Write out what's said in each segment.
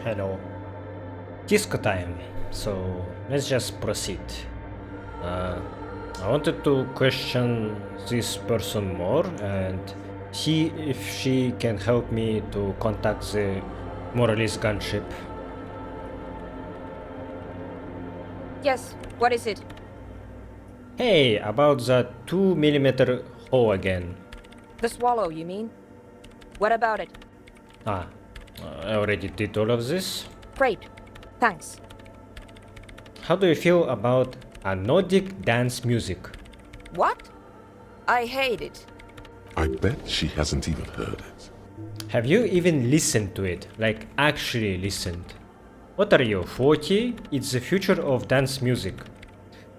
Hello. Disco time. So let's just proceed. Uh, I wanted to question this person more and see if she can help me to contact the Morales gunship. Yes, what is it? Hey, about the 2 mm hole again. The swallow, you mean? What about it? Ah, I already did all of this. Great. Thanks. How do you feel about a Nordic dance music? What? I hate it. I bet she hasn't even heard it. Have you even listened to it? Like actually listened? What are you, 40? It's the future of dance music.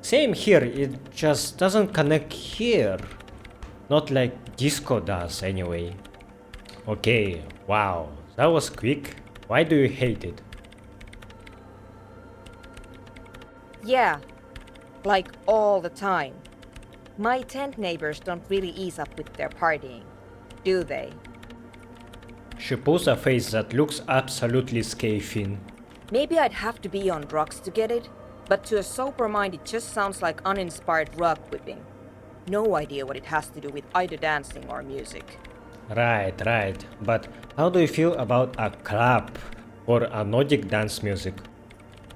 Same here, it just doesn't connect here. Not like disco does anyway. Okay, wow, that was quick. Why do you hate it? Yeah, like all the time. My tent neighbors don't really ease up with their partying, do they? She pulls a face that looks absolutely scathing. Maybe I'd have to be on drugs to get it, but to a sober mind it just sounds like uninspired rug whipping. No idea what it has to do with either dancing or music. Right. But how do you feel about a club or a Nordic dance music?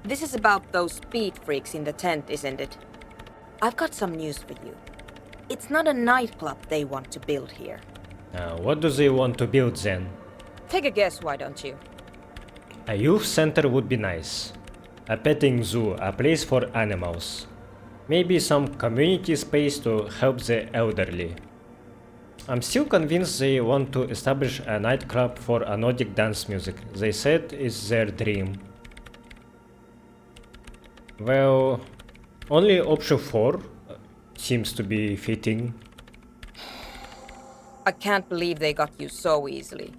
This is about those speed freaks in the tent, isn't it? I've got some news for you. It's not a nightclub they want to build here. What do they want to build then? Take a guess, why don't you? A youth center would be nice. A petting zoo, a place for animals. Maybe some community space to help the elderly. I'm still convinced they want to establish a nightclub for a Nordic dance music. They said it's their dream. Well, only option 4 seems to be fitting. I can't believe they got you so easily.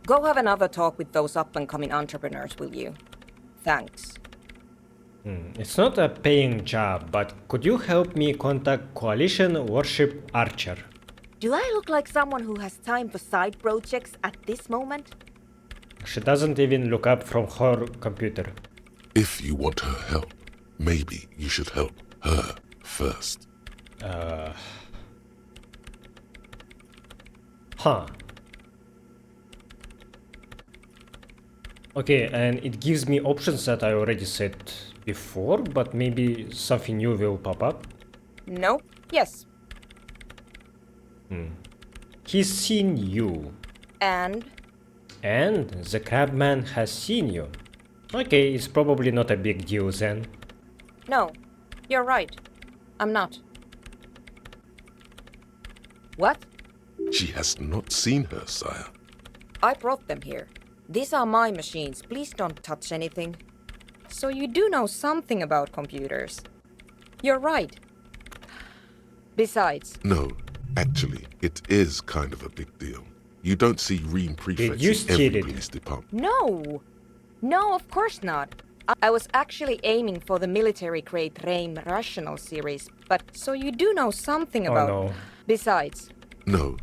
Go have another talk with those up-and-coming entrepreneurs, will you? Thanks. It's not a paying job, but could you help me contact Coalition Warship Archer? Do I look like someone who has time for side projects at this moment? She doesn't even look up from her computer. If you want her help, maybe you should help her first. Huh. Okay, and it gives me options that I already said before, but maybe something new will pop up. No. Yes. He's seen you. And? And the crabman has seen you. Okay, it's probably not a big deal then. No. You're right. I'm not. What? She has not seen her, sire. I brought them here. These are my machines. Please don't touch anything. So you do know something about computers. You're right. Besides, No, actually, it is kind of a big deal. You don't see Ream prefects you in steal every it? police department. no. No, of course not. I was actually aiming for the military-grade Reim Rational series, but so you do know something about... Oh no. Besides, No,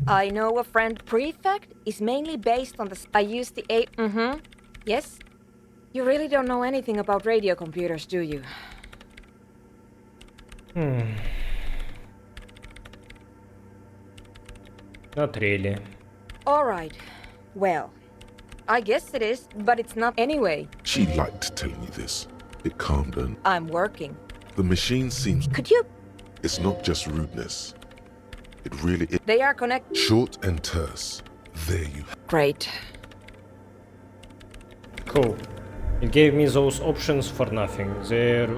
I know a friend prefect is mainly based on the... I used the A... Yes? You really don't know anything about radio computers, do you? Not really. Alright. Well, I guess it is, but it's not anyway. she liked telling you this. It calmed her. I'm working. The machine seems... Could you... It's not just rudeness. It really is. They are connected. Short and terse. There you have. Great. Cool. It gave me those options for nothing. There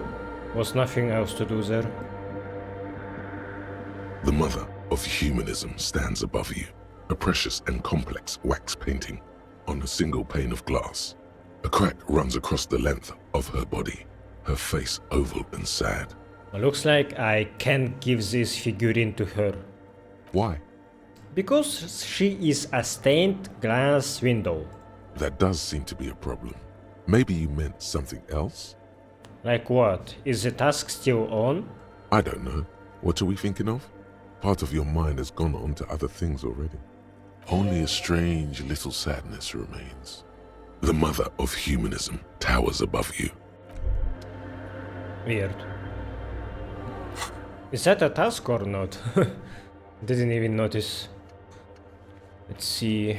was nothing else to do there. The mother of humanism stands above you. A precious and complex wax painting on a single pane of glass. A crack runs across the length of her body, her face oval and sad. Looks like I can't give this figurine to her. Why? Because she is a stained glass window. That does seem to be a problem. Maybe you meant something else? Like what? Is the task still on? I don't know. What are we thinking of? Part of your mind has gone on to other things already. Only a strange little sadness remains. The mother of humanism towers above you. Weird. Is that a task or not? Didn't even notice. Let's see.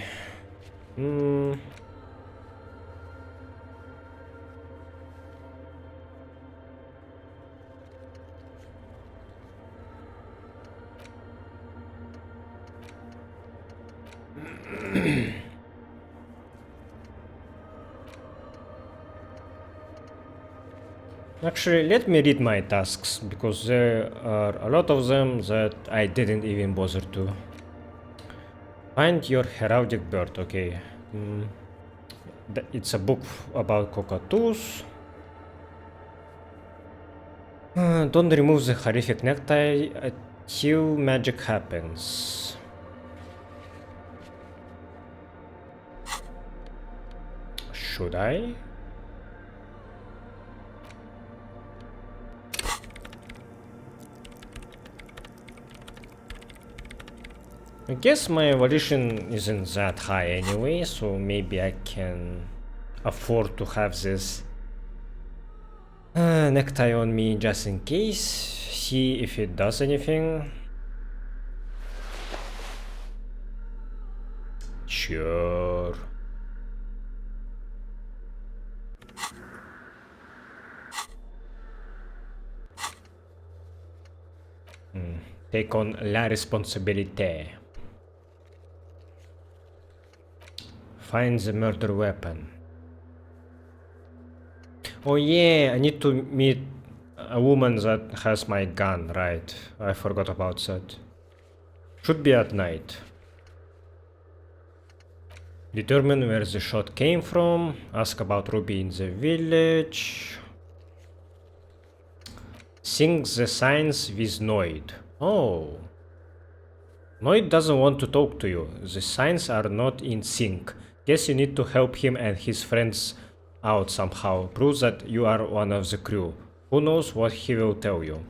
Actually, let me read my tasks, because there are a lot of them that I didn't even bother to. Find your heraldic bird, okay. It's a book about cockatoos. Don't remove the horrific necktie until magic happens. Should I? I guess my evolution isn't that high anyway, so maybe I can afford to have this necktie on me just in case. See if it does anything. Sure. Take on la responsabilité. Find the murder weapon. Oh yeah, I need to meet a woman that has my gun, right? I forgot about that. Should be at night. Determine where the shot came from. Ask about Ruby in the village. Sync the signs with Noid. Oh. Noid doesn't want to talk to you. The signs are not in sync. Guess you need to help him and his friends out somehow. Prove that you are one of the crew. Who knows what he will tell you.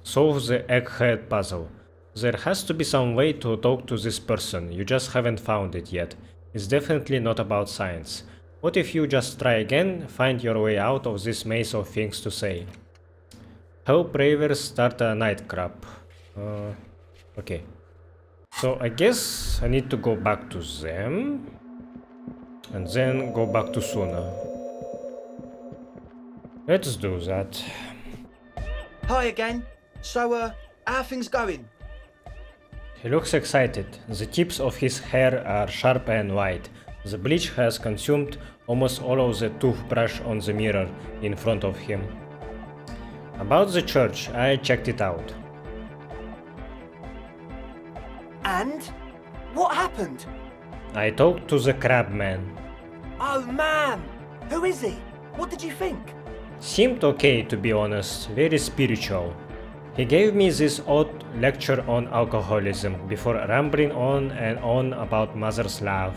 Solve the egghead puzzle. There has to be some way to talk to this person. You just haven't found it yet. It's definitely not about science. What if you just try again? Find your way out of this maze of things to say. Help Ravers start a nightclub. Okay. So I guess I need to go back to them. And then go back to Soona. Let's do that. Hi again. So, how are things going? He looks excited. The tips of his hair are sharp and white. The bleach has consumed almost all of the toothbrush on the mirror in front of him. About the church, I checked it out. And? What happened? I talked to the crab man. Oh man! Who is he? What did you think? Seemed okay, to be honest, very spiritual. He gave me this odd lecture on alcoholism before rambling on and on about mother's love.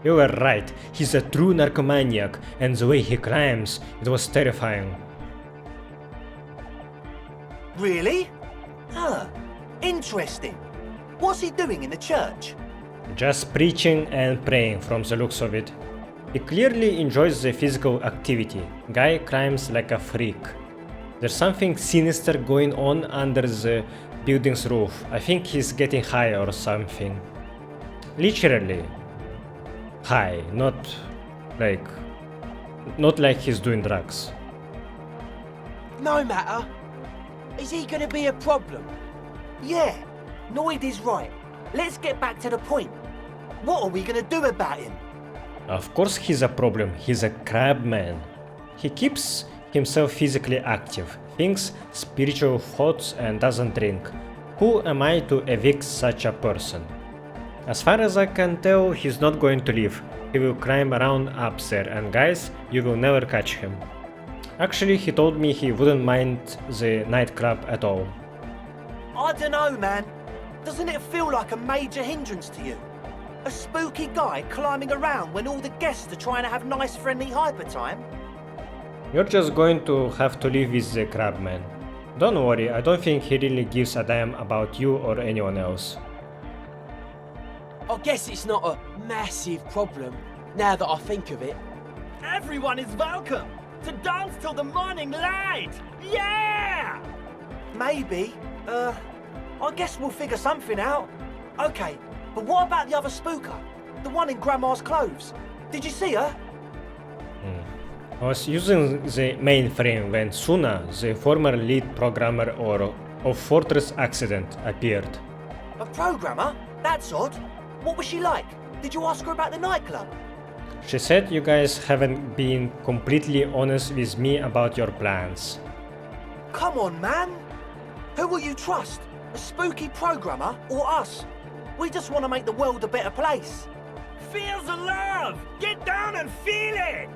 You were right, he's a true narcomaniac, and the way he climbs, it was terrifying. Really? Huh. Interesting. What's he doing in the church? Just preaching and praying from the looks of it. He clearly enjoys the physical activity. Guy climbs like a freak. There's something sinister going on under the building's roof. I think he's getting high or something. Literally high, not like he's doing drugs. No matter. Is he gonna be a problem? Yeah, Noid is right. Let's get back to the point. What are we gonna do about him? Of course he's a problem. He's a crab man. He keeps himself physically active, thinks spiritual thoughts and doesn't drink. Who am I to evict such a person? As far as I can tell, he's not going to leave. He will climb around up there, and guys, you will never catch him. Actually, he told me he wouldn't mind the nightclub at all. I dunno, man. Doesn't it feel like a major hindrance to you? A spooky guy climbing around when all the guests are trying to have nice friendly hyper time? You're just going to have to live with the crabman. Don't worry, I don't think he really gives a damn about you or anyone else. I guess it's not a massive problem. now that I think of it. Everyone is welcome to dance till the morning light! Yeah! Maybe. I guess we'll figure something out. Okay, but what about the other spooker? The one in Grandma's clothes? Did you see her? I was using the mainframe when Soona, the former lead programmer of Fortress Accident, appeared. A programmer? That's odd. What was she like? Did you ask her about the nightclub? She said you guys haven't been completely honest with me about your plans. Come on, man. Who will you trust? A spooky programmer or us? We just want to make the world a better place. Feel the love! Get down and feel it!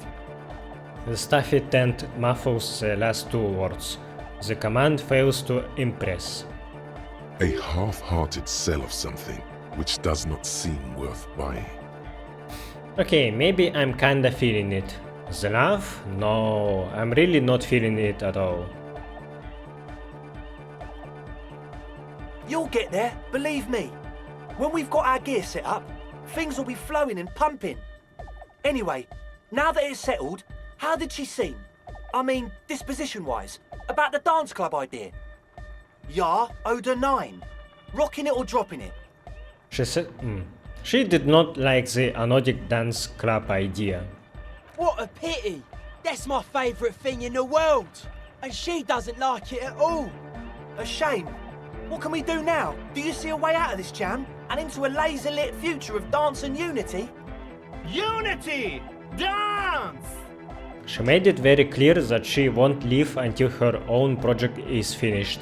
The stuffy tent muffles the last two words. The command fails to impress. A half-hearted sell of something which does not seem worth buying. Okay, maybe I'm kinda feeling it. The love? No, I'm really not feeling it at all. You'll get there, believe me. When we've got our gear set up, things will be flowing and pumping. Anyway, now that it's settled, how did she seem? I mean, disposition-wise, about the dance club idea. Ja oder nein? Rocking it or dropping it? She said she did not like the anodic dance club idea. What a pity! That's my favourite thing in the world! And she doesn't like it at all! A shame. What can we do now? Do you see a way out of this jam? And into a laser-lit future of dance and unity? Unity! Dance! She made it very clear that she won't leave until her own project is finished.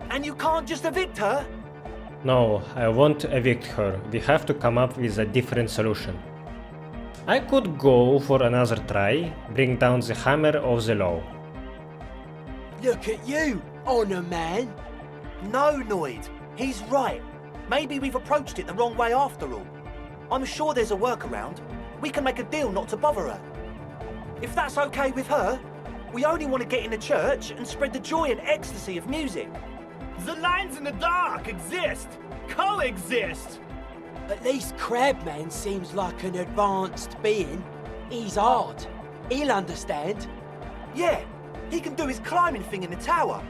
And you can't just evict her? No, I won't evict her. We have to come up with a different solution. I could go for another try, bring down the hammer of the law. Look at you, Honor Man! No, Noid. He's right. Maybe we've approached it the wrong way after all. I'm sure there's a workaround. We can make a deal not to bother her. If that's okay with her, we only want to get in the church and spread the joy and ecstasy of music. The lines in the dark exist! Coexist! At least Crabman seems like an advanced being. He's hard. He'll understand. Yeah, he can do his climbing thing in the tower.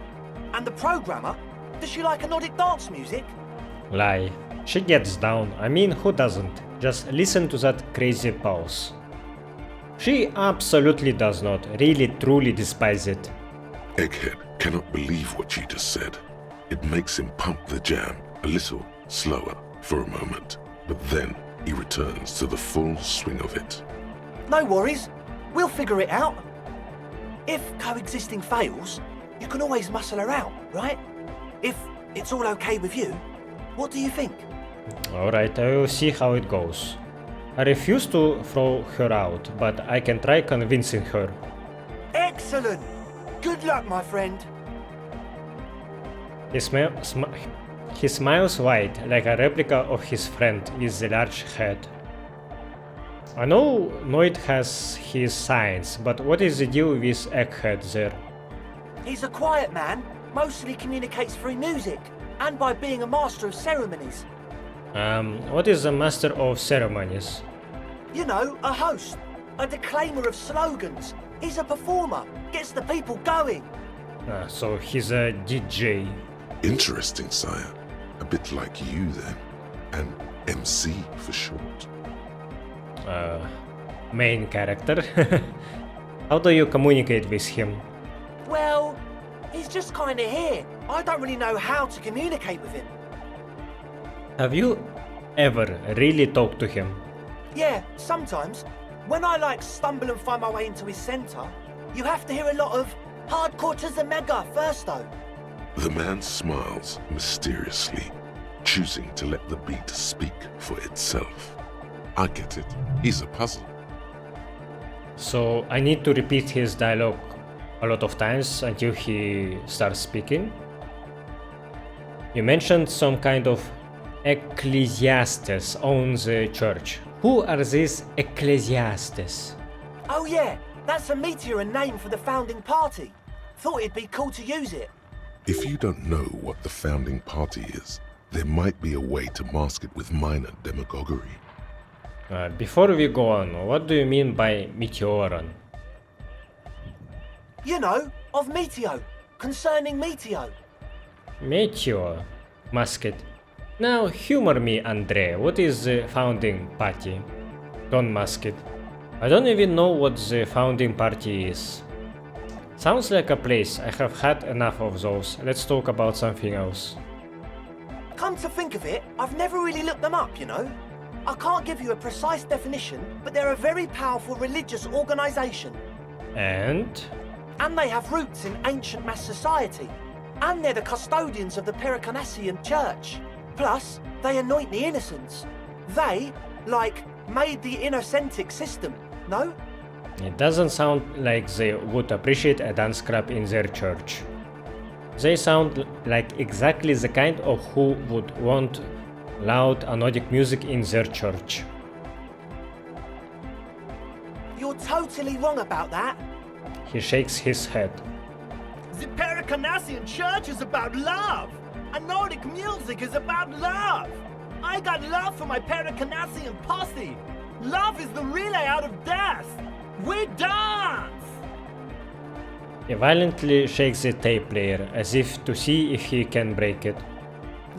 And the programmer, does she like anodic dance music? Lie. She gets down. I mean, who doesn't? Just listen to that crazy pulse. She absolutely does not. Really, truly despise it. Egghead cannot believe what you just said. It makes him pump the jam a little slower for a moment, but then he returns to the full swing of it. No worries. We'll figure it out. If coexisting fails, you can always muscle her out, right? If it's all okay with you, what do you think? Alright, I will see how it goes. I refuse to throw her out, but I can try convincing her. Excellent! Good luck, my friend. He smiles wide, like a replica of his friend with the large head. I know Noid has his signs, but what is the deal with Egghead there? He's a quiet man, mostly communicates through music, and by being a master of ceremonies. What is a master of ceremonies? You know, a host, a declaimer of slogans. He's a performer, gets the people going. So he's a DJ. Interesting, sire. A bit like you then. An MC for short. Main character. How do you communicate with him? Well, he's just kinda here. I don't really know how to communicate with him. Have you ever really talked to him? Yeah, sometimes. When I stumble and find my way into his center, you have to hear a lot of hardcore to the mega first though. The man smiles mysteriously, choosing to let the beat speak for itself. I get it. He's a puzzle. So I need to repeat his dialogue a lot of times until he starts speaking? You mentioned some kind of ecclesiastes on the church. Who are these ecclesiastes? Oh yeah, that's a meteor and name for the founding party. Thought it'd be cool to use it. If you don't know what the founding party is, there might be a way to mask it with minor demagoguery. Before we go on, what do you mean by meteoron? You know, of Meteo. Concerning Meteo. Meteor. Musket. Now humor me, Andre. What is the founding party? Don't Musket. I don't even know what the founding party is. Sounds like a place. I have had enough of those. Let's talk about something else. Come to think of it, I've never really looked them up, you know. I can't give you a precise definition, but they're a very powerful religious organisation. And they have roots in ancient mass society. And they're the custodians of the Pericanassian Church. Plus, they anoint the innocents. They, like, made the Innocentic system, no? it doesn't sound like they would appreciate a dance club in their church. They sound like exactly the kind of who would want loud anodic music in their church. You're totally wrong about that. He shakes his head. The Pericanassian Church is about love. And Nordic music is about love. I got love for my Pericanassian posse. Love is the relay out of death. We dance! He violently shakes the tape player as if to see if he can break it.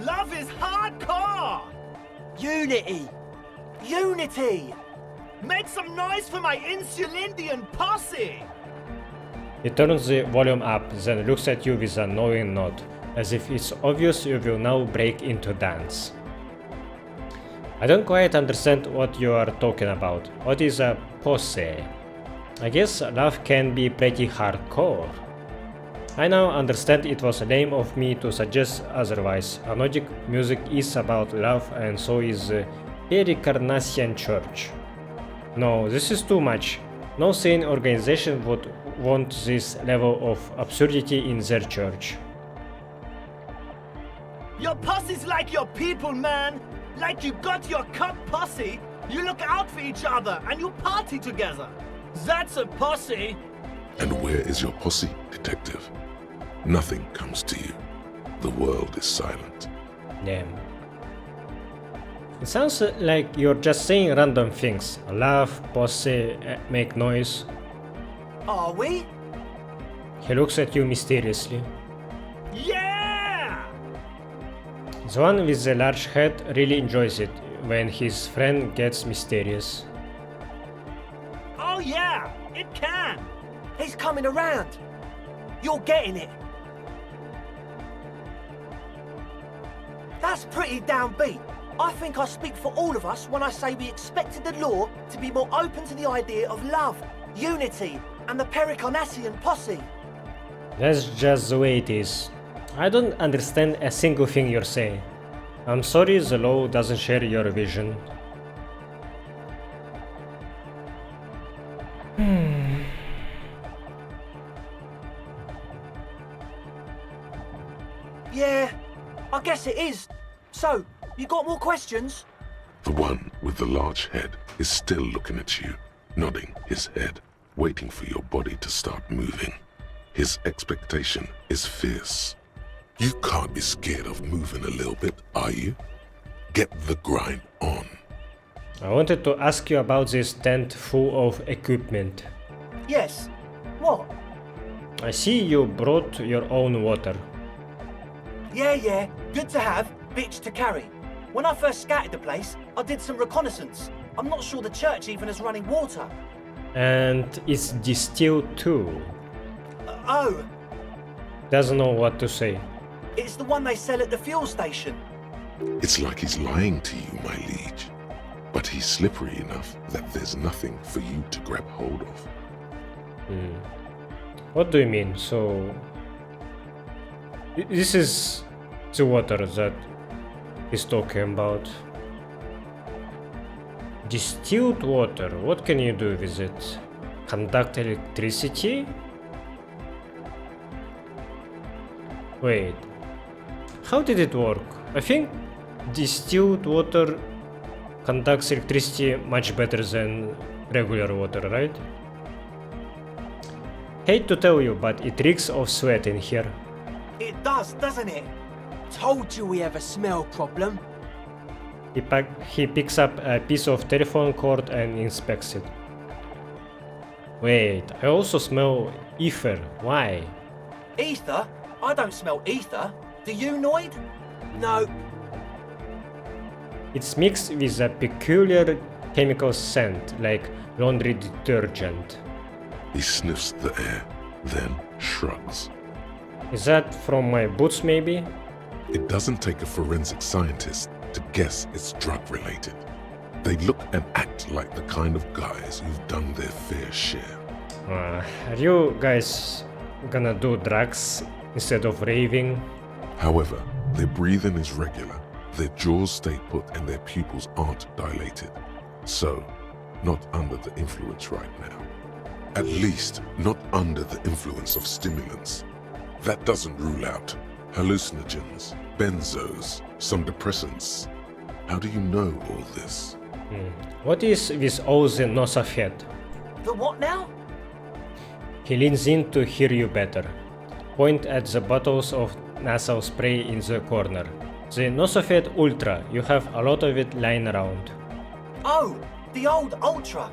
Love is hardcore! Unity! Unity! Make some noise for my Insulindian posse! He turns the volume up, then looks at you with a knowing nod, as if it's obvious you will now break into dance. I don't quite understand what you are talking about. What is a posse? I guess love can be pretty hardcore. I now understand it was lame of me to suggest otherwise. Anodic music is about love and so is the Pericanassian Church. No, this is too much. No sane organization would want this level of absurdity in their church. Your posse's like your people, man! Like you got your cup posse, you look out for each other and you party together. That's a posse! And where is your posse, detective? Nothing comes to you. The world is silent. Damn. It sounds like you're just saying random things. Laugh, posse, make noise. Are we? He looks at you mysteriously. Yeah! The one with the large head really enjoys it when his friend gets mysterious. Oh yeah, it can! He's coming around. You're getting it. That's pretty downbeat. I think I speak for all of us when I say we expected the law to be more open to the idea of love, unity, and the Pericanassian posse. That's just the way it is. I don't understand a single thing you're saying. I'm sorry the law doesn't share your vision. Yeah, I guess it is. So, you got more questions? The one with the large head is still looking at you, nodding his head, waiting for your body to start moving. His expectation is fierce. You can't be scared of moving a little bit, are you? Get the grind on. I wanted to ask you about this tent full of equipment. Yes. What? I see you brought your own water. Yeah, good to have, bitch to carry. When I first scouted the place, I did some reconnaissance. I'm not sure the church even is running water. And it's distilled too. Oh, Doesn't know what to say. it's the one they sell at the fuel station. It's like he's lying to you, my liege. But he's slippery enough that there's nothing for you to grab hold of. What do you mean? So this is the water that he's talking about. Distilled water. What can you do with it? Conduct electricity? Wait. How did it work? I think distilled water conducts electricity much better than regular water, right? Hate to tell you, but it reeks of sweat in here. It does, doesn't it? Told you we have a smell problem. He picks up a piece of telephone cord and inspects it. Wait, I also smell ether. Why? Ether? I don't smell ether. Do you, Noid? No, It's mixed with a peculiar chemical scent, like laundry detergent. He sniffs the air, then shrugs. Is that from my boots, maybe? It doesn't take a forensic scientist to guess it's drug-related. They look and act like the kind of guys who've done their fair share. Are you guys gonna do drugs instead of raving? However, their breathing is regular, their jaws stay put and their pupils aren't dilated. So, not under the influence right now. At least, not under the influence of stimulants. That doesn't rule out hallucinogens, benzos, some depressants. How do you know all this? What is with all the nosafet? The what now? He leans in to hear you better. Point at the bottles of nasal spray in the corner. The Nosafet Ultra, you have a lot of it lying around. Oh, the old Ultra.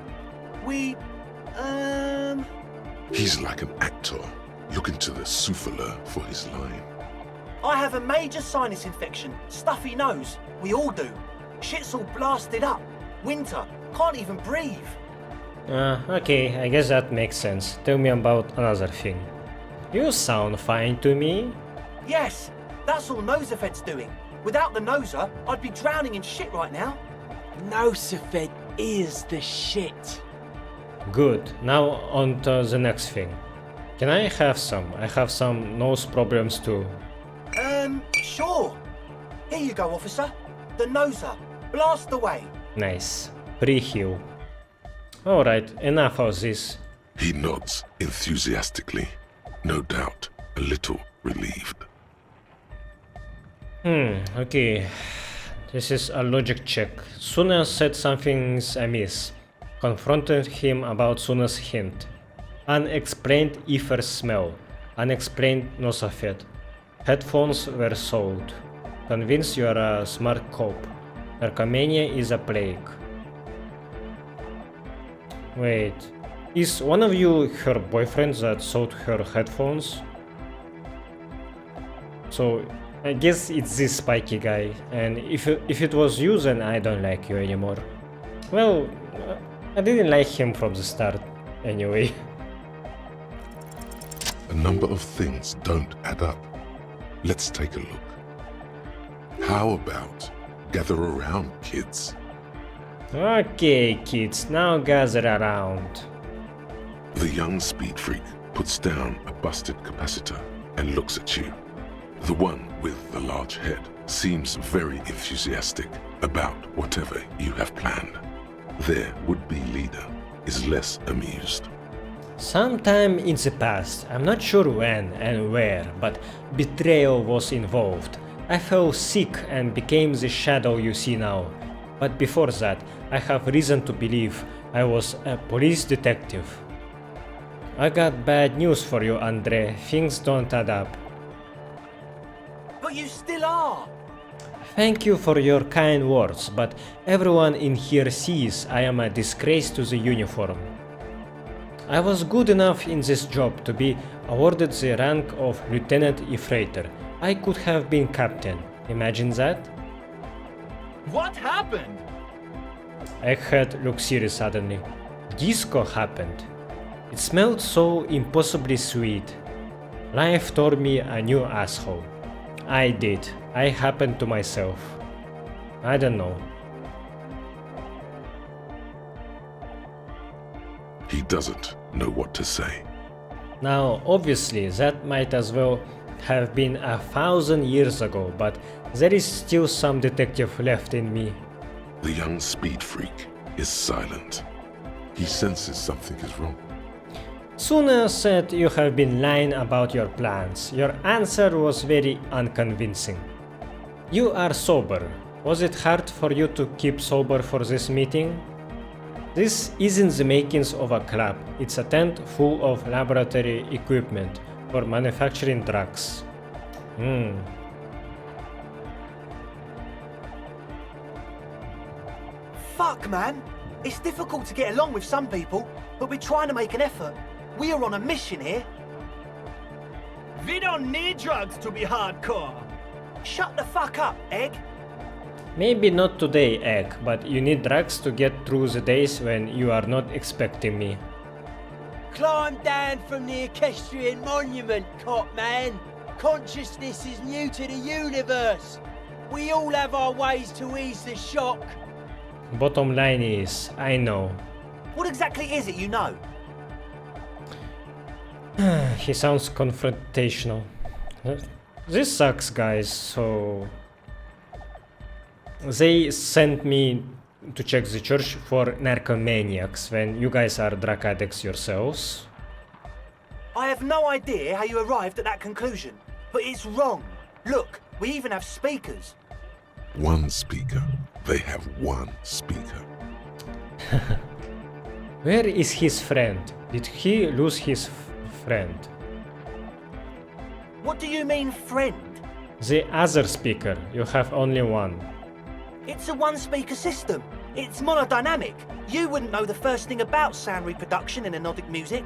He's like an actor, looking to the souffleur for his line. I have a major sinus infection, stuffy nose. We all do. Shit's all blasted up. Winter. Can't even breathe. Okay, I guess that makes sense. Tell me about another thing. You sound fine to me. Yes, that's all Nosafed's doing. Without the Noser, I'd be drowning in shit right now. Nosafed is the shit. Good, now on to the next thing. Can I have some? I have some nose problems too. Sure. Here you go, officer. The Noser. Blast away. Nice. Pre-heal. Alright, enough of this. He nods enthusiastically, no doubt a little relieved. Okay. This is a logic check. Soona said something's amiss. Confronted him about Soona's hint. Unexplained ether smell. Unexplained nosafet. Headphones were sold. Convinced you are a smart cop. Narcomania is a plague. Wait. Is one of you her boyfriend that sold her headphones? So, I guess it's this spiky guy, and if it was you, then I don't like you anymore. Well, I didn't like him from the start, anyway. A number of things don't add up. Let's take a look. How about gather around, kids? Okay, kids, now gather around. The young speed freak puts down a busted capacitor and looks at you. The one with the large head seems very enthusiastic about whatever you have planned. Their would-be leader is less amused. Sometime in the past, I'm not sure when and where, but betrayal was involved. I fell sick and became the shadow you see now. But before that, I have reason to believe I was a police detective. I got bad news for you, Andre. Things don't add up. But you still are. Thank you for your kind words, but everyone in here sees I am a disgrace to the uniform. I was good enough in this job to be awarded the rank of Lieutenant Evrart. I could have been captain. Imagine that? What happened? Egghead looked serious suddenly. Disco happened. It smelled so impossibly sweet. Life tore me a new asshole. I did. I happened to myself. I don't know. He doesn't know what to say. Now, obviously, that might as well have been 1,000 years ago, but there is still some detective left in me. The young speed freak is silent. He senses something is wrong. Soona said you have been lying about your plans. Your answer was very unconvincing. You are sober. Was it hard for you to keep sober for this meeting? This isn't the makings of a club. It's a tent full of laboratory equipment for manufacturing drugs. Fuck, man. It's difficult to get along with some people, but we're trying to make an effort. We are on a mission here. We don't need drugs to be hardcore. Shut the fuck up, Egg. Maybe not today, Egg, but you need drugs to get through the days when you are not expecting me. Climb down from the equestrian monument, cop man. Consciousness is new to the universe. We all have our ways to ease the shock. Bottom line is, I know. What exactly is it you know? He sounds confrontational. This sucks, guys, so... They sent me to check the church for narcomaniacs when you guys are drug addicts yourselves. I have no idea how you arrived at that conclusion, but it's wrong. Look, we even have speakers. One speaker. They have one speaker. Where is his friend? Did he lose his friend? What do you mean, friend? The other speaker, you have only one. It's a one-speaker system. It's monodynamic. You wouldn't know the first thing about sound reproduction in anodic music.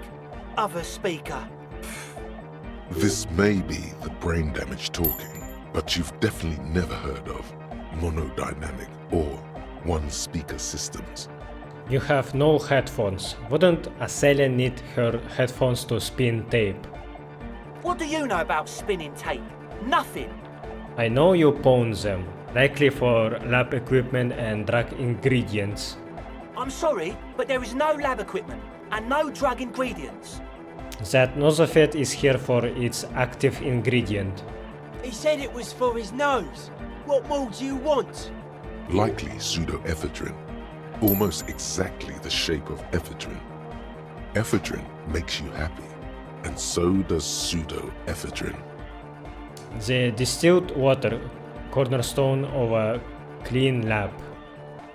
Other speaker. This may be the brain damage talking, but you've definitely never heard of monodynamic or one-speaker systems. You have no headphones. Wouldn't Acele need her headphones to spin tape? What do you know about spinning tape? Nothing. I know you pawn them, likely for lab equipment and drug ingredients. I'm sorry, but there is no lab equipment and no drug ingredients. That Nosophet is here for its active ingredient. He said it was for his nose. What more do you want? Likely pseudoephedrine, almost exactly the shape of ephedrine. Ephedrine makes you happy, and so does pseudoephedrine. The distilled water, cornerstone of a clean lab.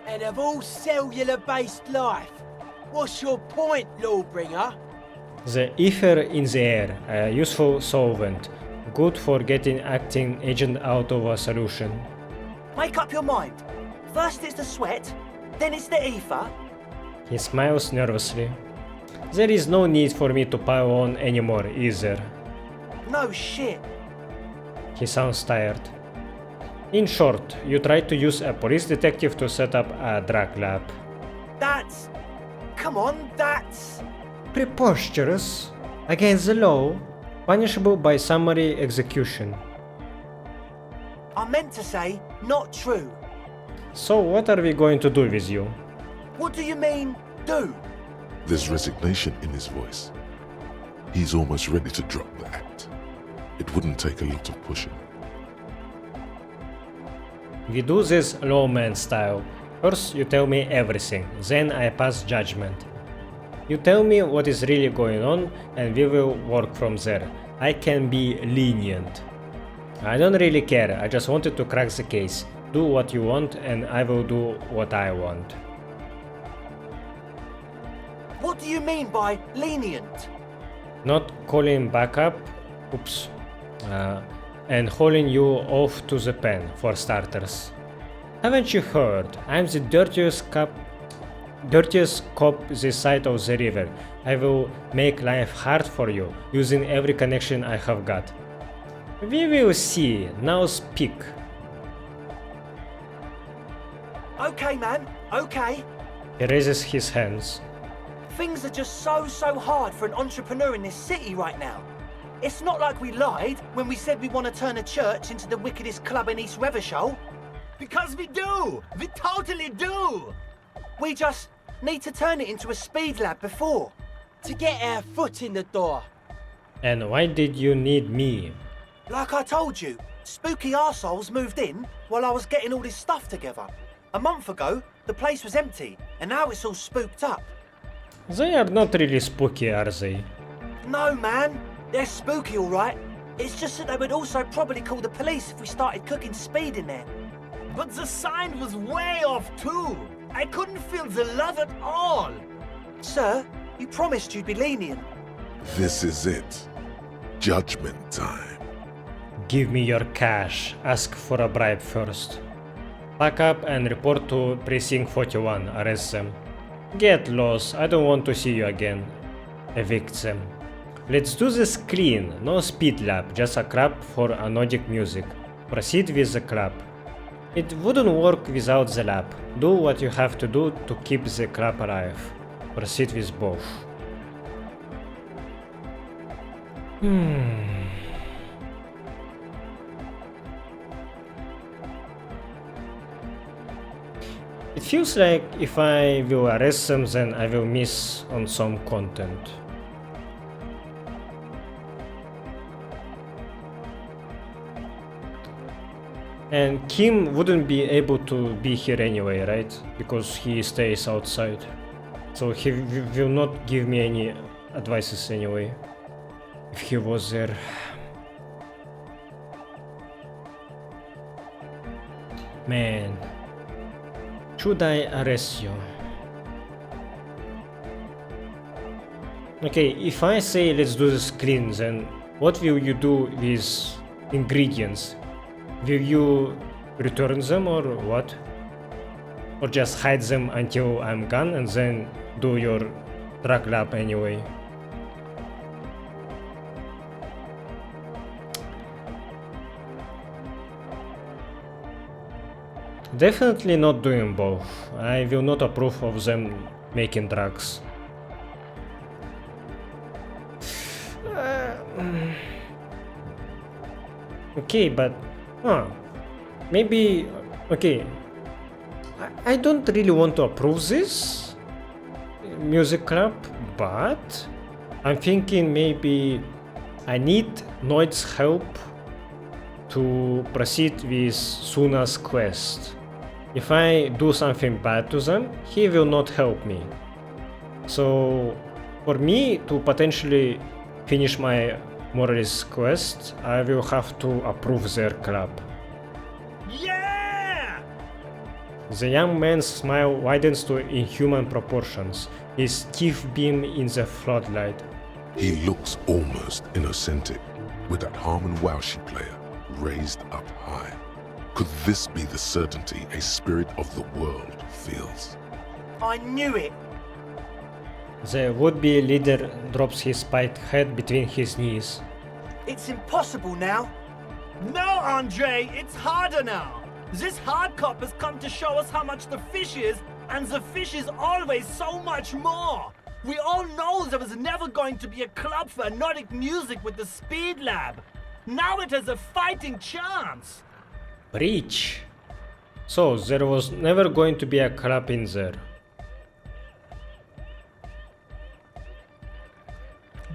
And of all cellular-based life, what's your point, Lawbringer? The ether in the air, a useful solvent, good for getting acting agent out of a solution. Make up your mind. First it's the sweat, then it's the ether. He smiles nervously. There is no need for me to pile on anymore, is there? No shit. He sounds tired. In short, you tried to use a police detective to set up a drug lab. That's... Come on, that's... Preposterous, against the law, punishable by summary execution. I meant to say, not true. So what are we going to do with you? What do you mean, do? There's resignation in his voice. He's almost ready to drop the act. It wouldn't take a lot of pushing. We do this lawman style. First you tell me everything, then I pass judgment. You tell me what is really going on and we will work from there. I can be lenient. I don't really care, I just wanted to crack the case. Do what you want and I will do what I want. What do you mean by lenient? Not calling backup, oops, and hauling you off to the pen, for starters. Haven't you heard? I'm the dirtiest cop this side of the river. I will make life hard for you, using every connection I have got. We will see, now speak. Okay, man, okay. He raises his hands. Things are just so hard for an entrepreneur in this city right now. It's not like we lied when we said we want to turn a church into the wickedest club in East Revershoal. Because we do! We totally do! We just need to turn it into a speed lab before. To get our foot in the door. And why did you need me? Like I told you, spooky arseholes moved in while I was getting all this stuff together. A month ago, the place was empty, and now it's all spooked up. They are not really spooky, are they? No, man. They're spooky, all right. It's just that they would also probably call the police if we started cooking speed in there. But the sign was way off too! I couldn't feel the love at all! Sir, you promised you'd be lenient. This is it. Judgment time. Give me your cash. Ask for a bribe first. Pack up and report to Precinct 41, arrest them. Get lost, I don't want to see you again. Evict them. Let's do this clean, no speed lab, just a clap for anodic music. Proceed with the clap. It wouldn't work without the lab. Do what you have to do to keep the clap alive. Proceed with both. It feels like if I will arrest them, then I will miss on some content. And Kim wouldn't be able to be here anyway, right? Because he stays outside. So he will not give me any advices anyway. If he was there. Man. Should I arrest you? Okay, if I say let's do this clean, then what will you do with ingredients? Will you return them or what? Or just hide them until I'm gone and then do your drug lab anyway? Definitely not doing both. I will not approve of them making drugs. Okay, but maybe okay. I don't really want to approve this music club, but I'm thinking maybe I need Noid's help to proceed with Soona's quest. If I do something bad to them, he will not help me. So for me to potentially finish my Morris quest, I will have to approve their club. Yeah! The young man's smile widens to inhuman proportions, his teeth beam in the floodlight. He looks almost innocentic, with that Harmon Welshi player raised up high. Could this be the certainty a spirit of the world feels? I knew it. The would-be leader drops his spiked head between his knees. It's impossible now. No, Andre, it's harder now. This hard cop has come to show us how much the fish is, and the fish is always so much more. We all know there was never going to be a club for anodic music with the Speed Lab. Now it has a fighting chance. Preach! So, there was never going to be a club in there.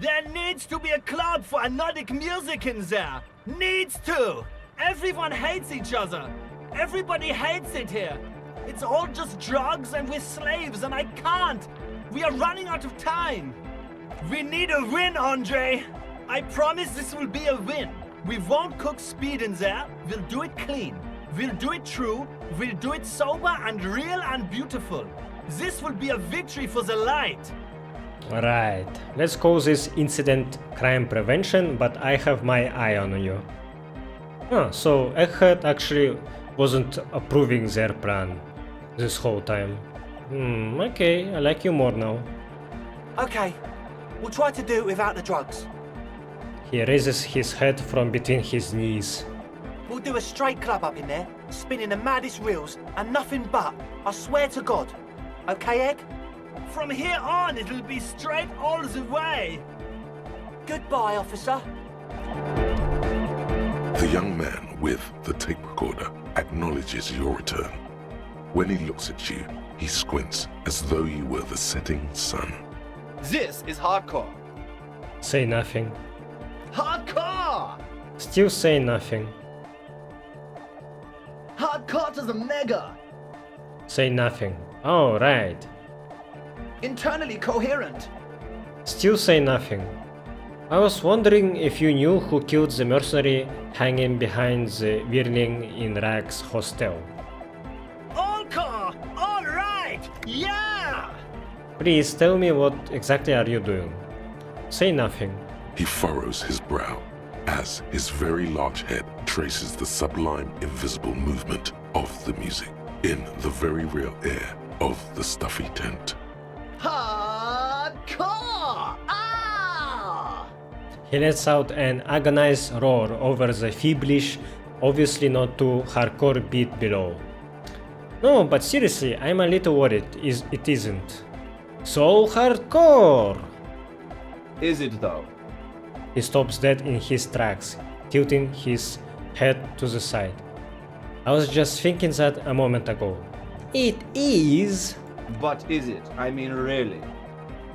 There needs to be a club for anodic music in there. Needs to. Everyone hates each other. Everybody hates it here. It's all just drugs and we're slaves and I can't. We are running out of time. We need a win, Andre. I promise this will be a win. We won't cook speed in there. We'll do it clean. We'll do it true. We'll do it sober and real and beautiful. This will be a victory for the light. Right, let's call this incident crime prevention, but I have my eye on you. So Egghead actually wasn't approving their plan this whole time. Okay, I like you more now. Okay, we'll try to do it without the drugs. He raises his head from between his knees. We'll do a straight club up in there, spinning the maddest reels, and nothing but, I swear to God. Okay, Egg? From here on, it'll be straight all the way. Goodbye, officer. The young man with the tape recorder acknowledges your return. When he looks at you, he squints as though you were the setting sun. This is hardcore. Say nothing. Hardcore! Still say nothing. Hardcore to the mega. Say nothing. Oh, right. Internally coherent. Still say nothing. I was wondering if you knew who killed the mercenary hanging behind the Whirling in Rags hostel. All-car! All right! Yeah! Please tell me what exactly are you doing? Say nothing. He furrows his brow as his very large head traces the sublime invisible movement of the music, in the very real air of the stuffy tent. Hardcore! Ah! He lets out an agonized roar over the feeblish, obviously not too hardcore beat below. No, but seriously, I'm a little worried it isn't. So hardcore! Is it though? He stops dead in his tracks, tilting his head to the side. I was just thinking that a moment ago. It is! But is it? I mean, really?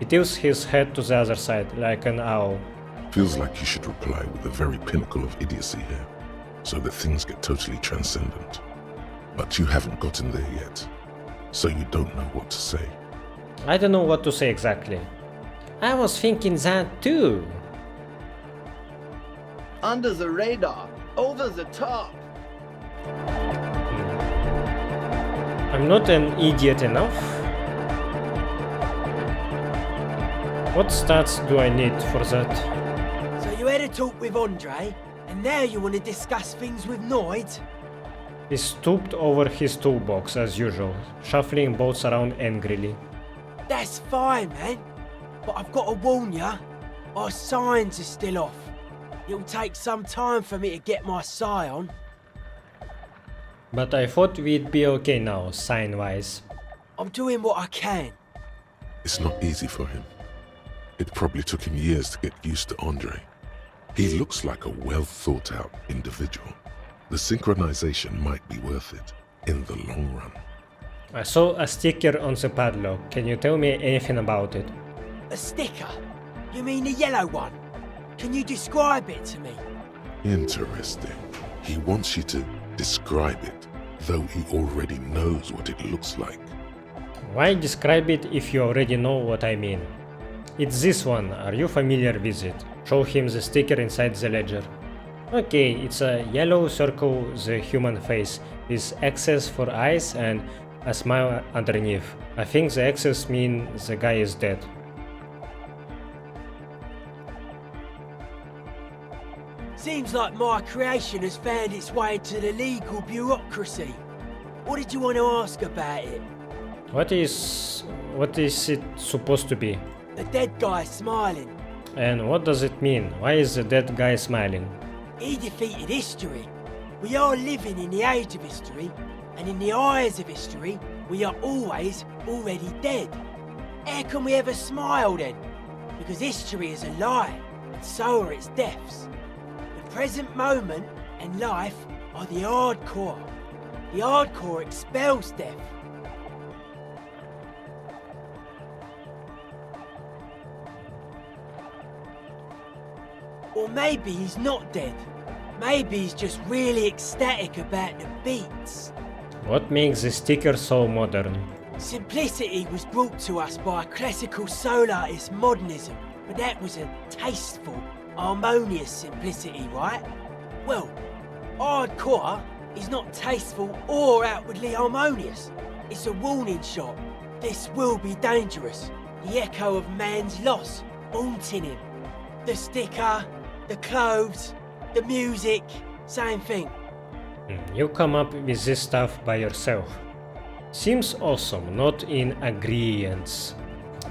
He tilts his head to the other side, like an owl. Feels like you should reply with the very pinnacle of idiocy here, so that things get totally transcendent. But you haven't gotten there yet, so you don't know what to say. I don't know what to say exactly. I was thinking that too. Under the radar, over the top. I'm not an idiot enough. What stats do I need for that? So you had a talk with Andre, and now you want to discuss things with Noid? He stooped over his toolbox as usual, shuffling bolts around angrily. That's fine, man. But I've got to warn ya, our signs are still off. It'll take some time for me to get my sign on. But I thought we'd be okay now, sign-wise. I'm doing what I can. It's not easy for him. It probably took him years to get used to Andre. He looks like a well-thought-out individual. The synchronization might be worth it in the long run. I saw a sticker on the padlock. Can you tell me anything about it? A sticker? You mean the yellow one? Can you describe it to me? Interesting. He wants you to describe it, though he already knows what it looks like. Why describe it if you already know what I mean? It's this one. Are you familiar with it? Show him the sticker inside the ledger. Okay, it's a yellow circle, the human face, with X's for eyes and a smile underneath. I think the X's mean the guy is dead. Seems like my creation has found its way to the legal bureaucracy. What did you want to ask about it? What is it supposed to be? The dead guy smiling. And what does it mean? Why is the dead guy smiling? He defeated history. We are living in the age of history, and in the eyes of history, we are always already dead. How can we ever smile then? Because history is a lie, and so are its deaths. The present moment and life are the hardcore. The hardcore expels death. Or maybe he's not dead. Maybe he's just really ecstatic about the beats. What makes the sticker so modern? Simplicity was brought to us by classical soul artist modernism, but that was a tasteful, harmonious simplicity, right? Well, hardcore is not tasteful or outwardly harmonious. It's a warning shot. This will be dangerous. The echo of man's loss, haunting him. The sticker, the clothes, the music, same thing. You come up with this stuff by yourself. Seems awesome, not in agreeance.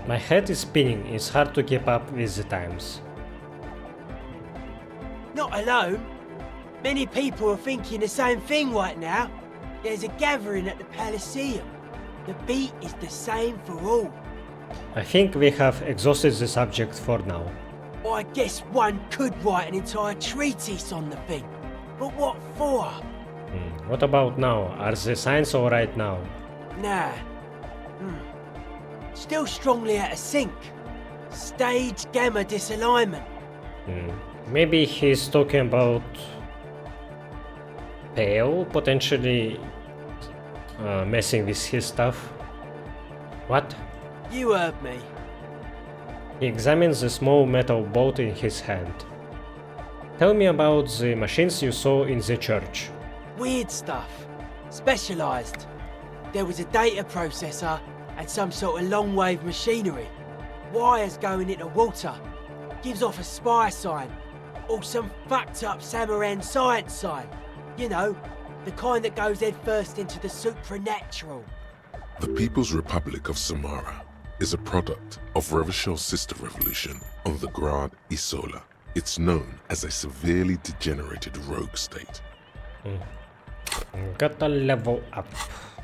My head is spinning, it's hard to keep up with the times. Not alone. Many people are thinking the same thing right now. There's a gathering at the Elysium. The beat is the same for all. I think we have exhausted the subject for now. I guess one could write an entire treatise on the thing. But what for? What about now? Are the signs alright now? Nah. Still strongly out of sync. Stage gamma disalignment. Maybe he's talking about Pale potentially messing with his stuff. What? You heard me. He examines the small metal bolt in his hand. Tell me about the machines you saw in the church. Weird stuff. Specialised. There was a data processor and some sort of long-wave machinery. Wires going into water. Gives off a spy sign. Or some fucked up Samaran science sign. You know, The kind that goes headfirst into the supernatural. The People's Republic of Samara is a product of Revishal's sister revolution on the Grad Isola. It's known as a severely degenerated rogue state. Gotta level up.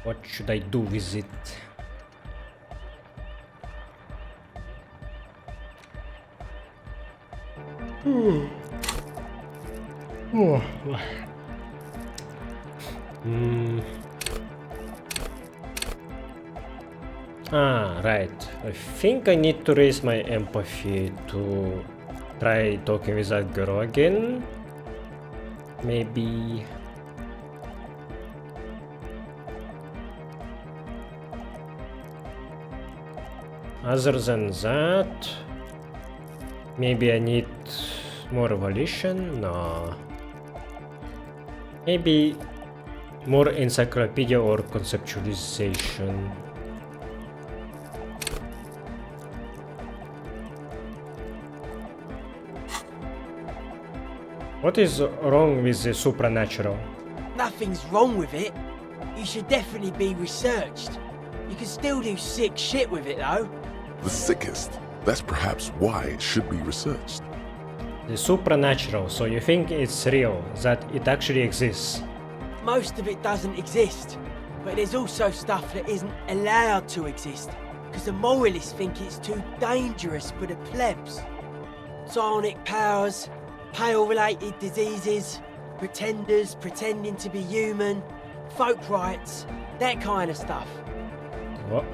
What should I do with it? Right. I think I need to raise my empathy to try talking with that girl again. Maybe. Other than that, maybe I need more volition? No. Maybe more encyclopedia or conceptualization. What is wrong with the supernatural? Nothing's wrong with it. You should definitely be researched. You can still do sick shit with it though. The sickest. That's perhaps why it should be researched. The supernatural, so you think it's real, that it actually exists? Most of it doesn't exist, but there's also stuff that isn't allowed to exist, because the moralists think it's too dangerous for the plebs. Psionic powers, pale-related diseases, pretenders pretending to be human, folk rights, that kind of stuff.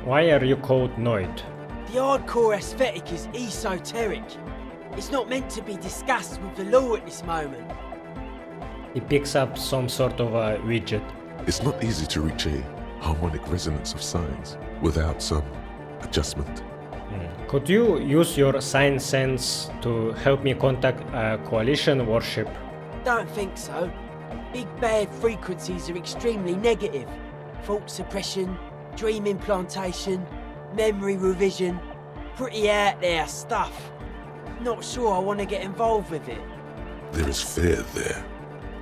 Why are you called Noid? The hardcore aesthetic is esoteric. It's not meant to be discussed with the law at this moment. He picks up some sort of a widget. It's not easy to reach a harmonic resonance of signs without some adjustment. Could you use your sign sense to help me contact a coalition warship? Don't think so. Big bad frequencies are extremely negative. Thought suppression, dream implantation, memory revision. Pretty out there stuff. Not sure I want to get involved with it. There is fear there,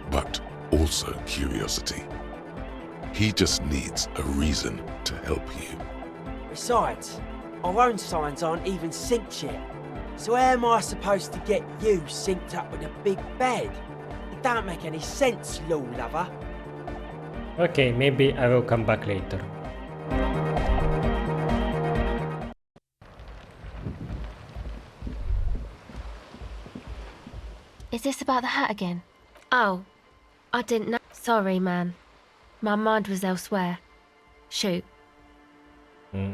but also curiosity. He just needs a reason to help you. Besides, our own signs aren't even synced yet. So how am I supposed to get you synced up with a big bad? It don't make any sense, law lover. Okay, maybe I will come back later. Is this about the hat again? Oh, I didn't know. Sorry, man. My mind was elsewhere. Shoot.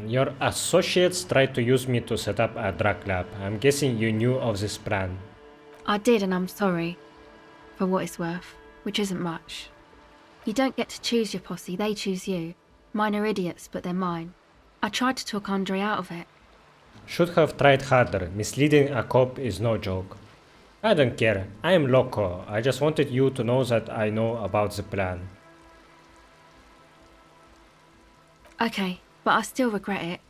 Your associates tried to use me to set up a drug lab. I'm guessing you knew of this plan. I did, and I'm sorry. For what it's worth, which isn't much. You don't get to choose your posse, they choose you. Mine are idiots, but they're mine. I tried to talk Andre out of it. Should have tried harder. Misleading a cop is no joke. I don't care. I am loco. I just wanted you to know that I know about the plan. Okay, but I still regret it.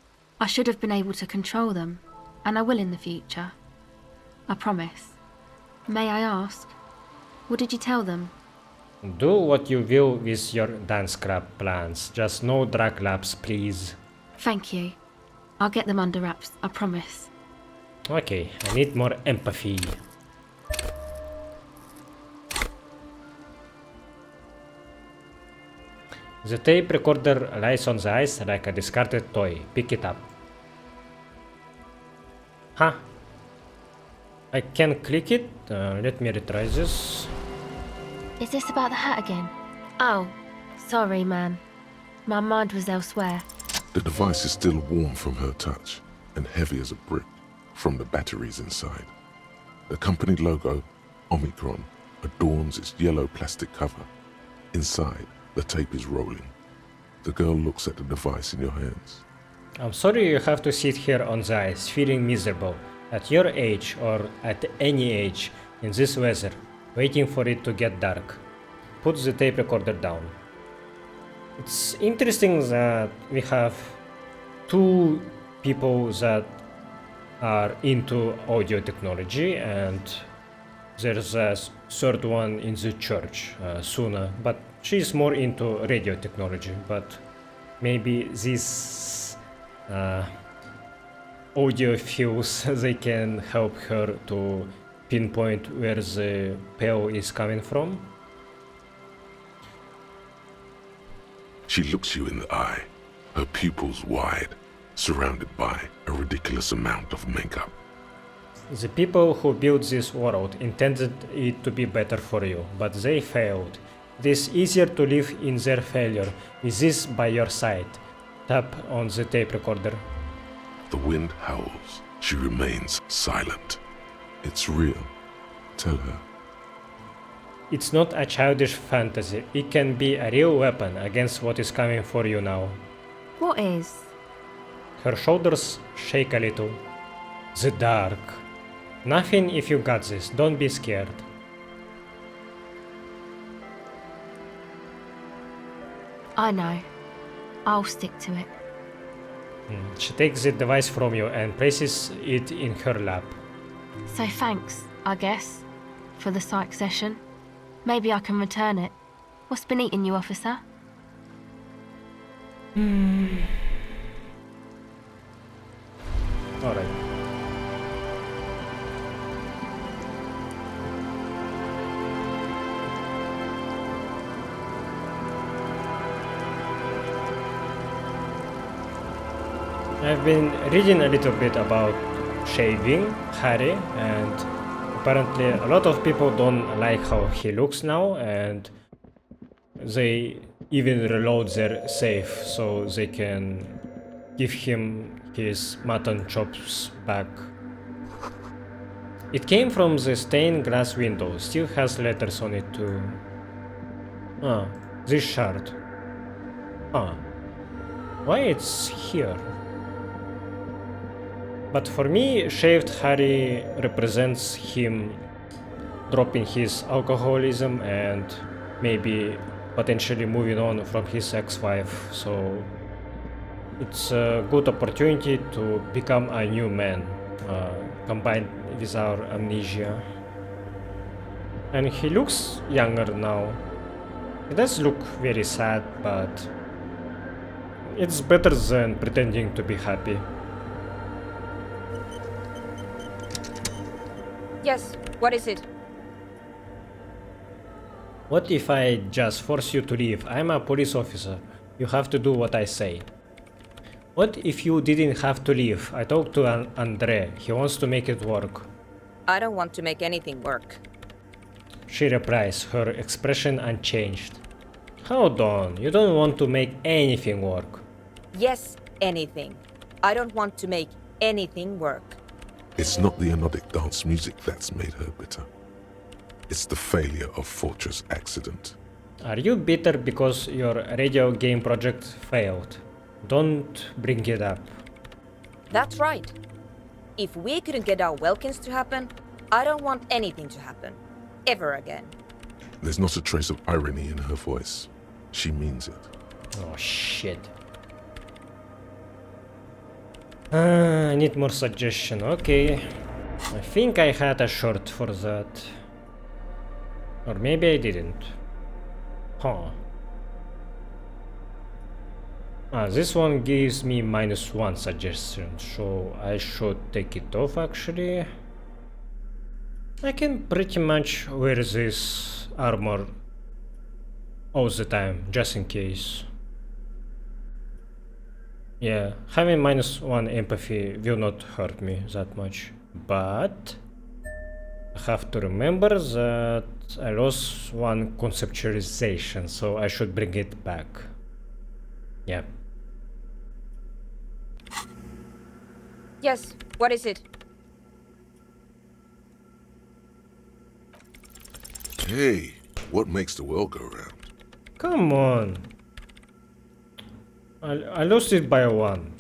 I should have been able to control them, and I will in the future. I promise. May I ask, what did you tell them? Do what you will with your dance club plans. Just no drug labs, please. Thank you. I'll get them under wraps, I promise. Okay, I need more empathy. The tape recorder lies on the ice like a discarded toy. Pick it up. Huh? I can click it. Let me retry this. Is this about the hat again? Oh, sorry, man. My mind was elsewhere. The device is still warm from her touch and heavy as a brick from the batteries inside. The company logo, Omicron, adorns its yellow plastic cover. Inside, the tape is rolling. The girl looks at the device in your hands. I'm sorry you have to sit here on the ice feeling miserable at your age or at any age in this weather, waiting for it to get dark. Put the tape recorder down. It's interesting that we have two people that are into audio technology, and there's a third one in the church, Soona, but She's more into radio technology, but maybe these audiophiles they can help her to pinpoint where the PO is coming from. She looks you in the eye, her pupils wide, surrounded by a ridiculous amount of makeup. The people who built this world intended it to be better for you, but they failed. It is easier to live in their failure with this by your side. Tap on the tape recorder. The wind howls. She remains silent. It's real. Tell her. It's not a childish fantasy. It can be a real weapon against what is coming for you now. What is? Her shoulders shake a little. The dark. Nothing if you got this. Don't be scared. I know. I'll stick to it. She takes the device from you and places it in her lap. So thanks, I guess, for the psych session. Maybe I can return it. What's been eating you, officer? Alright. I've been reading a little bit about shaving Harry, and apparently a lot of people don't like how he looks now, and they even reload their safe so they can give him his mutton chops back. It came from the stained glass window, still has letters on it too. Ah, this shard. Ah, why it's here? But for me, shaved Harry represents him dropping his alcoholism and maybe potentially moving on from his ex-wife, so it's a good opportunity to become a new man, combined with our amnesia. And he looks younger now. He does look very sad, but it's better than pretending to be happy. Yes, what is it? What if I just force you to leave? I'm a police officer. You have to do what I say. What if you didn't have to leave? I talked to Andre. He wants to make it work. I don't want to make anything work. She replies, her expression unchanged. Hold on, you don't want to make anything work. Yes, anything. I don't want to make anything work. It's not the anodic dance music that's made her bitter. It's the failure of Fortress Accident. Are you bitter because your radio game project failed? Don't bring it up. That's right. If we couldn't get our Welkins to happen, I don't want anything to happen. Ever again. There's not a trace of irony in her voice. She means it. Oh shit. I need more suggestion. Okay. I think I had a short for that. Or maybe I didn't. Huh. This one gives me -1 suggestion, so I should take it off actually. I can pretty much wear this armor all the time, just in case. Yeah, having -1 empathy will not hurt me that much, but I have to remember that I lost 1 conceptualization, so I should bring it back. Yeah. Yes, what is it? Hey, what makes the world go round? Come on. I lost it by 1.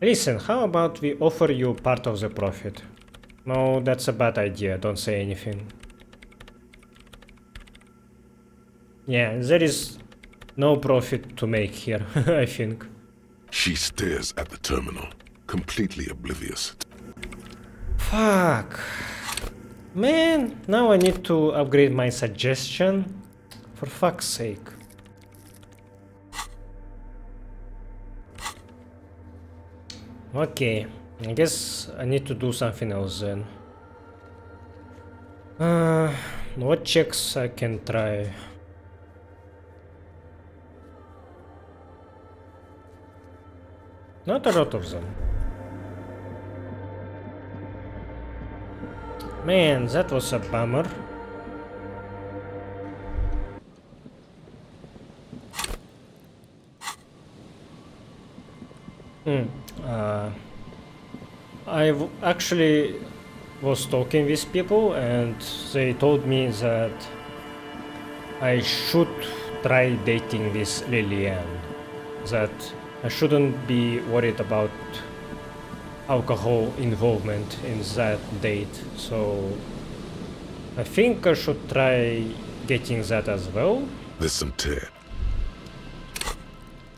Listen, how about we offer you part of the profit? No, that's a bad idea, don't say anything. Yeah, there is no profit to make here, I think. She stares at the terminal, completely oblivious. Fuck. Man, now I need to upgrade my suggestion. For fuck's sake. Okay, I guess I need to do something else then. What checks I can try? Not a lot of them. Man, that was a bummer. Actually was talking with people and they told me that I should try dating this Lillian. That I shouldn't be worried about alcohol involvement in that date. So I think I should try getting that as well. There's some tear.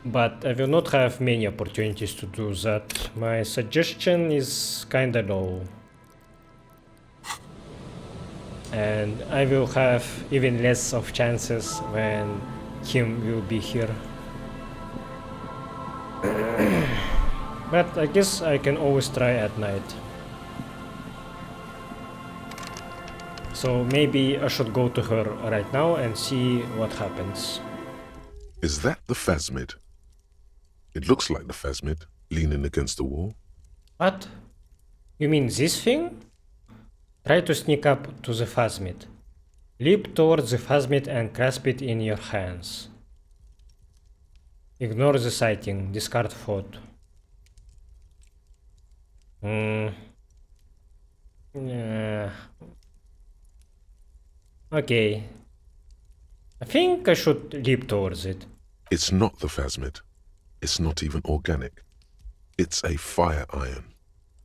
But I will not have many opportunities to do that. My suggestion is kinda low. And I will have even less of chances when Kim will be here. But I guess I can always try at night. So maybe I should go to her right now and see what happens. Is that the phasmid? It looks like the phasmid, leaning against the wall. What? You mean this thing? Try to sneak up to the phasmid. Leap towards the phasmid and grasp it in your hands. Ignore the sighting. Discard thought. Yeah. Okay. I think I should leap towards it. It's not the phasmid. It's not even organic. It's a fire iron.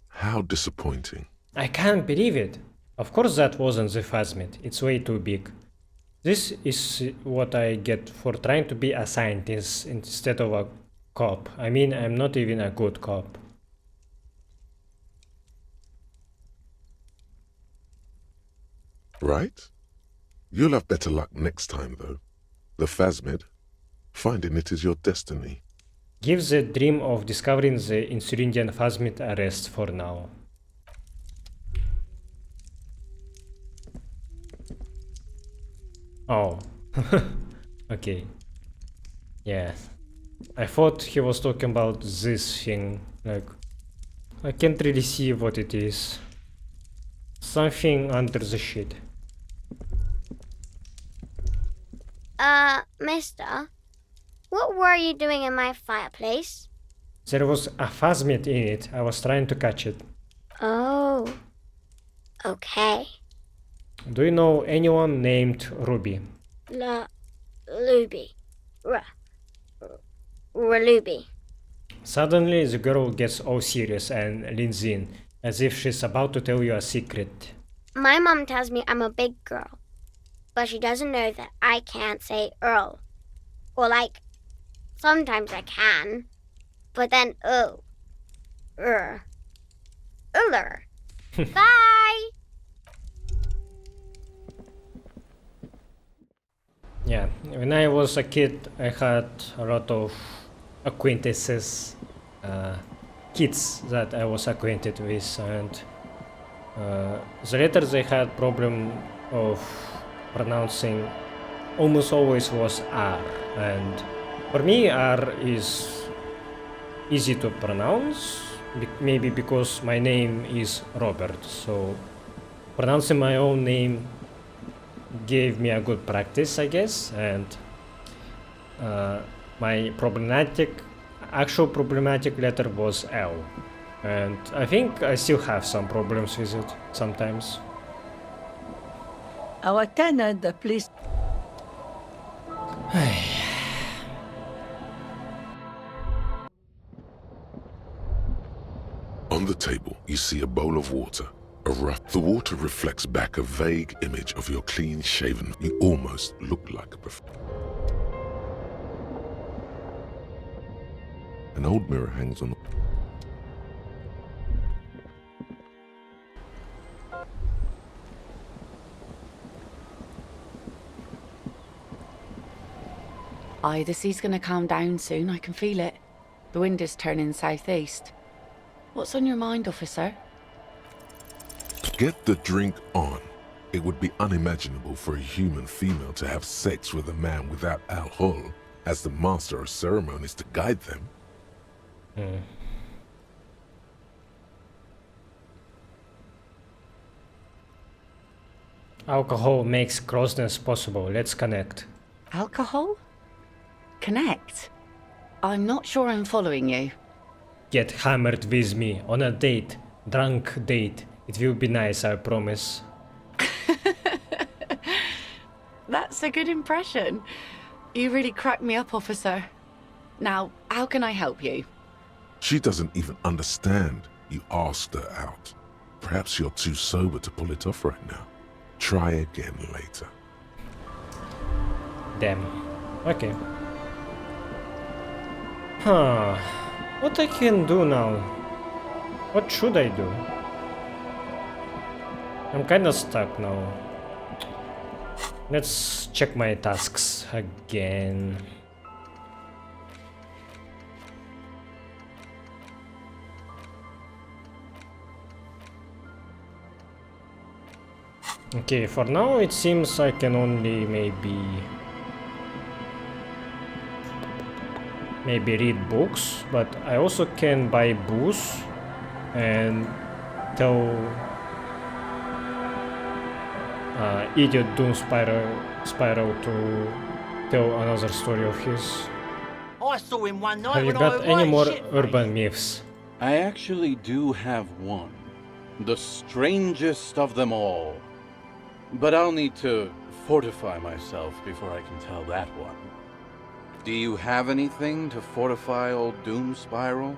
How disappointing. I can't believe it. Of course that wasn't the phasmid. It's way too big. This is what I get for trying to be a scientist instead of a cop. I mean, I'm not even a good cop. Right? You'll have better luck next time, though. The phasmid, finding it is your destiny. Give the dream of discovering the Insurindian phasmid a rest for now. Oh. Okay. Yeah. I thought he was talking about this thing. Like, I can't really see what it is. Something under the sheet. Mister, what were you doing in my fireplace? There was a phasmid in it. I was trying to catch it. Oh. Okay. Do you know anyone named Ruby? Ruby. Ruby. Suddenly the girl gets all serious and leans in, as if she's about to tell you a secret. My mom tells me I'm a big girl, but she doesn't know that I can't say Earl. Or sometimes I can, but then Uller. Bye! Yeah, when I was a kid, I had a lot of acquaintances, kids that I was acquainted with, and the later they had problem of pronouncing almost always was R, and for me R is easy to pronounce, maybe because my name is Robert, so pronouncing my own name gave me a good practice, I guess, and my actual problematic letter was L, and I think I still have some problems with it sometimes. Our tenant, please. On the table, you see a bowl of water. The water reflects back a vague image of your clean-shaven. You almost look like a An old mirror hangs on. Aye, the sea's gonna calm down soon, I can feel it. The wind is turning southeast. What's on your mind, officer? Get the drink on. It would be unimaginable for a human female to have sex with a man without alcohol as the master of ceremonies to guide them. Alcohol makes closeness possible. Let's connect. Alcohol? Connect? I'm not sure I'm following you. Get hammered with me on a date. Drunk date. It will be nice, I promise. That's a good impression. You really cracked me up, officer. Now, how can I help you? She doesn't even understand you asked her out. Perhaps you're too sober to pull it off right now. Try again later. Damn. Okay. Huh. What I can do now? What should I do? I'm kinda stuck now. Let's check my tasks again. Okay, for now it seems I can only maybe read books, but I also can buy booze and tell idiot Doom Spiral to tell another story of his. I saw him one night Have you when I got was any white more shit urban myths? I actually do have one. The strangest of them all. But I'll need to fortify myself before I can tell that one. Do you have anything to fortify old Doom Spiral?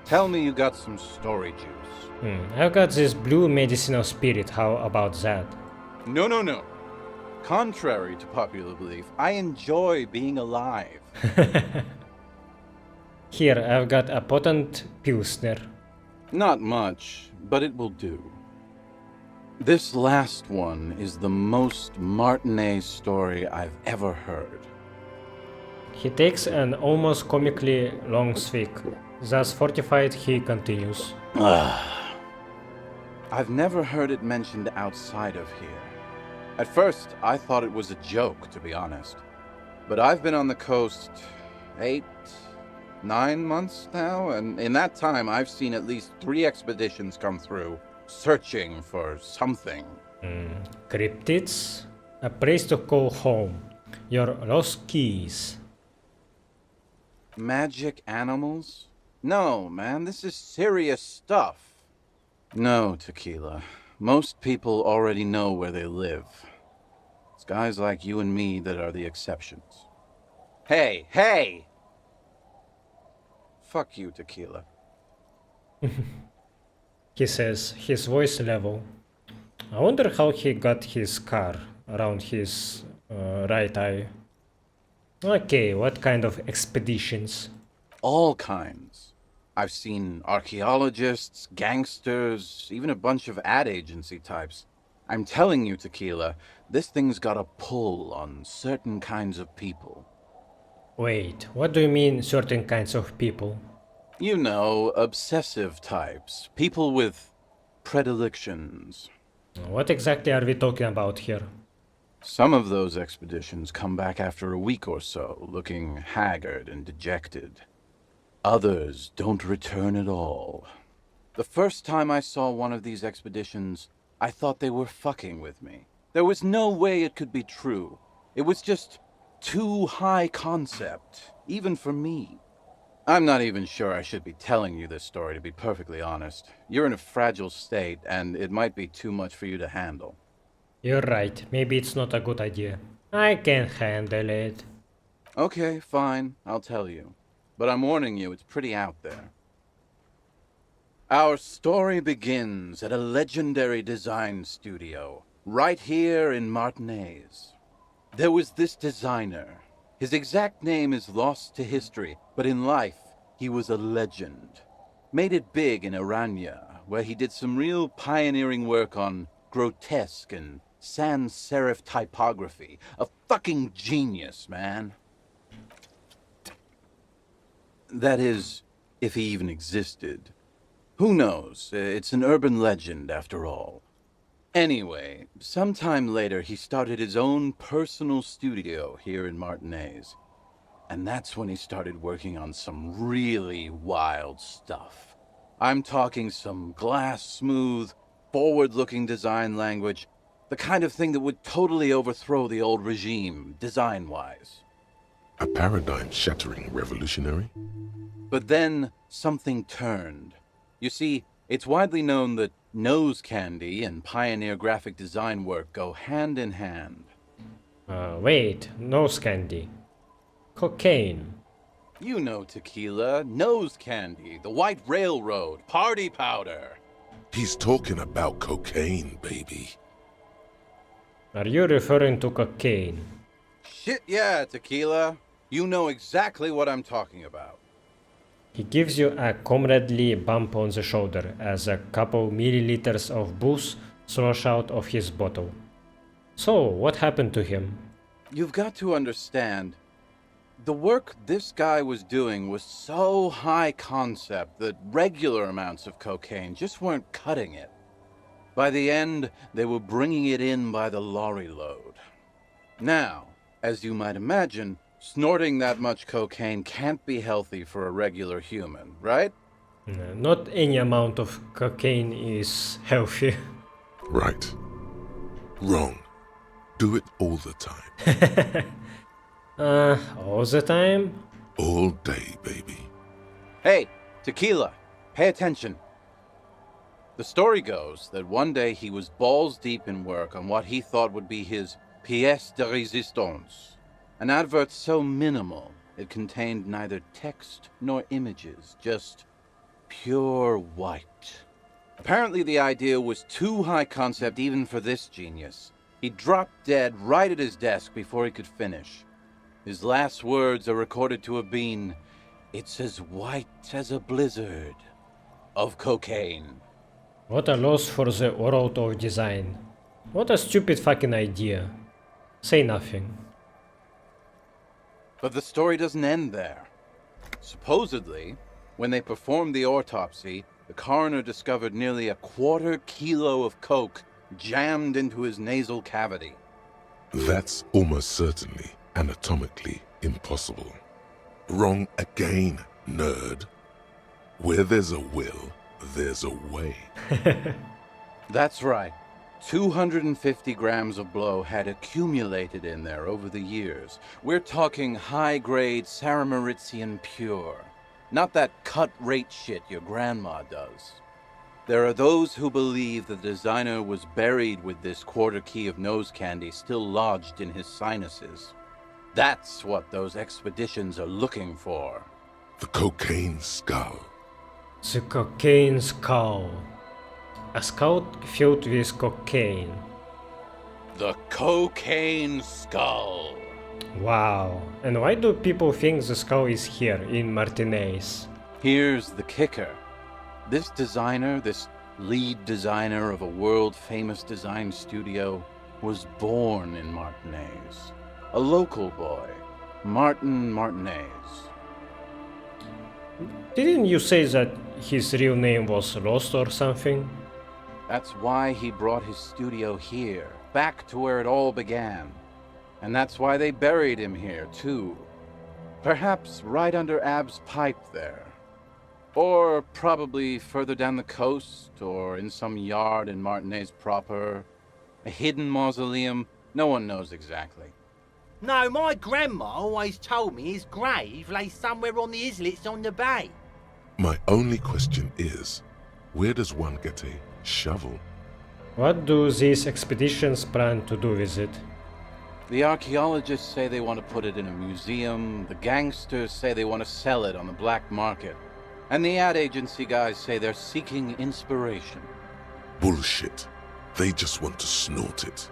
Tell me you got some story juice. I've got this blue medicinal spirit, how about that? No, no, no. Contrary to popular belief, I enjoy being alive. Here, I've got a potent Pilsner. Not much, but it will do. This last one is the most Martinet story I've ever heard. He takes an almost comically long swig. Thus fortified, he continues. I've never heard it mentioned outside of here. At first, I thought it was a joke, to be honest. But I've been on the coast 8, 9 months now, and in that time I've seen at least 3 expeditions come through, searching for something. Cryptids? A place to call home. Your lost keys. Magic animals? No, man, this is serious stuff. No, Tequila. Most people already know where they live. It's guys like you and me that are the exceptions. Hey, hey! Fuck you, Tequila. He says, his voice level. I wonder how he got his scar around his right eye. Okay, what kind of expeditions? All kinds. I've seen archaeologists, gangsters, even a bunch of ad agency types. I'm telling you, Tequila, this thing's got a pull on certain kinds of people. Wait, what do you mean certain kinds of people? You know, obsessive types. People with predilections. What exactly are we talking about here? Some of those expeditions come back after a week or so, looking haggard and dejected. Others don't return at all. The first time I saw one of these expeditions, I thought they were fucking with me. There was no way it could be true. It was just too high concept, even for me. I'm not even sure I should be telling you this story, to be perfectly honest. You're in a fragile state, and it might be too much for you to handle. You're right, maybe it's not a good idea. I can handle it. Okay, fine, I'll tell you. But I'm warning you, it's pretty out there. Our story begins at a legendary design studio, right here in Martinez. There was this designer. His exact name is lost to history, but in life, he was a legend. Made it big in Aranya, where he did some real pioneering work on grotesque and sans serif typography. A fucking genius, man. That is, if he even existed. Who knows? It's an urban legend, after all. Anyway, sometime later he started his own personal studio here in Martinez. And that's when he started working on some really wild stuff. I'm talking some glass-smooth, forward-looking design language, the kind of thing that would totally overthrow the old regime, design-wise. A paradigm-shattering revolutionary? But then something turned. You see, it's widely known that nose candy and pioneer graphic design work go hand in hand. Wait, nose candy. Cocaine. You know tequila, nose candy, the white railroad, party powder. He's talking about cocaine, baby. Are you referring to cocaine? Shit, yeah, tequila. You know exactly what I'm talking about. He gives you a comradely bump on the shoulder as a couple milliliters of booze slosh out of his bottle. So, what happened to him? You've got to understand, the work this guy was doing was so high concept that regular amounts of cocaine just weren't cutting it. By the end, they were bringing it in by the lorry load. Now, as you might imagine, snorting that much cocaine can't be healthy for a regular human, right? Not any amount of cocaine is healthy. Right. Wrong. Do it all the time. All the time? All day, baby. Hey, tequila, pay attention. The story goes that one day he was balls deep in work on what he thought would be his pièce de résistance, an advert so minimal it contained neither text nor images, just pure white. Apparently the idea was too high concept even for this genius. He dropped dead right at his desk before he could finish. His last words are recorded to have been, "It's as white as a blizzard of cocaine." What a loss for the world of design. What a stupid fucking idea. Say nothing. But the story doesn't end there. Supposedly, when they performed the autopsy, the coroner discovered nearly a quarter kilo of coke jammed into his nasal cavity. That's almost certainly anatomically impossible. Wrong again, nerd. Where there's a will, there's a way. That's right. 250 grams of blow had accumulated in there over the years. We're talking high-grade Saramaritsian pure. Not that cut-rate shit your grandma does. There are those who believe the designer was buried with this quarter key of nose candy still lodged in his sinuses. That's what those expeditions are looking for. The cocaine skull. The cocaine skull. A skull filled with cocaine. The cocaine skull. Wow. And why do people think the skull is here in Martinez? Here's the kicker. This designer, this lead designer of a world-famous design studio, was born in Martinez. A local boy, Martin Martinez. Didn't you say that his real name was Lost or something? That's why he brought his studio here, back to where it all began. And that's why they buried him here, too. Perhaps right under Ab's pipe there. Or probably further down the coast, or in some yard in Martinez proper. A hidden mausoleum, no one knows exactly. No, my grandma always told me his grave lay somewhere on the islets on the bay. My only question is, where does one get a shovel? What do these expeditions plan to do with it? The archaeologists say they want to put it in a museum, the gangsters say they want to sell it on the black market, and the ad agency guys say they're seeking inspiration. Bullshit. They just want to snort it.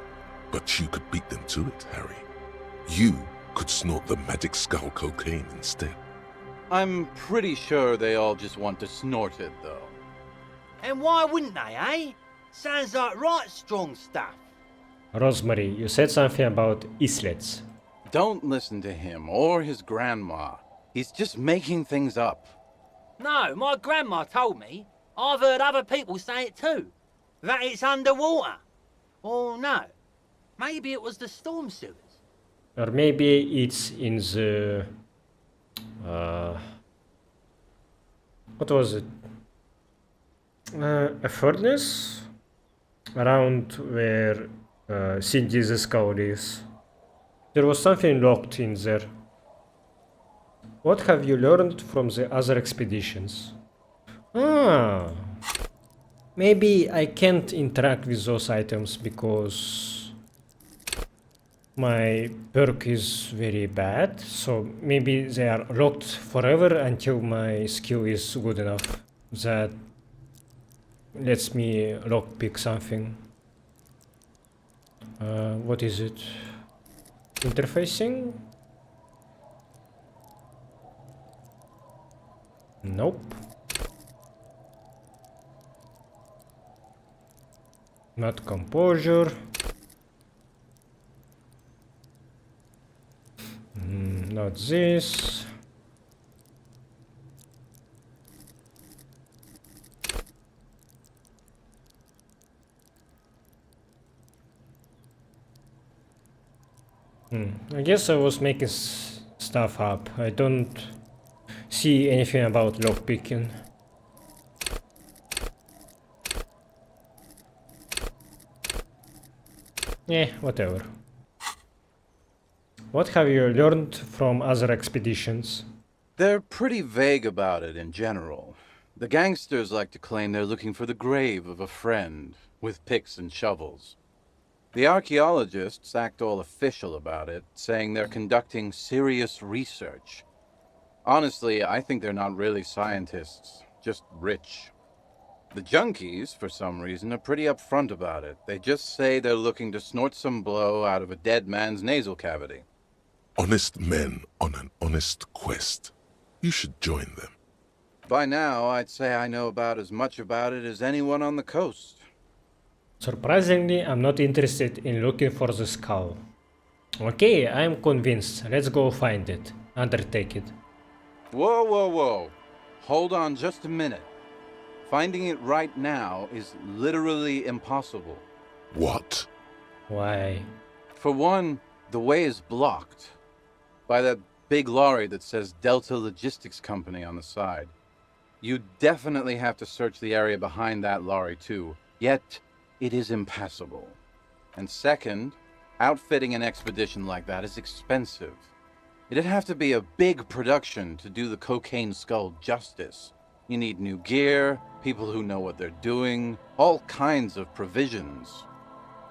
But you could beat them to it, Harry. You could snort the magic skull cocaine instead. I'm pretty sure they all just want to snort it, though. And why wouldn't they, eh? Sounds like right strong stuff. Rosemary, you said something about islets. Don't listen to him or his grandma. He's just making things up. No, my grandma told me. I've heard other people say it too. That it's underwater. Or no, maybe it was the storm sewers. Or maybe it's in the... what was it? A furnace? Around where Cindy's skull is. There was something locked in there. What have you learned from the other expeditions? Ah, maybe I can't interact with those items because my perk is very bad, so maybe they are locked forever until my skill is good enough that lets me lockpick something. What is it? Interfacing? Nope. Not composure. Not this. I guess I was making stuff up. I don't see anything about lockpicking. Whatever. What have you learned from other expeditions? They're pretty vague about it in general. The gangsters like to claim they're looking for the grave of a friend, with picks and shovels. The archaeologists act all official about it, saying they're conducting serious research. Honestly, I think they're not really scientists, just rich. The junkies, for some reason, are pretty upfront about it. They just say they're looking to snort some blow out of a dead man's nasal cavity. Honest men on an honest quest. You should join them. By now, I'd say I know about as much about it as anyone on the coast. Surprisingly, I'm not interested in looking for the skull. Okay, I'm convinced. Let's go find it. Undertake it. Whoa, whoa, whoa. Hold on just a minute. Finding it right now is literally impossible. What? Why? For one, the way is blocked by that big lorry that says Delta Logistics Company on the side. You definitely have to search the area behind that lorry too, yet it is impassable. And second, outfitting an expedition like that is expensive. It'd have to be a big production to do the cocaine skull justice. You need new gear, people who know what they're doing, all kinds of provisions.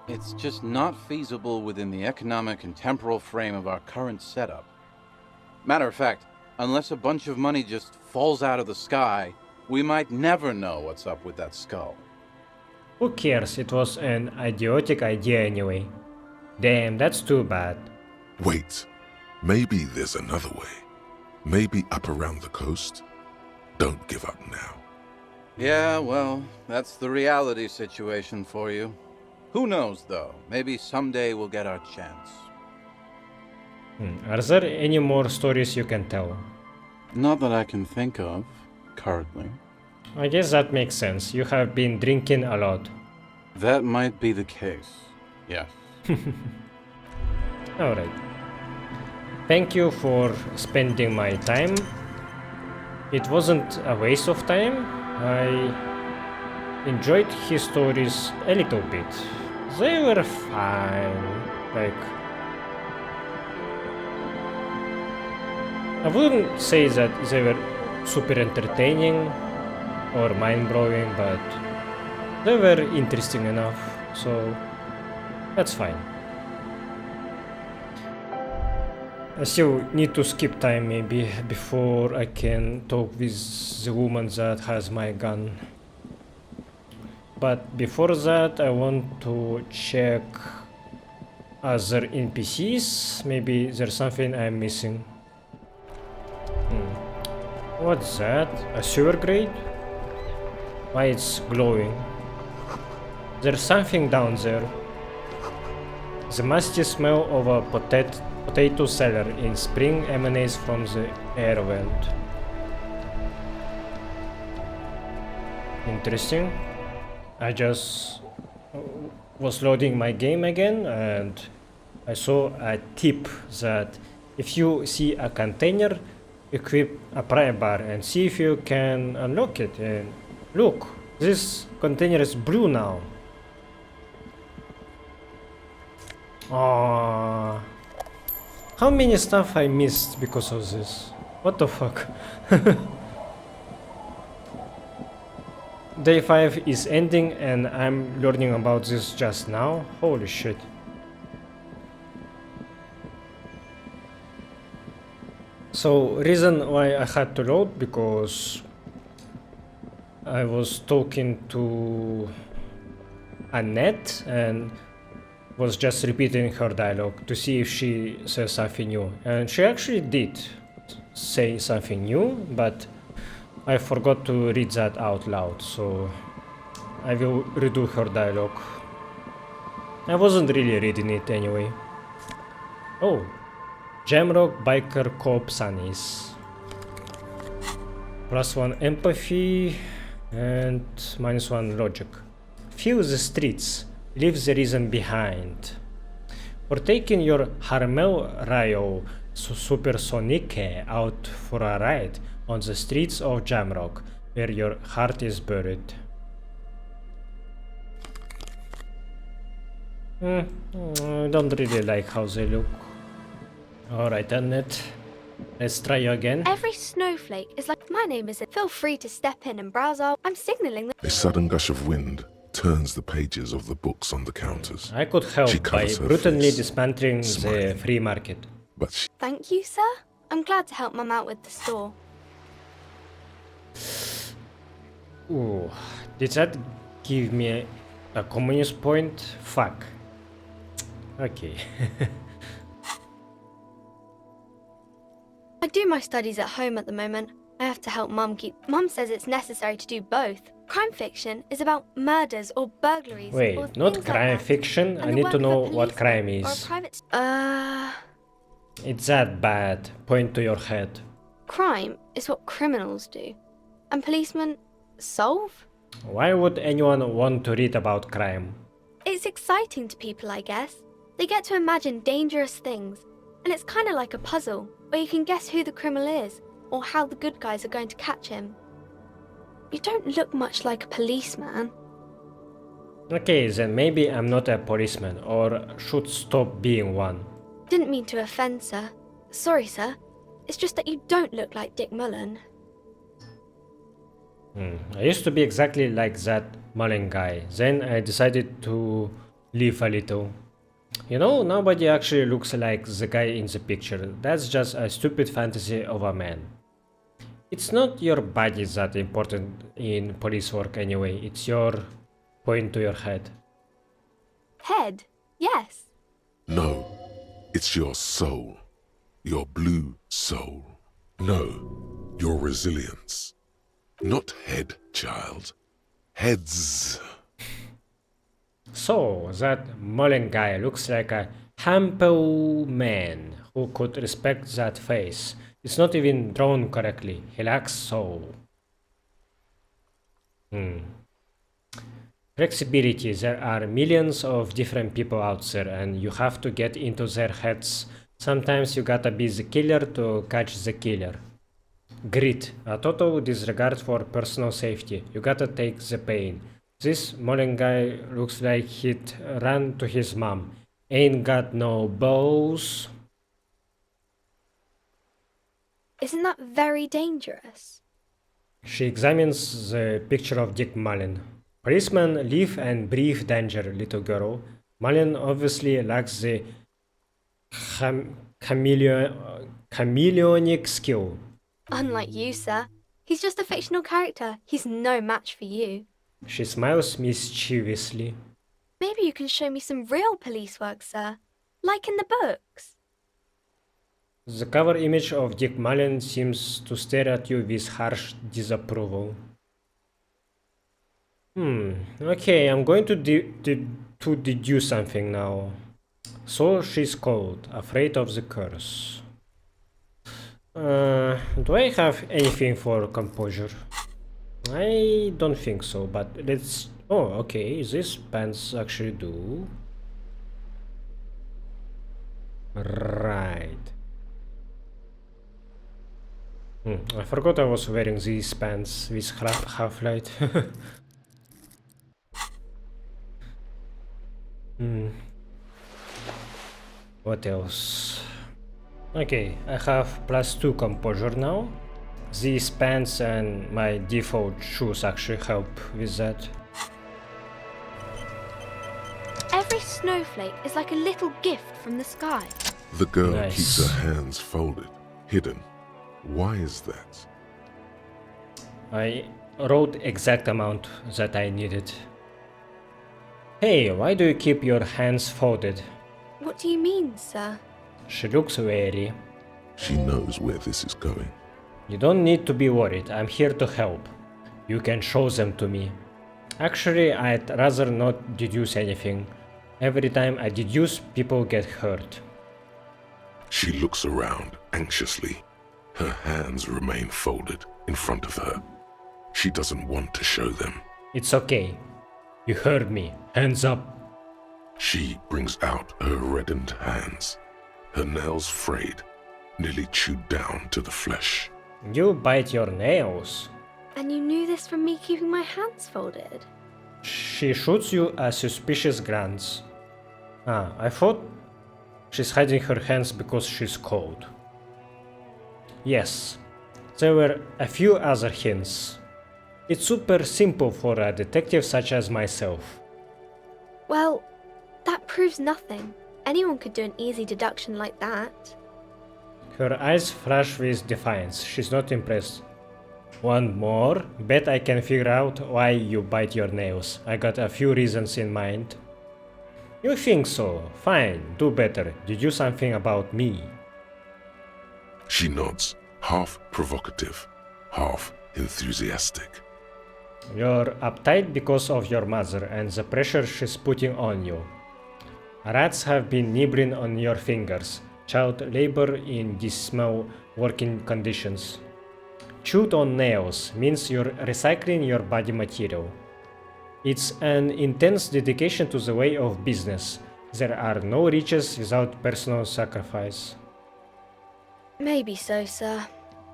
It's just not feasible within the economic and temporal frame of our current setup. Matter of fact, unless a bunch of money just falls out of the sky, we might never know what's up with that skull. Who cares? It was an idiotic idea anyway. Damn, that's too bad. Wait, maybe there's another way. Maybe up around the coast? Don't give up now. Yeah, well, that's the reality situation for you. Who knows, though? Maybe someday we'll get our chance. Are there any more stories you can tell? Not that I can think of, currently. I guess that makes sense. You have been drinking a lot. That might be the case, yes. Alright. Thank you for spending my time. It wasn't a waste of time. I enjoyed his stories a little bit. They were fine. Like, I wouldn't say that they were super entertaining or mind-blowing, but they were interesting enough, so that's fine. I still need to skip time maybe before I can talk with the woman that has my gun. But before that I want to check other NPCs. Maybe there's something I'm missing. What's that? A sewer grate? Why it's glowing? There's something down there. The musty smell of a Potato cellar in spring emanates from the air vent. Interesting. I just was loading my game again and I saw a tip that if you see a container, equip a pry bar and see if you can unlock it. And look, this container is blue now. Oh, how many stuff I missed because of this? What the fuck? Day 5 is ending and I'm learning about this just now. Holy shit. So, reason why I had to load, because I was talking to Annette and was just repeating her dialogue to see if she says something new. And she actually did say something new, but I forgot to read that out loud, so I will redo her dialogue. I wasn't really reading it anyway. Oh, Jamrock Biker Co-op Sunnies. +1 empathy and -1 logic. Feel the streets, leave the reason behind. For taking your Harmel Rayo Supersonique out for a ride on the streets of Jamrock, where your heart is buried. I don't really like how they look. Alright, Annette. Let's try you again. Every snowflake is like my name is. Feel free to step in and browse all. I'm signaling A sudden gush of wind turns the pages of the books on the counters. I could help She by covers her brutally face, dismantling the smiling. free market. But she Thank you, sir. I'm glad to help Mum out with the store. Ooh, did that give me a communist point? Fuck. Okay. I do my studies at home at the moment. I have to help Mum keep. Mum says it's necessary to do both. Crime fiction is about murders or burglaries. Wait, or not things crime like that. fiction? And I the need work to of a know what policeman crime or a is. private. It's that bad. Point to your head. Crime is what criminals do, and policemen solve. Why would anyone want to read about crime? It's exciting to people, I guess. They get to imagine dangerous things, and it's kind of like a puzzle where you can guess who the criminal is or how the good guys are going to catch him. You don't look much like a policeman. Okay, then maybe I'm not a policeman, or should stop being one. Didn't mean to offend, sir. Sorry, sir. It's just that you don't look like Dick Mullen. I used to be exactly like that Mullen guy. Then I decided to leave a little. You know, nobody actually looks like the guy in the picture. That's just a stupid fantasy of a man. It's not your body that important in police work anyway. It's your point to your head. Head? Yes. No, it's your soul. Your blue soul. No, your resilience. Not head, child. Heads. So, that Mullen guy looks like a humble man who could respect that face. It's not even drawn correctly. He lacks soul. Flexibility. There are millions of different people out there and you have to get into their heads. Sometimes you gotta be the killer to catch the killer. Grit. A total disregard for personal safety. You gotta take the pain. This Mullen guy looks like he'd run to his mom. Ain't got no balls. Isn't that very dangerous? She examines the picture of Dick Mullen. Policemen live and breathe danger, little girl. Mullen obviously lacks the chameleonic skill. Unlike you, sir. He's just a fictional character. He's no match for you. She smiles mischievously. Maybe you can show me some real police work, sir. Like in the books. The cover image of Dick Mullen seems to stare at you with harsh disapproval. Okay, I'm going to deduce something now. So she's cold, afraid of the curse. Do I have anything for composure? I don't think so, but let's... Oh, okay, these pants actually do. Right. I forgot I was wearing these pants with half-light. What else? Okay, I have +2 composure now. These pants and my default shoes actually help with that. Every snowflake is like a little gift from the sky. The girl Nice. keeps her hands folded, hidden. Why is that? I wrote exact amount that I needed. Hey, why do you keep your hands folded? What do you mean, sir? She looks wary. She knows where this is going. You don't need to be worried, I'm here to help. You can show them to me. Actually, I'd rather not deduce anything. Every time I deduce, people get hurt. She looks around anxiously. Her hands remain folded in front of her. She doesn't want to show them. It's okay. You heard me. Hands up. She brings out her reddened hands, her nails frayed, nearly chewed down to the flesh. You bite your nails. And you knew this from me keeping my hands folded? She shoots you a suspicious glance. I thought she's hiding her hands because she's cold. Yes, there were a few other hints. It's super simple for a detective such as myself. Well, that proves nothing. Anyone could do an easy deduction like that. Her eyes flash with defiance. She's not impressed. One more? Bet I can figure out why you bite your nails. I got a few reasons in mind. You think so? Fine, do better. Did you something about me? She nods, half provocative, half enthusiastic. You're uptight because of your mother and the pressure she's putting on you. Rats have been nibbling on your fingers. Child labor in dismal working conditions. Chewed on nails means you're recycling your body material. It's an intense dedication to the way of business. There are no riches without personal sacrifice. Maybe so, sir.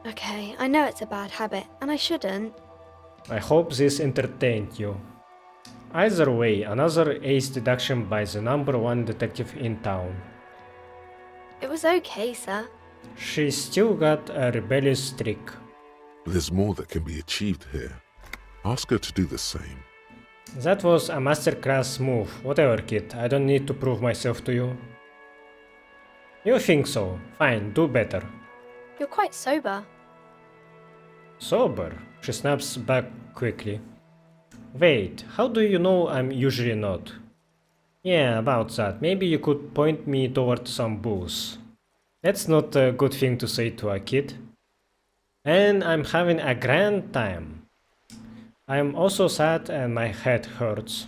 Okay, I know it's a bad habit, and I shouldn't. I hope this entertained you. Either way, another ace deduction by the #1 detective in town. It was okay, sir. She's still got a rebellious streak. There's more that can be achieved here. Ask her to do the same. That was a masterclass move. Whatever, kid. I don't need to prove myself to you. You think so? Fine, do better. You're quite sober. Sober? She snaps back quickly. Wait, how do you know I'm usually not? Yeah, about that. Maybe you could point me toward some booze. That's not a good thing to say to a kid. And I'm having a grand time. I'm also sad and my head hurts.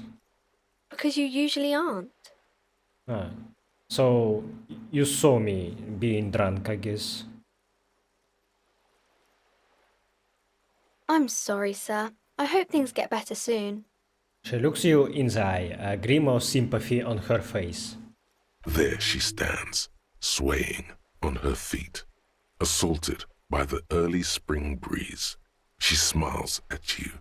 Because you usually aren't. So you saw me being drunk, I guess. I'm sorry, sir. I hope things get better soon. She looks you in the eye, a gleam of sympathy on her face. There she stands, swaying on her feet, assaulted by the early spring breeze. She smiles at you.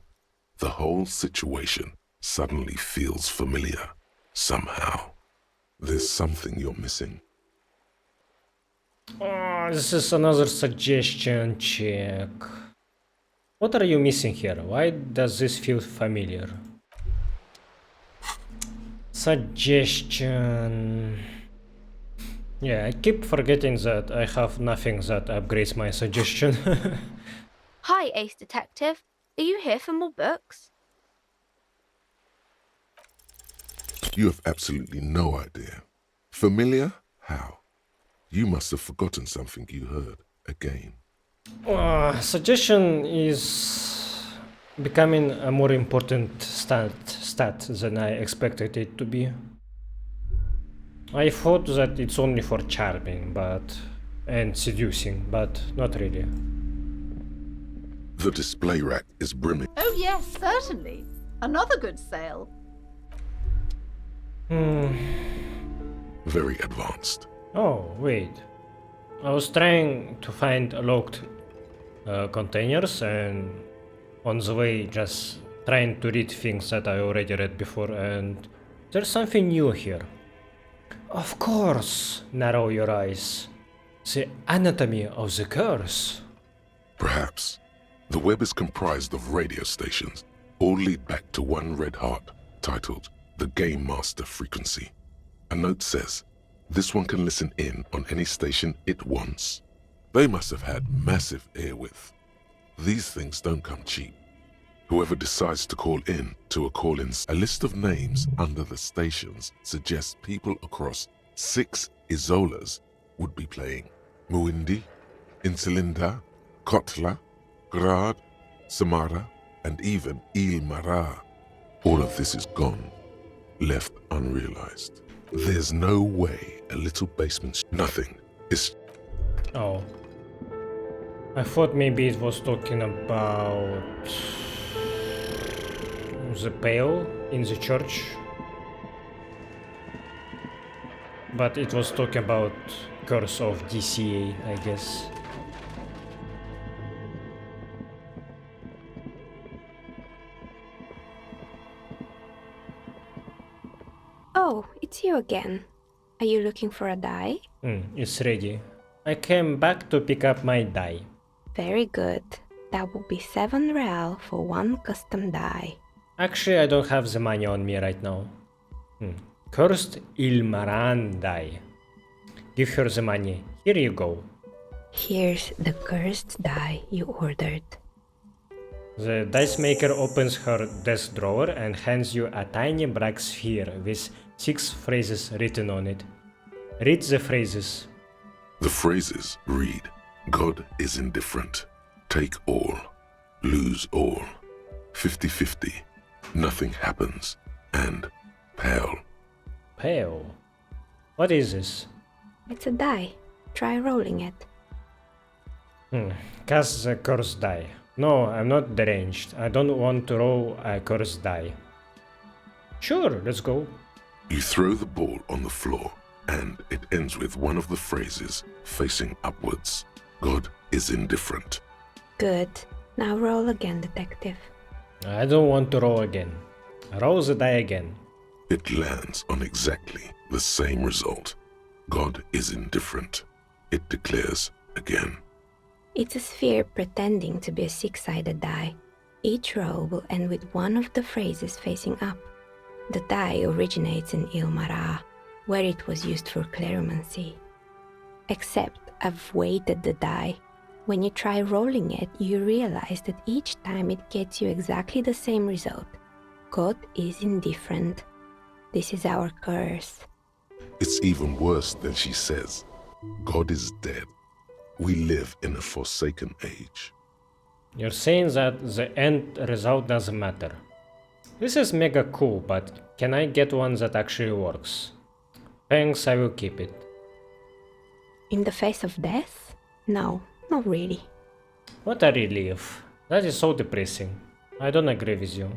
The whole situation suddenly feels familiar, somehow. There's something you're missing. Oh, this is another suggestion check. What are you missing here? Why does this feel familiar? Suggestion. Yeah, I keep forgetting that I have nothing that upgrades my suggestion. Hi, Ace Detective. Are you here for more books? You have absolutely no idea. Familiar? How? You must have forgotten something you heard again. Suggestion is becoming a more important stat than I expected it to be. I thought that it's only for charming, and seducing, but not really. The display rack is brimming. Oh yes, certainly. Another good sale. Very advanced. Oh, wait. I was trying to find locked containers and on the way just trying to read things that I already read before, and there's something new here. Of course, narrow your eyes. The anatomy of the curse. Perhaps. The web is comprised of radio stations, all lead back to one red heart, titled the Game Master Frequency. A note says, this one can listen in on any station it wants. They must have had massive airwidth. These things don't come cheap. Whoever decides to call in to a call-in, a list of names under the stations suggests people across 6 Isolas would be playing. Muindi, Insulinda, Kotla, Grad, Samara, and even Il Mara. All of this is gone, left unrealized. There's no way a little basement, nothing is... Oh. I thought maybe it was talking about the pail in the church. But it was talking about curse of DCA, I guess. Oh, it's you again. Are you looking for a die? It's ready. I came back to pick up my die. Very good. That will be 7 real for 1 custom die. Actually, I don't have the money on me right now. Cursed Ilmaran die. Give her the money. Here you go. Here's the cursed die you ordered. The dice maker opens her desk drawer and hands you a tiny black sphere with 6 phrases written on it. Read the phrases. The phrases read, God is indifferent. Take all. Lose all. 50-50. Nothing happens. And pale. Pale? What is this? It's a die. Try rolling it. Cast the cursed die. No, I'm not deranged. I don't want to roll a cursed die. Sure, let's go. You throw the ball on the floor, and it ends with one of the phrases facing upwards. God is indifferent. Good. Now roll again, detective. I don't want to roll again. Roll the die again. It lands on exactly the same result. God is indifferent. It declares again. It's a sphere pretending to be a 6-sided die. Each roll will end with one of the phrases facing up. The die originates in Ilmara, where it was used for cleromancy. Except I've weighted the die. When you try rolling it, you realize that each time it gets you exactly the same result. God is indifferent. This is our curse. It's even worse than she says. God is dead. We live in a forsaken age. You're saying that the end result doesn't matter. This is mega cool, but can I get one that actually works? Thanks, I will keep it. In the face of death? No, not really. What a relief. That is so depressing. I don't agree with you.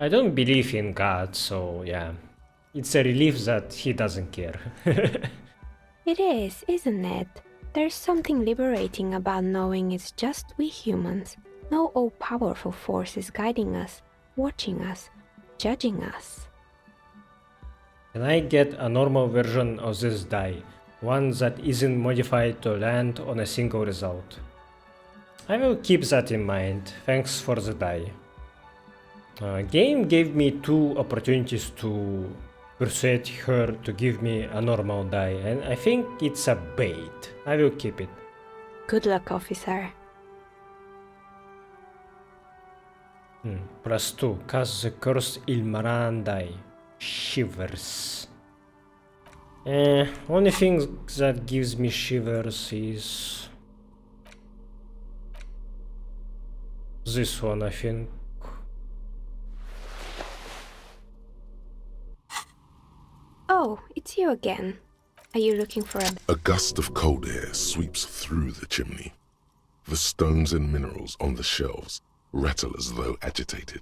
I don't believe in God, so yeah. It's a relief that he doesn't care. It is, isn't it? There's something liberating about knowing it's just we humans. No all-powerful forces guiding us, watching us, judging us. Can I get a normal version of this die? One that isn't modified to land on a single result. I will keep that in mind. Thanks for the die. Game gave me 2 opportunities to persuade her to give me a normal die, and I think it's a bait. I will keep it. Good luck, officer. +2. Cast the cursed Ilmaran die. Shivers. Only thing that gives me shivers is this one, I think. Oh, it's you again. Are you looking for a... A gust of cold air sweeps through the chimney. The stones and minerals on the shelves rattle as though agitated.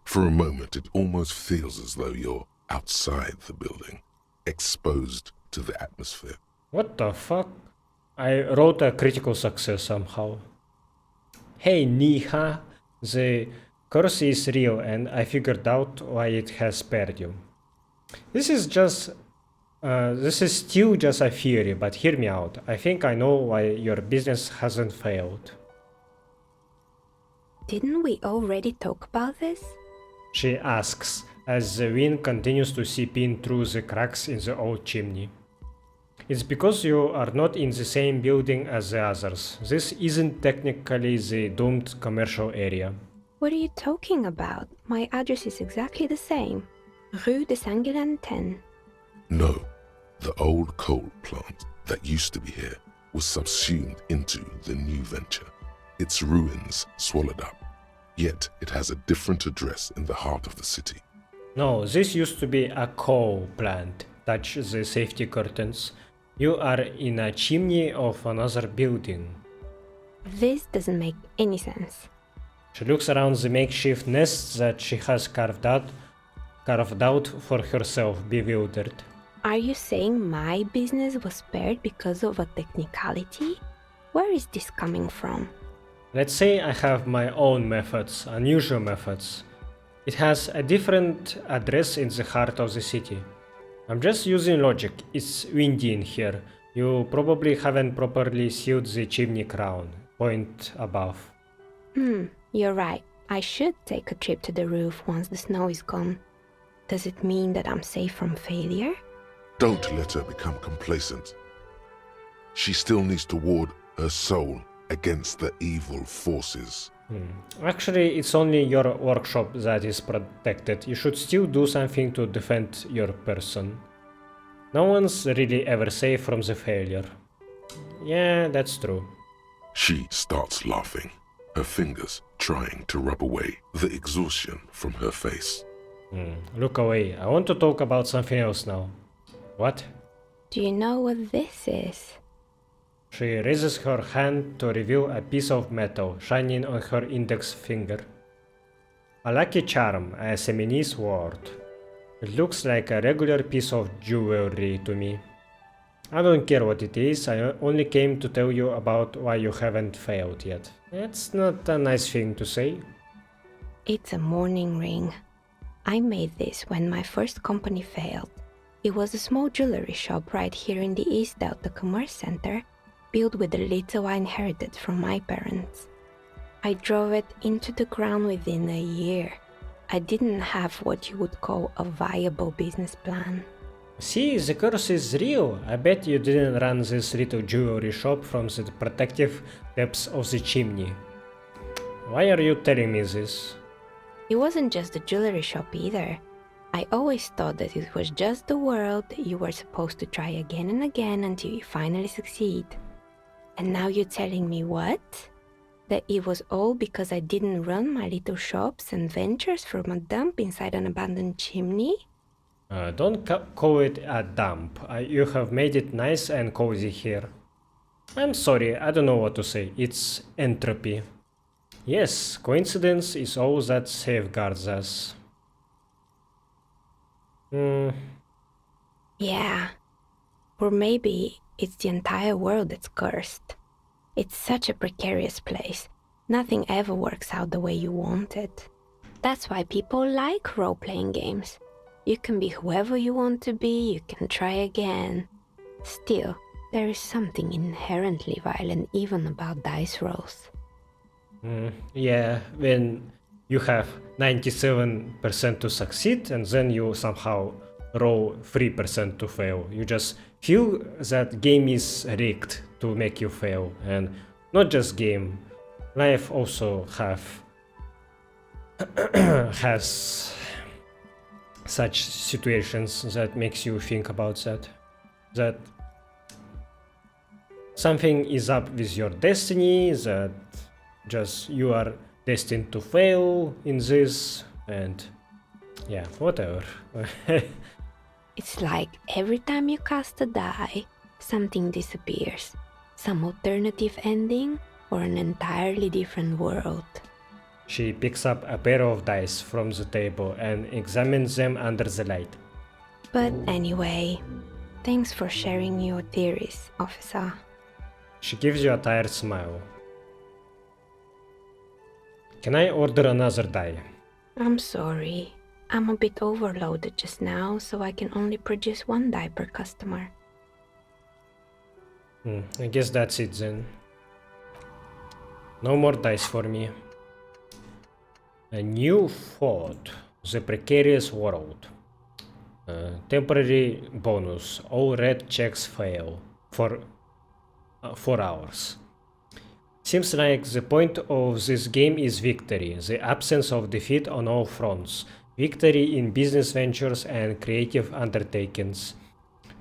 For a moment, it almost feels as though you're outside the building, exposed to the atmosphere. What the fuck? I wrote a critical success somehow. Hey Niha, the curse is real and I figured out why it has spared you. This is still just a theory, but hear me out. I think I know why your business hasn't failed. Didn't we already talk about this? She asks, as the wind continues to seep in through the cracks in the old chimney. It's because you are not in the same building as the others. This isn't technically the doomed commercial area. What are you talking about? My address is exactly the same. Rue de Saint-Guilain 10. No, the old coal plant that used to be here was subsumed into the new venture. Its ruins swallowed up. Yet it has a different address in the heart of the city. No, this used to be a coal plant. Touch the safety curtains. You are in a chimney of another building. This doesn't make any sense. She looks around the makeshift nests that she has carved out for herself, bewildered. Are you saying my business was spared because of a technicality? Where is this coming from? Let's say I have my own methods, unusual methods. It has a different address in the heart of the city. I'm just using logic. It's windy in here. You probably haven't properly sealed the chimney crown. Point above. You're right. I should take a trip to the roof once the snow is gone. Does it mean that I'm safe from failure? Don't let her become complacent. She still needs to ward her soul against the evil forces. Actually, it's only your workshop that is protected. You should still do something to defend your person. No one's really ever safe from the failure. Yeah, that's true. She starts laughing, her fingers trying to rub away the exhaustion from her face. Look away. I want to talk about something else now. What? Do you know what this is? She raises her hand to reveal a piece of metal shining on her index finger. A lucky charm, a Semini sword. It looks like a regular piece of jewelry to me. I don't care what it is, I only came to tell you about why you haven't failed yet. That's not a nice thing to say. It's a mourning ring. I made this when my first company failed. It was a small jewelry shop right here in the East Delta Commerce Center, built with the little I inherited from my parents. I drove it into the ground within a year. I didn't have what you would call a viable business plan. See, the curse is real. I bet you didn't run this little jewelry shop from the protective depths of the chimney. Why are you telling me this? It wasn't just a jewelry shop either. I always thought that it was just the world that you were supposed to try again and again until you finally succeed. And now you're telling me what? That it was all because I didn't run my little shops and ventures from a dump inside an abandoned chimney? Don't call it a dump. You have made it nice and cozy here. I'm sorry, I don't know what to say. It's entropy. Yes, coincidence is all that safeguards us. Yeah. Or maybe it's the entire world that's cursed. It's such a precarious place. Nothing ever works out the way you want it. That's why people like role-playing games. You can be whoever you want to be, you can try again. Still, there is something inherently violent even about dice rolls. Yeah, when you have 97% to succeed and then you somehow roll 3% to fail. You just feel that game is rigged to make you fail. And not just game, life also has such situations that makes you think about that something is up with your destiny, that just you are destined to fail in this, and yeah, whatever. It's like every time you cast a die, something disappears. Some alternative ending or an entirely different world. She picks up a pair of dice from the table and examines them under the light. But anyway, thanks for sharing your theories, officer. She gives you a tired smile. Can I order another die? I'm sorry. I'm a bit overloaded just now, so I can only produce one die per customer. I guess that's it then. No more dice for me. A new thought. The precarious world. Temporary bonus. All red checks fail for 4 hours. Seems like the point of this game is victory, the absence of defeat on all fronts. Victory in business ventures and creative undertakings.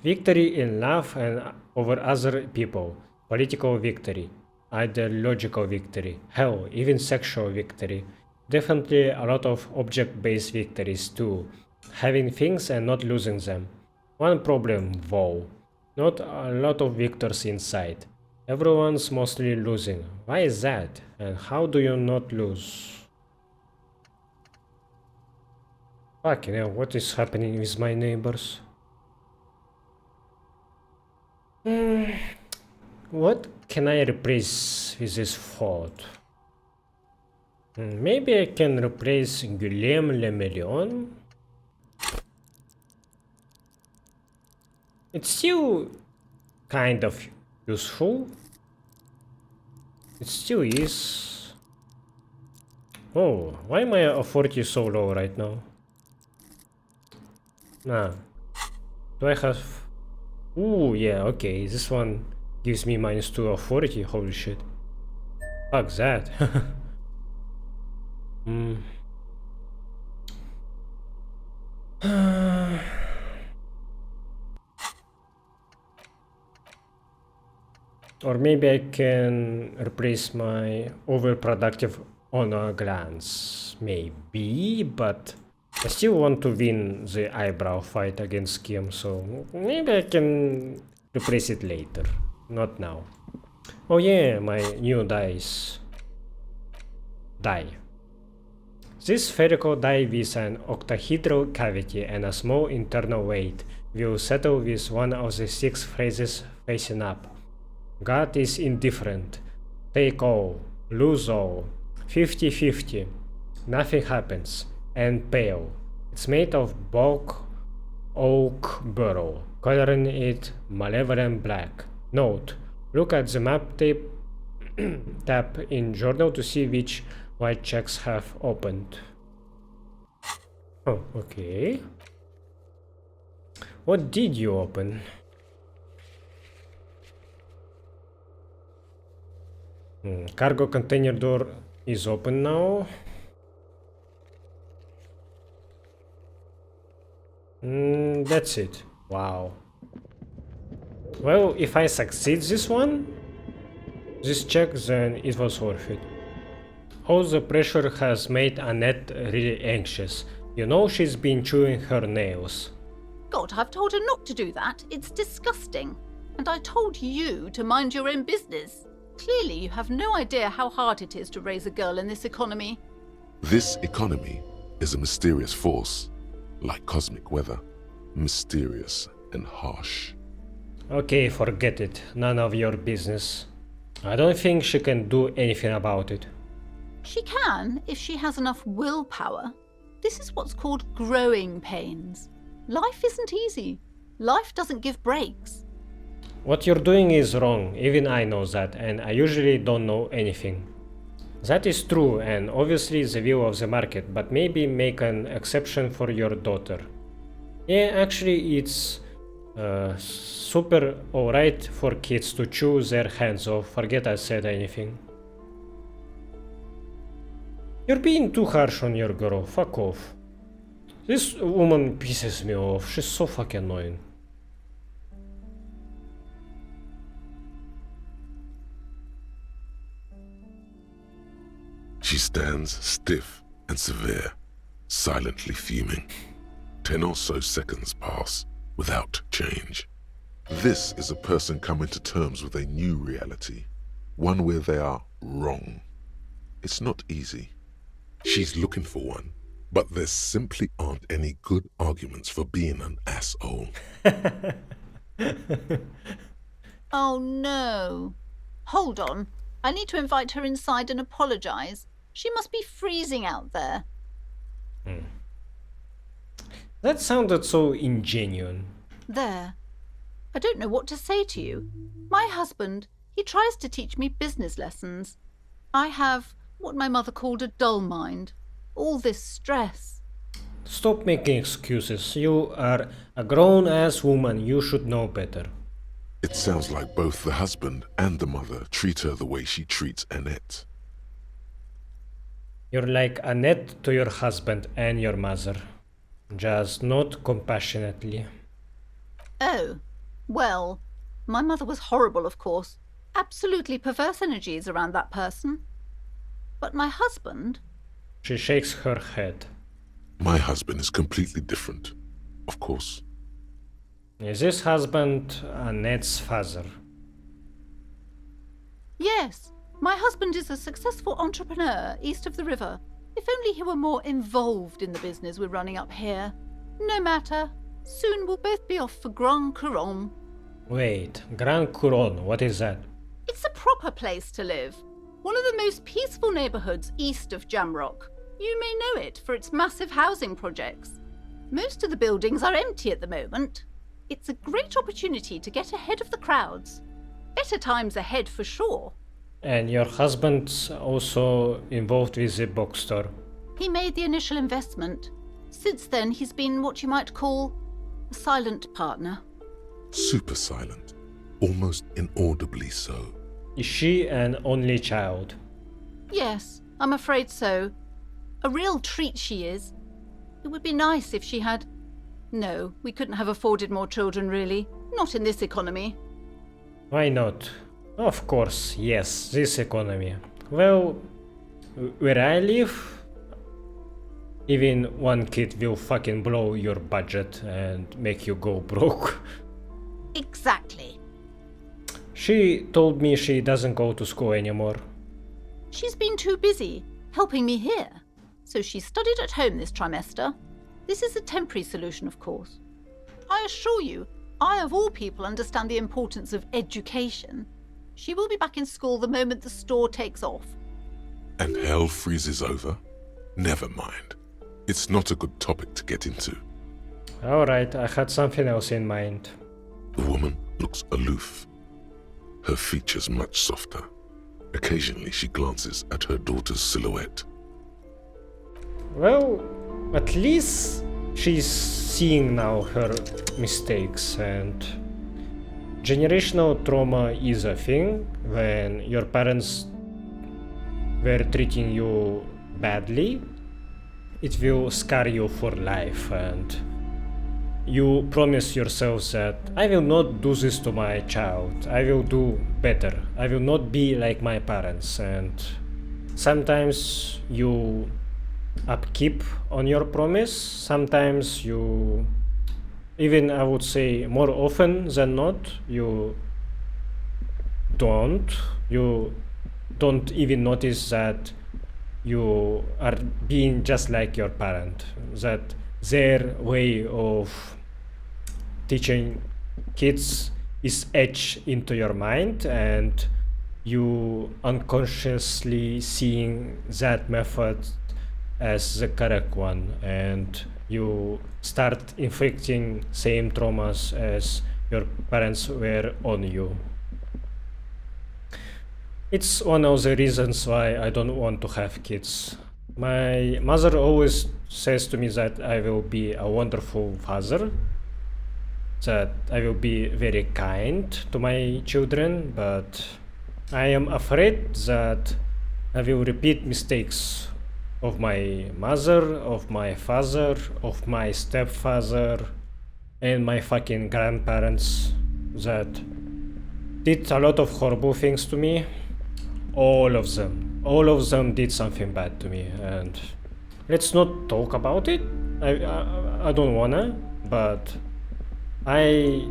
Victory in love and over other people. Political victory. Ideological victory. Hell, even sexual victory. Definitely a lot of object-based victories too. Having things and not losing them. One problem, though. Not a lot of victors inside. Everyone's mostly losing. Why is that? And how do you not lose? Fucking hell, what is happening with my neighbors? What can I replace with this thought? Maybe I can replace Guillaume Le Million? It's still kind of useful. It still is. Oh, why am I authority so low right now? Nah. Do I have... Ooh, yeah, okay. This one gives me -2 authority. Holy shit. Fuck that. Or maybe I can replace my overproductive on a glance. Maybe, but I still want to win the eyebrow fight against Kim, so maybe I can replace it later. Not now. Oh yeah, my new dice. Die. This spherical die with an octahedral cavity and a small internal weight will settle with one of the 6 phrases facing up. God is indifferent. Take all. Lose all. 50-50. Nothing happens. And pale. It's made of bulk oak burrow, coloring it malevolent black. Note: look at the map tab in journal to see which white checks have opened. Oh, okay. What did you open? Cargo container door is open now. That's it. Wow. Well, if I succeed this check, then it was worth it. All the pressure has made Annette really anxious. You know she's been chewing her nails. God, I've told her not to do that. It's disgusting. And I told you to mind your own business. Clearly you have no idea how hard it is to raise a girl in this economy. This economy is a mysterious force, like cosmic weather, mysterious and harsh. Okay, forget it. None of your business. I don't think she can do anything about it. She can, if she has enough willpower. This is what's called growing pains. Life isn't easy. Life doesn't give breaks. What you're doing is wrong, even I know that, and I usually don't know anything. That is true, and obviously the view of the market, but maybe make an exception for your daughter. Yeah, actually it's super alright for kids to chew their hands off. Forget I said anything. You're being too harsh on your girl, fuck off. This woman pisses me off, she's so fucking annoying. She stands stiff and severe, silently fuming. 10 or so seconds pass, without change. This is a person coming to terms with a new reality, one where they are wrong. It's not easy. She's looking for one, but there simply aren't any good arguments for being an asshole. Oh no. Hold on. I need to invite her inside and apologise. She must be freezing out there. That sounded so ingenuine. There. I don't know what to say to you. My husband, he tries to teach me business lessons. I have what my mother called a dull mind. All this stress. Stop making excuses. You are a grown-ass woman. You should know better. It sounds like both the husband and the mother treat her the way she treats Annette. You're like Annette to your husband and your mother. Just not compassionately. Oh, well, my mother was horrible, of course. Absolutely perverse energies around that person. But my husband... She shakes her head. My husband is completely different, of course. Is this husband Annette's father? Yes, my husband is a successful entrepreneur east of the river. If only he were more involved in the business we're running up here. No matter. Soon we'll both be off for Grand Couronne. Wait, Grand Couronne, what is that? It's a proper place to live. One of the most peaceful neighbourhoods east of Jamrock. You may know it for its massive housing projects. Most of the buildings are empty at the moment. It's a great opportunity to get ahead of the crowds. Better times ahead for sure. And your husband's also involved with the bookstore. He made the initial investment. Since then, he's been what you might call a silent partner. Super silent, almost inaudibly so. Is she an only child? Yes, I'm afraid so. A real treat she is. It would be nice if she had... No, we couldn't have afforded more children, really. Not in this economy. Why not? Of course, yes, this economy. Well, where I live, even one kid will fucking blow your budget and make you go broke. Exactly. She told me she doesn't go to school anymore. She's been too busy helping me here. So she studied at home this trimester. This is a temporary solution, of course. I assure you, I of all people understand the importance of education. She will be back in school the moment the store takes off. And hell freezes over? Never mind. It's not a good topic to get into. Alright, I had something else in mind. The woman looks aloof. Her features much softer. Occasionally she glances at her daughter's silhouette. Well, at least she's seeing now her mistakes, and generational trauma is a thing. When your parents were treating you badly, it will scar you for life, and you promise yourself that I will not do this to my child, I will do better, I will not be like my parents, and sometimes you upkeep on your promise, sometimes you, even I would say more often than not, you don't even notice that you are being just like your parent, that their way of teaching kids is etched into your mind, and you unconsciously seeing that method as the correct one, and you start inflicting same traumas as your parents were on you. It's one of the reasons why I don't want to have kids. My mother always says to me that I will be a wonderful father, that I will be very kind to my children, but I am afraid that I will repeat mistakes of my mother, of my father, of my stepfather, and my fucking grandparents that did a lot of horrible things to me. All of them did something bad to me, and let's not talk about it. I don't wanna, but I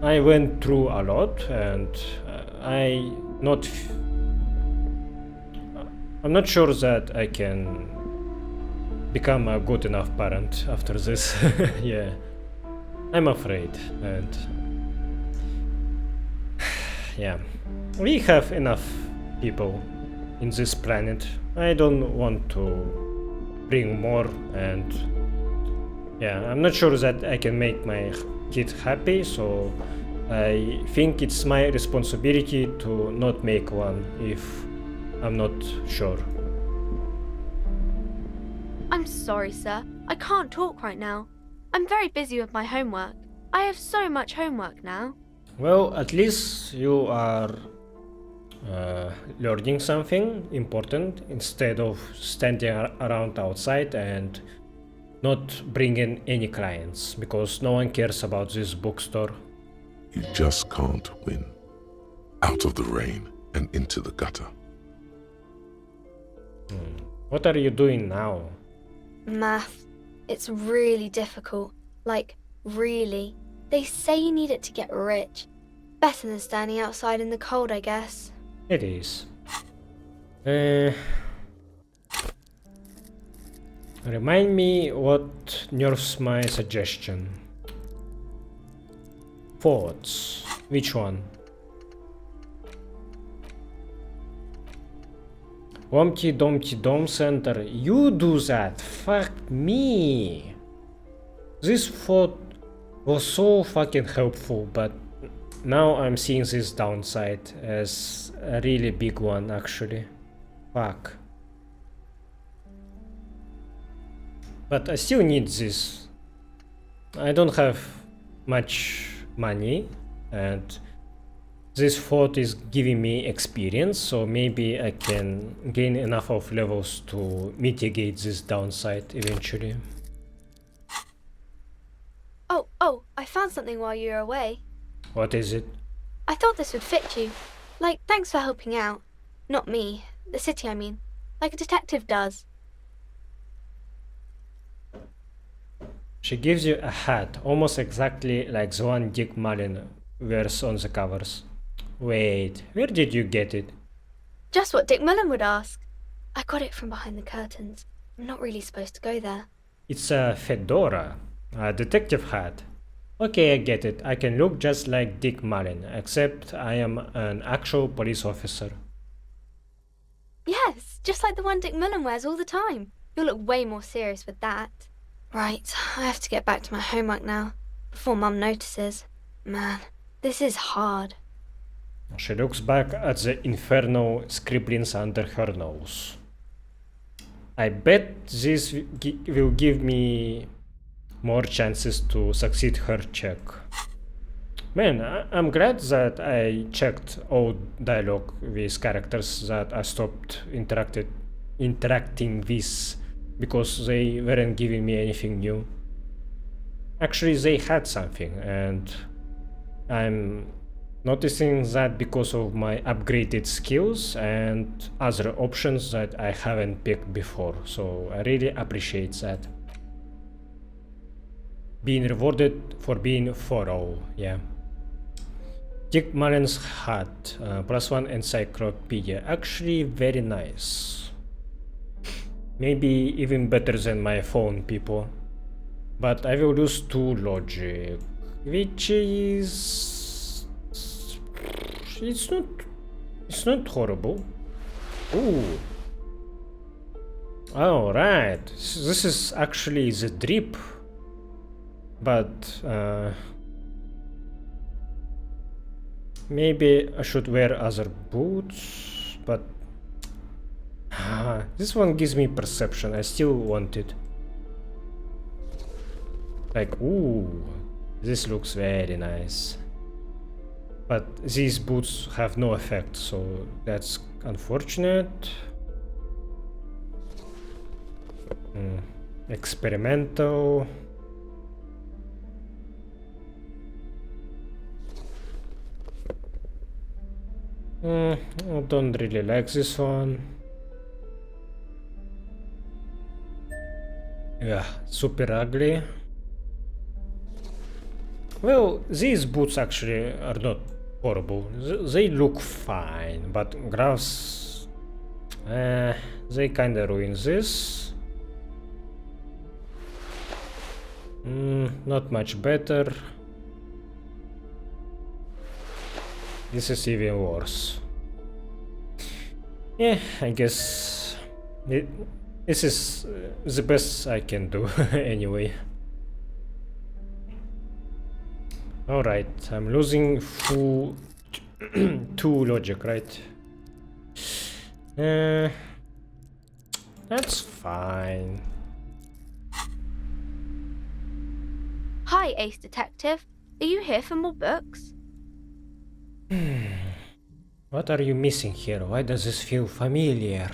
went through a lot, and I'm not sure that I can become a good enough parent after this. Yeah, I'm afraid, and yeah, we have enough people in this planet. I don't want to bring more, and yeah, I'm not sure that I can make my kid happy, so I think it's my responsibility to not make one if I'm not sure. I'm sorry, sir. I can't talk right now. I'm very busy with my homework. I have so much homework now. Well, at least you are learning something important instead of standing around outside and not bringing any clients, because no one cares about this bookstore. You just can't win. Out of the rain and into the gutter. What are you doing now? Math. It's really difficult. Like, really. They say you need it to get rich. Better than standing outside in the cold, I guess. It is. Remind me what nerfs my suggestion. Thoughts. Which one? Humpty Dumpty Dome Center. You do that. Fuck me. This thought was so fucking helpful, but now I'm seeing this downside as a really big one, actually. Fuck. But I still need this. I don't have much money, and this fort is giving me experience, so maybe I can gain enough of levels to mitigate this downside eventually. Oh, I found something while you were away. What is it? I thought this would fit you. Like, thanks for helping out. Not me. The city, I mean. Like a detective does. She gives you a hat, almost exactly like the one Dick Mullen wears on the covers. Wait, where did you get it? Just what Dick Mullen would ask. I got it from behind the curtains. I'm not really supposed to go there. It's a fedora, a detective hat. Okay, I get it. I can look just like Dick Mullen, except I am an actual police officer. Yes, just like the one Dick Mullen wears all the time. You'll look way more serious with that. Right, I have to get back to my homework now, before Mum notices. Man, this is hard. She looks back at the infernal scribblings under her nose. I bet this will give me more chances to succeed her check. Man, I'm glad that I checked all dialogue with characters that I stopped interacting with, because they weren't giving me anything new. Actually, they had something, and I'm noticing that because of my upgraded skills and other options that I haven't picked before, so I really appreciate that. Being rewarded for being thorough, yeah. Dick Mullen's hat, +1 encyclopedia, actually very nice. Maybe even better than my phone, people. But I will lose 2 logic, which is... It's not horrible. Ooh. Oh, right. This is actually the drip. But maybe I should wear other boots, but this one gives me perception. I still want it. Like, ooh, this looks very nice. But these boots have no effect, so that's unfortunate. Experimental. I don't really like this one. Yeah, super ugly. Well, these boots actually are not horrible. They look fine, but graphs... they kinda ruin this. Not much better. This is even worse. Yeah, I guess this is the best I can do anyway. Alright, I'm losing full 2 logic, right? That's fine. Hi, Ace Detective. Are you here for more books? What are you missing here? Why does this feel familiar?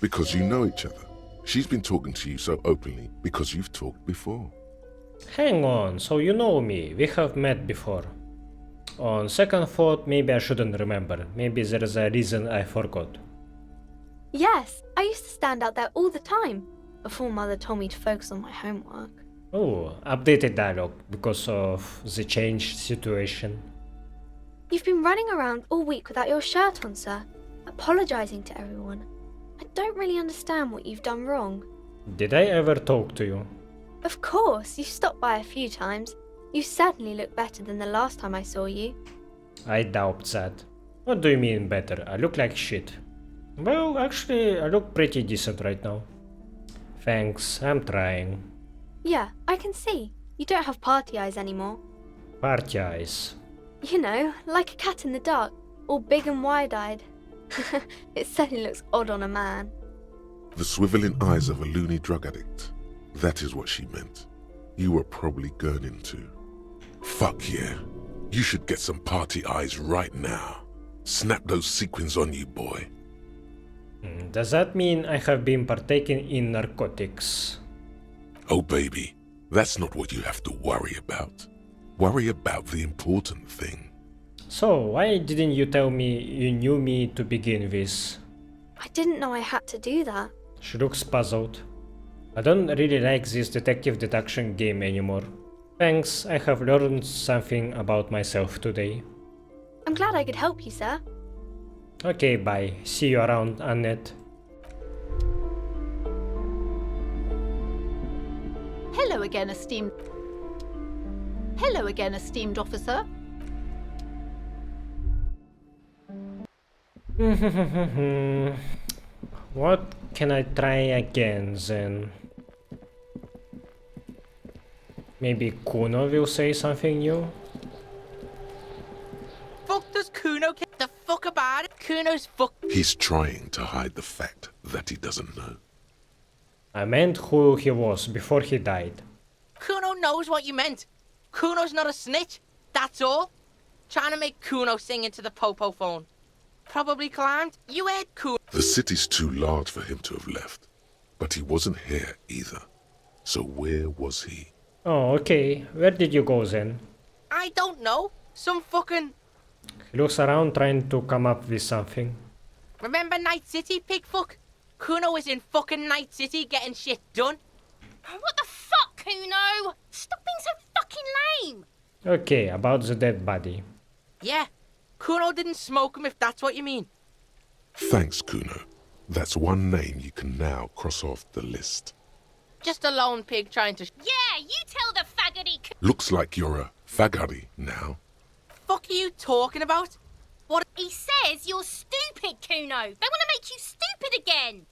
Because you know each other. She's been talking to you so openly because you've talked before. Hang on, so you know me, we have met before. On second thought, maybe I shouldn't remember. Maybe there is a reason I forgot. Yes, I used to stand out there all the time, before Mother told me to focus on my homework. Oh, updated dialogue because of the changed situation. You've been running around all week without your shirt on, sir, apologising to everyone. I don't really understand what you've done wrong. Did I ever talk to you? Of course, you've stopped by a few times. You certainly look better than the last time I saw you. I doubt that. What do you mean better? I look like shit. Well, actually, I look pretty decent right now. Thanks, I'm trying. Yeah, I can see. You don't have party eyes anymore. Party eyes. You know, like a cat in the dark, all big and wide-eyed. It certainly looks odd on a man. The swiveling eyes of a loony drug addict. That is what she meant. You were probably gurning too. Fuck yeah. You should get some party eyes right now. Snap those sequins on you, boy. Does that mean I have been partaking in narcotics? Oh baby, that's not what you have to worry about. Worry about the important thing. So, why didn't you tell me you knew me to begin with? I didn't know I had to do that. She looks puzzled. I don't really like this detective deduction game anymore. Thanks, I have learned something about myself today. I'm glad I could help you, sir. Okay, bye. See you around, Annette. Hello again, esteemed officer. What can I try again then? Maybe Kuno will say something new? Fuck does Kuno care the fuck about it? Kuno's fuck. He's trying to hide the fact that he doesn't know. I meant who he was before he died. Kuno knows what you meant. Kuno's not a snitch, that's all. Trying to make Kuno sing into the popo phone. Probably climbed. You heard Kuno. The city's too large for him to have left. But he wasn't here either. So where was he? Oh, okay. Where did you go then? I don't know. Some fucking... He looks around trying to come up with something. Remember Night City, pigfuck? Kuno was in fucking Night City getting shit done. What the fuck, Kuno? Stop being so fucking lame! Okay, about the dead body. Yeah, Kuno didn't smoke him if that's what you mean. Thanks, Kuno. That's one name you can now cross off the list. Just a lone pig trying to... Yeah, you tell the faggoty... Looks like you're a faggoty now. Fuck are you talking about? What? He says you're stupid, Kuno. They want to make you stupid again.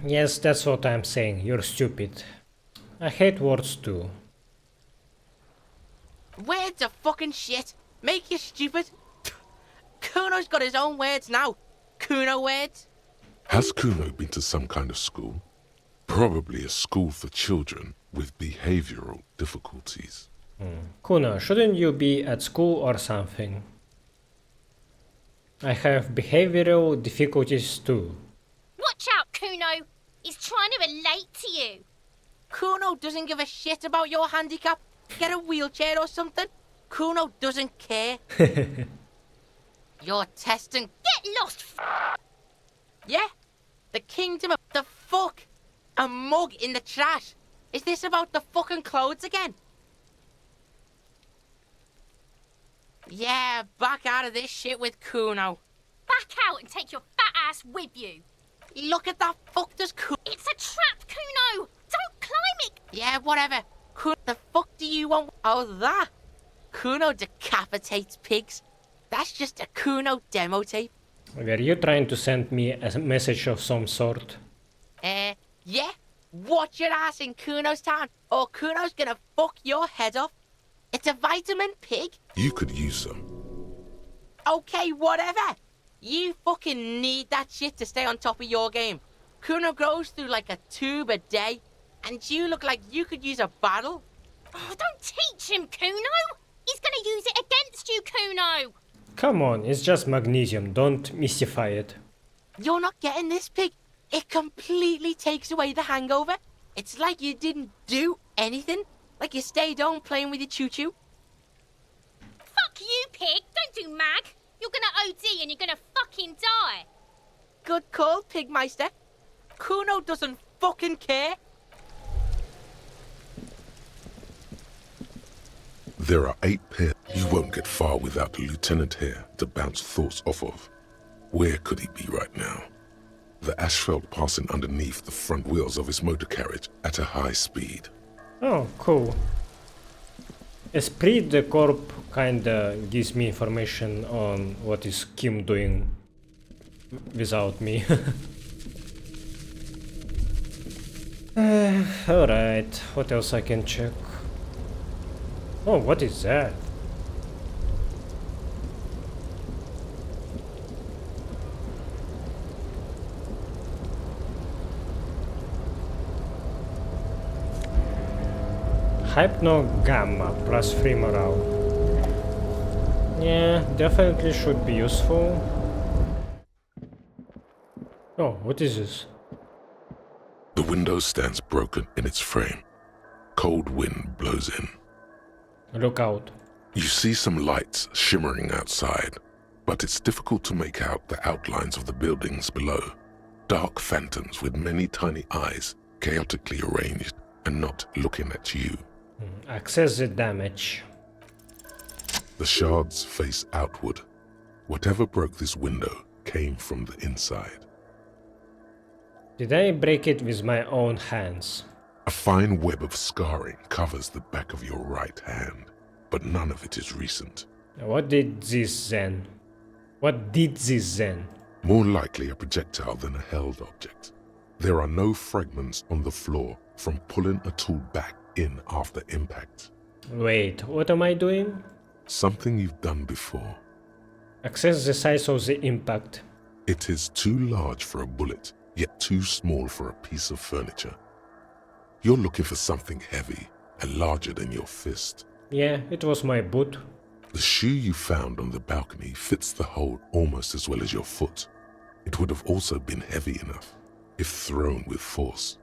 Yes, that's what I'm saying. You're stupid. I hate words too. Words are fucking shit. Make you stupid. Kuno's got his own words now. Kuno words. Has Kuno been to some kind of school? Probably a school for children with behavioral difficulties. Kuno, shouldn't you be at school or something? I have behavioral difficulties too. Watch out, Kuno. He's trying to relate to you. Kuno doesn't give a shit about your handicap. Get a wheelchair or something. Kuno doesn't care. You're testing... Get lost, Yeah? The kingdom of the fuck? A mug in the trash? Is this about the fucking clothes again? Yeah, back out of this shit with Kuno. Back out and take your fat ass with you. Look at that fuck does Kuno... It's a trap, Kuno! Don't climb it! Yeah, whatever. Kuno, the fuck do you want? Oh, that? Kuno decapitates pigs. That's just a Kuno demo tape. Were you trying to send me a message of some sort? Yeah. Watch your ass in Kuno's town, or Kuno's gonna fuck your head off. It's a vitamin pig. You could use some. Okay, whatever. You fucking need that shit to stay on top of your game. Kuno grows through like a tube a day, and you look like you could use a battle. Oh, don't teach him, Kuno! He's gonna use it against you, Kuno! Come on, it's just magnesium, don't mystify it. You're not getting this, pig. It completely takes away the hangover. It's like you didn't do anything. Like you stayed home playing with your choo-choo. Fuck you, pig! Don't do mag! You're gonna OD and you're gonna fucking die! Good call, Pigmeister. Kuno doesn't fucking care. There are 8 pairs. You won't get far without the lieutenant here to bounce thoughts off of. Where could he be right now? The asphalt passing underneath the front wheels of his motor carriage at a high speed. Oh, cool. Esprit de Corp kinda gives me information on what is Kim doing without me. Alright, what else I can check? Oh, what is that? Hypno Gamma plus free morale. Yeah, definitely should be useful. Oh, what is this? The window stands broken in its frame. Cold wind blows in. Look out. You see some lights shimmering outside, but it's difficult to make out the outlines of the buildings below. Dark phantoms with many tiny eyes, chaotically arranged and not looking at you. Access the damage. The shards face outward. Whatever broke this window came from the inside. Did I break it with my own hands? A fine web of scarring covers the back of your right hand, but none of it is recent. What did this then? What did this then? More likely a projectile than a held object. There are no fragments on the floor from pulling a tool back in after impact. Wait, what am I doing? Something you've done before. Access the size of the impact. It is too large for a bullet, yet too small for a piece of furniture. You're looking for something heavy and larger than your fist. Yeah, it was my boot. The shoe you found on the balcony fits the hole almost as well as your foot. It would have also been heavy enough if thrown with force.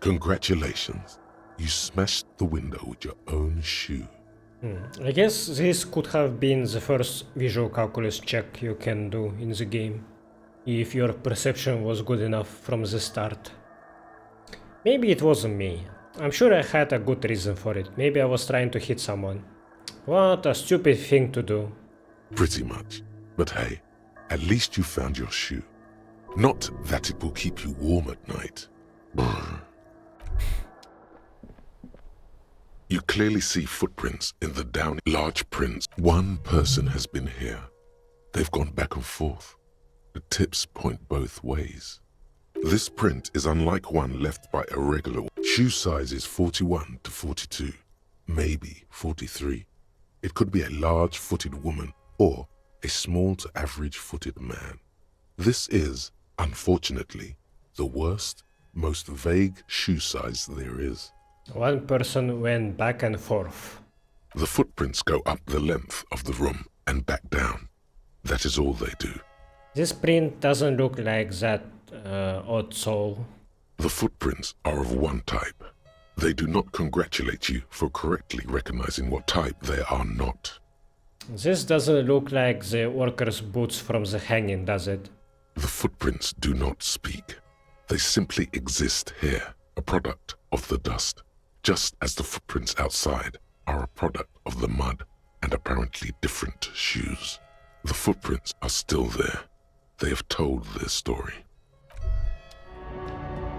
Congratulations, you smashed the window with your own shoe. I guess this could have been the first visual calculus check you can do in the game, if your perception was good enough from the start. Maybe it wasn't me. I'm sure I had a good reason for it. Maybe I was trying to hit someone. What a stupid thing to do. Pretty much. But hey, at least you found your shoe. Not that it will keep you warm at night. You clearly see footprints in the down large prints. One person has been here. They've gone back and forth. The tips point both ways. This print is unlike one left by a regular one. Shoe size is 41 to 42, maybe 43. It could be a large-footed woman or a small to average-footed man. This is, unfortunately, the worst, most vague shoe size there is. One person went back and forth. The footprints go up the length of the room and back down. That is all they do. This print doesn't look like that odd soul. The footprints are of one type. They do not congratulate you for correctly recognizing what type they are not. This doesn't look like the worker's boots from the hanging, does it? The footprints do not speak. They simply exist here, a product of the dust, just as the footprints outside are a product of the mud. and apparently different shoes. The footprints are still there. They have told their story.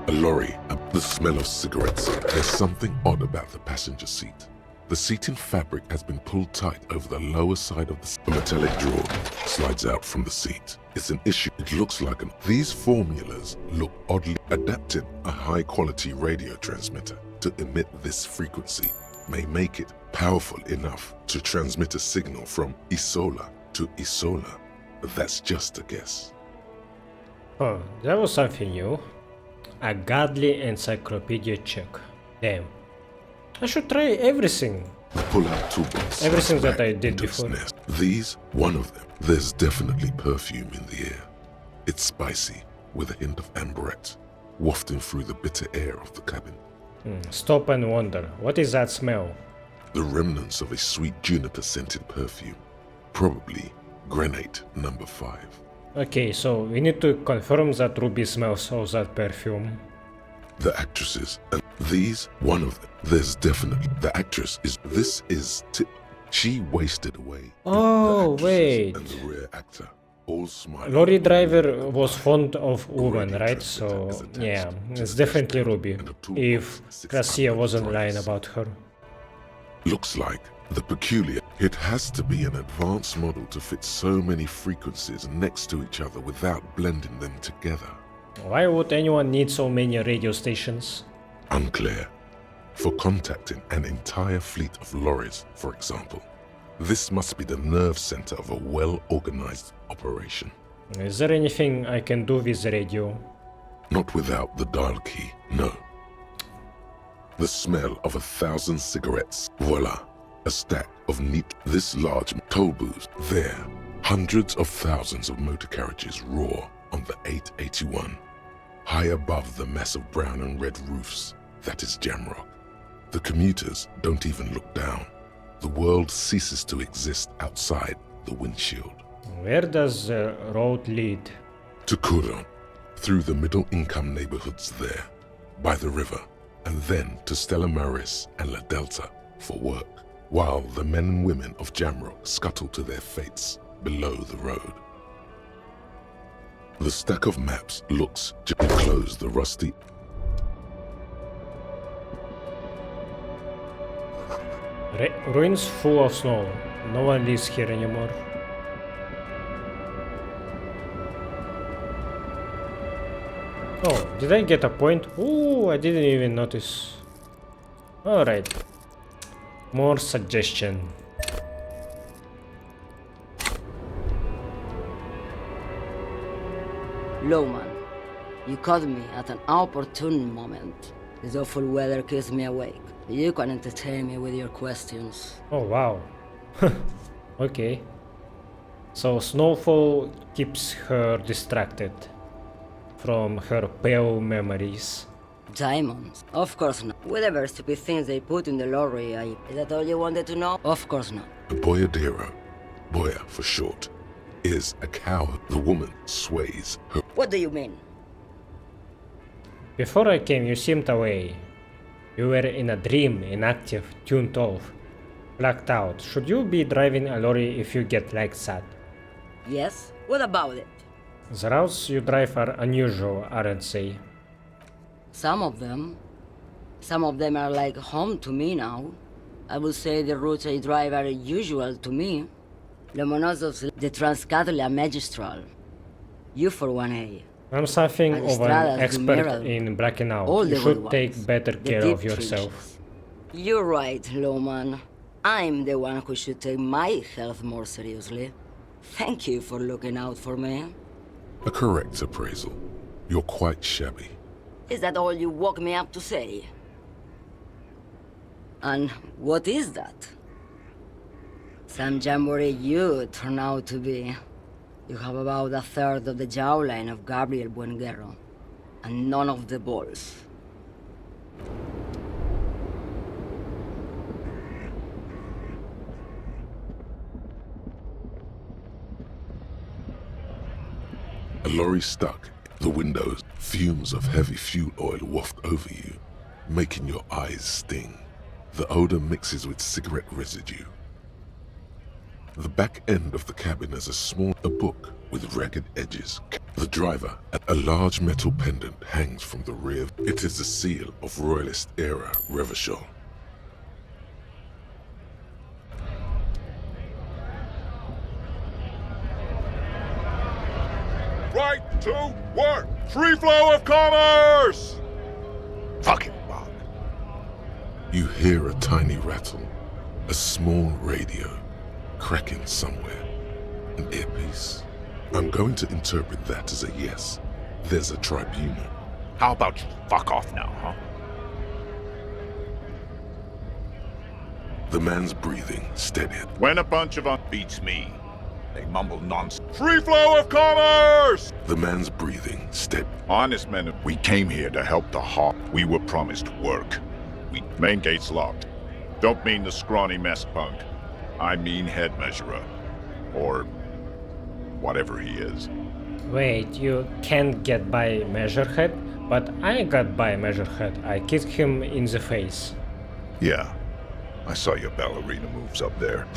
A lorry, the smell of cigarettes. There's something odd about the passenger seat. The seating fabric has been pulled tight over the lower side of the seat. A metallic drawer slides out from the seat. It's an issue. It looks like these formulas look oddly adapted. A high-quality radio transmitter to emit this frequency may make it powerful enough to transmit a signal from Acele to Soona. But that's just a guess. Oh, that was something new. A godly encyclopedia check. Damn. I should try everything. Pull out toolbox. Everything that I did before. These, one of them. There's definitely perfume in the air. It's spicy, with a hint of Evrart, wafting through the bitter air of the cabin. Stop and wonder, what is that smell? The remnants of a sweet juniper-scented perfume. Probably granate number 5. Okay, so we need to confirm that Ruby smells of that perfume. The actresses, and these, one of them. There's definitely, the actress is, this is, she wasted away. Oh, wait. And the rear actor, all smiling. Lorry driver was fond of women, right? So, yeah, it's definitely Ruby. If Gracia wasn't lying about her. Looks like the peculiar. It has to be an advanced model to fit so many frequencies next to each other without blending them together. Why would anyone need so many radio stations? Unclear. For contacting an entire fleet of lorries, for example. This must be the nerve center of a well-organized operation. Is there anything I can do with the radio? Not without the dial key, no. The smell of 1,000 cigarettes. Voila. A stack of neat, this large toll booths. There, hundreds of thousands of motor carriages roar on the 881. High above the massive brown and red roofs, that is Jamrock. The commuters don't even look down. The world ceases to exist outside the windshield. Where does the road lead? To Kuron, through the middle-income neighborhoods there, by the river, and then to Stella Maris and La Delta for work, while the men and women of Jamrock scuttle to their fates below the road. The stack of maps looks to close the rusty. Ruins full of snow. No one lives here anymore. Oh, did I get a point? Ooh, I didn't even notice. Alright. More suggestion. Lowman, you caught me at an opportune moment. This awful weather keeps me awake. You can entertain me with your questions. Oh wow. Okay. So snowfall keeps her distracted from her pale memories. Diamonds? Of course not. Whatever stupid things they put in the lorry, is that all you wanted to know? Of course not. The Boyadero, Boya for short, is a cow. The woman sways her. What do you mean? Before I came, you seemed away. You were in a dream, inactive, tuned off, blacked out. Should you be driving a lorry if you get like that? Yes? What about it? The routes you drive are unusual, aren't they? Some of them. Some of them are like home to me now. I would say the routes I drive are usual to me. Lomonosov's the Transcatalia Magistral. You for 1A. I'm something of an expert in blacking out. You should take better care of yourself. You're right, Lowman. I'm the one who should take my health more seriously. Thank you for looking out for me. A correct appraisal. You're quite shabby. Is that all you woke me up to say? And what is that? Some jamboree you turn out to be. You have about a third of the jawline of Gabriel Buenguerro, and none of the balls. A lorry stuck. The windows, fumes of heavy fuel oil waft over you, making your eyes sting. The odor mixes with cigarette residue. The back end of the cabin is a book with ragged edges. The driver, a large metal pendant hangs from the rear. It is the seal of Royalist era Ravers. Right to work! Free flow of commerce! Fucking bug. You hear a tiny rattle, a small radio, cracking somewhere. An earpiece. I'm going to interpret that as a yes. There's a tribunal. How about you fuck off now, huh? The man's breathing steadied. When a bunch of beats me, they mumble nonsense. Free flow of commerce! The man's breathing steady. Honest men, we came here to help the Hawk. We were promised work. Main gate's locked. Don't mean the scrawny mess punk. I mean head measurer. Or whatever he is. Wait, you can't get by Measurehead? But I got by Measurehead. I kicked him in the face. Yeah, I saw your ballerina moves up there.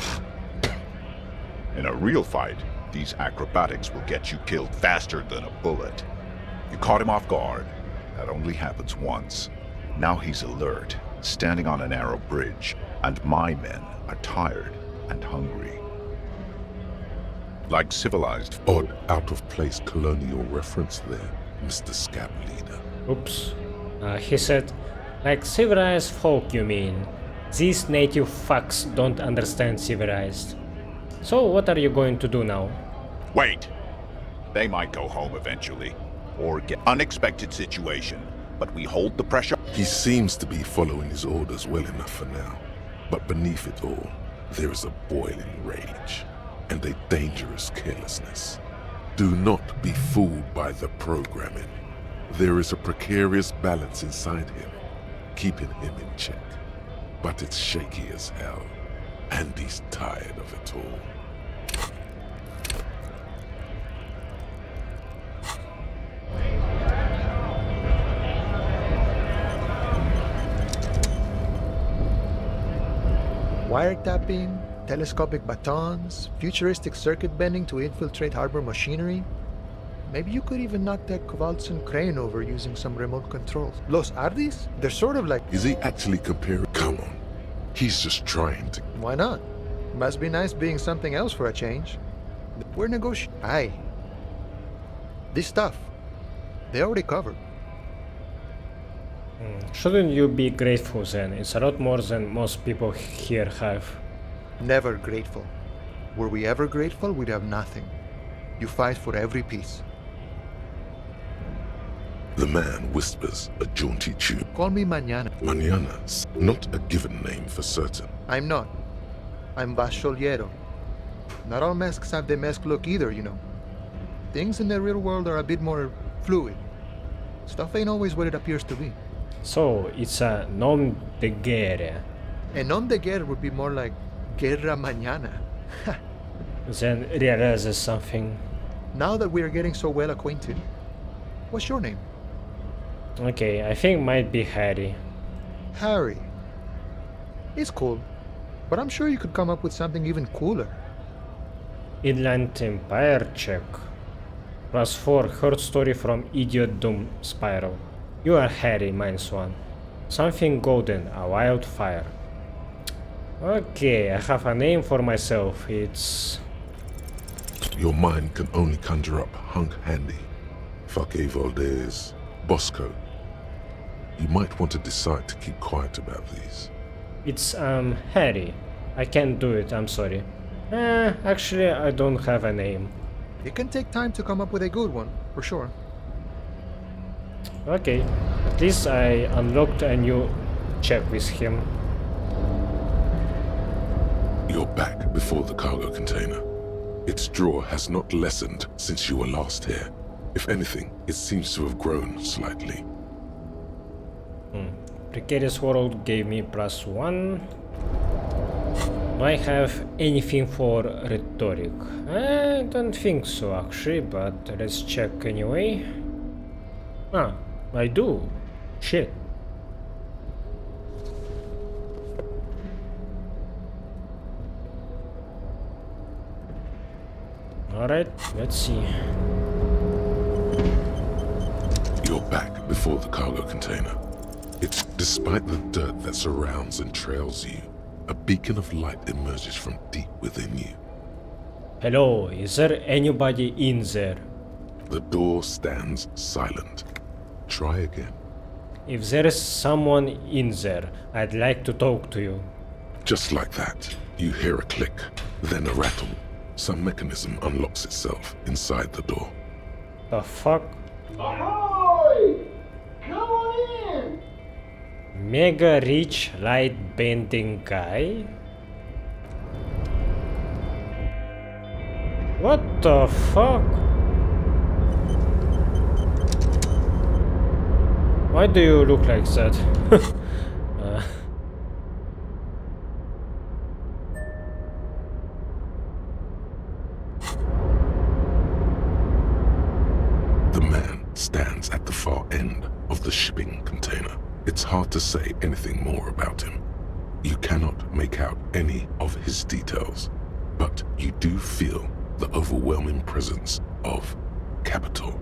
In a real fight, these acrobatics will get you killed faster than a bullet. You caught him off guard. That only happens once. Now he's alert, standing on a narrow bridge, and my men are tired and hungry. Like civilized... Odd, out-of-place colonial reference there, Mr. Scab Leader. Oops. He said, like civilized folk, you mean? These native fucks don't understand civilized. So what are you going to do now? Wait! They might go home eventually, or get unexpected situation, but we hold the pressure. He seems to be following his orders well enough for now, but beneath it all, there is a boiling rage and a dangerous carelessness. Do not be fooled by the programming. There is a precarious balance inside him, keeping him in check. But it's shaky as hell, and he's tired of it all. Wiretapping, telescopic batons, futuristic circuit bending to infiltrate harbor machinery. Maybe you could even knock that Kowalson crane over using some remote controls. Los Ardis? They're sort of like... Is he actually comparing? Come on. He's just trying to... Why not? Must be nice being something else for a change. We're negotiating. Aye. This stuff, they already covered. Shouldn't you be grateful then? It's a lot more than most people here have. Never grateful. Were we ever grateful, we'd have nothing. You fight for every piece. The man whispers a jaunty tune. Call me Mañana. Mañana's not a given name for certain. I'm not. I'm Bacholiero. Not all masks have the mask look either, you know. Things in the real world are a bit more fluid. Stuff ain't always what it appears to be. So, it's a nom de guerre. A nom de guerre would be more like Guerra Mañana. Then realizes something. Now that we are getting so well acquainted, what's your name? Okay, I think might be Harry. Harry. It's cool, but I'm sure you could come up with something even cooler. Inland Empire check. +4 heard story from Idiot Doom Spiral. You are Harry, -1. Something golden, a wildfire. Okay, I have a name for myself. It's... Your mind can only conjure up Hunk Handy, Fake Valdez, Bosco. You might want to decide to keep quiet about these. It's, Harry. I can't do it, I'm sorry. Actually, I don't have a name. It can take time to come up with a good one, for sure. Okay, at least I unlocked a new check with him. You're back before the cargo container. Its drawer has not lessened since you were last here. If anything, it seems to have grown slightly. Precarious World gave me +1. Do I have anything for rhetoric? I don't think so actually, but let's check anyway. Ah, I do. Shit. Alright, let's see. You're back before the cargo container. It's despite the dirt that surrounds and trails you, a beacon of light emerges from deep within you. Hello, is there anybody in there? The door stands silent. Try again. If there is someone in there, I'd like to talk to you. Just like that, you hear a click, then a rattle. Some mechanism unlocks itself inside the door. The fuck? Ahoy! Come on in! Mega rich light bending guy? What the fuck? Why do you look like that? The man stands at the far end of the shipping container. It's hard to say anything more about him. You cannot make out any of his details, but you do feel the overwhelming presence of capital.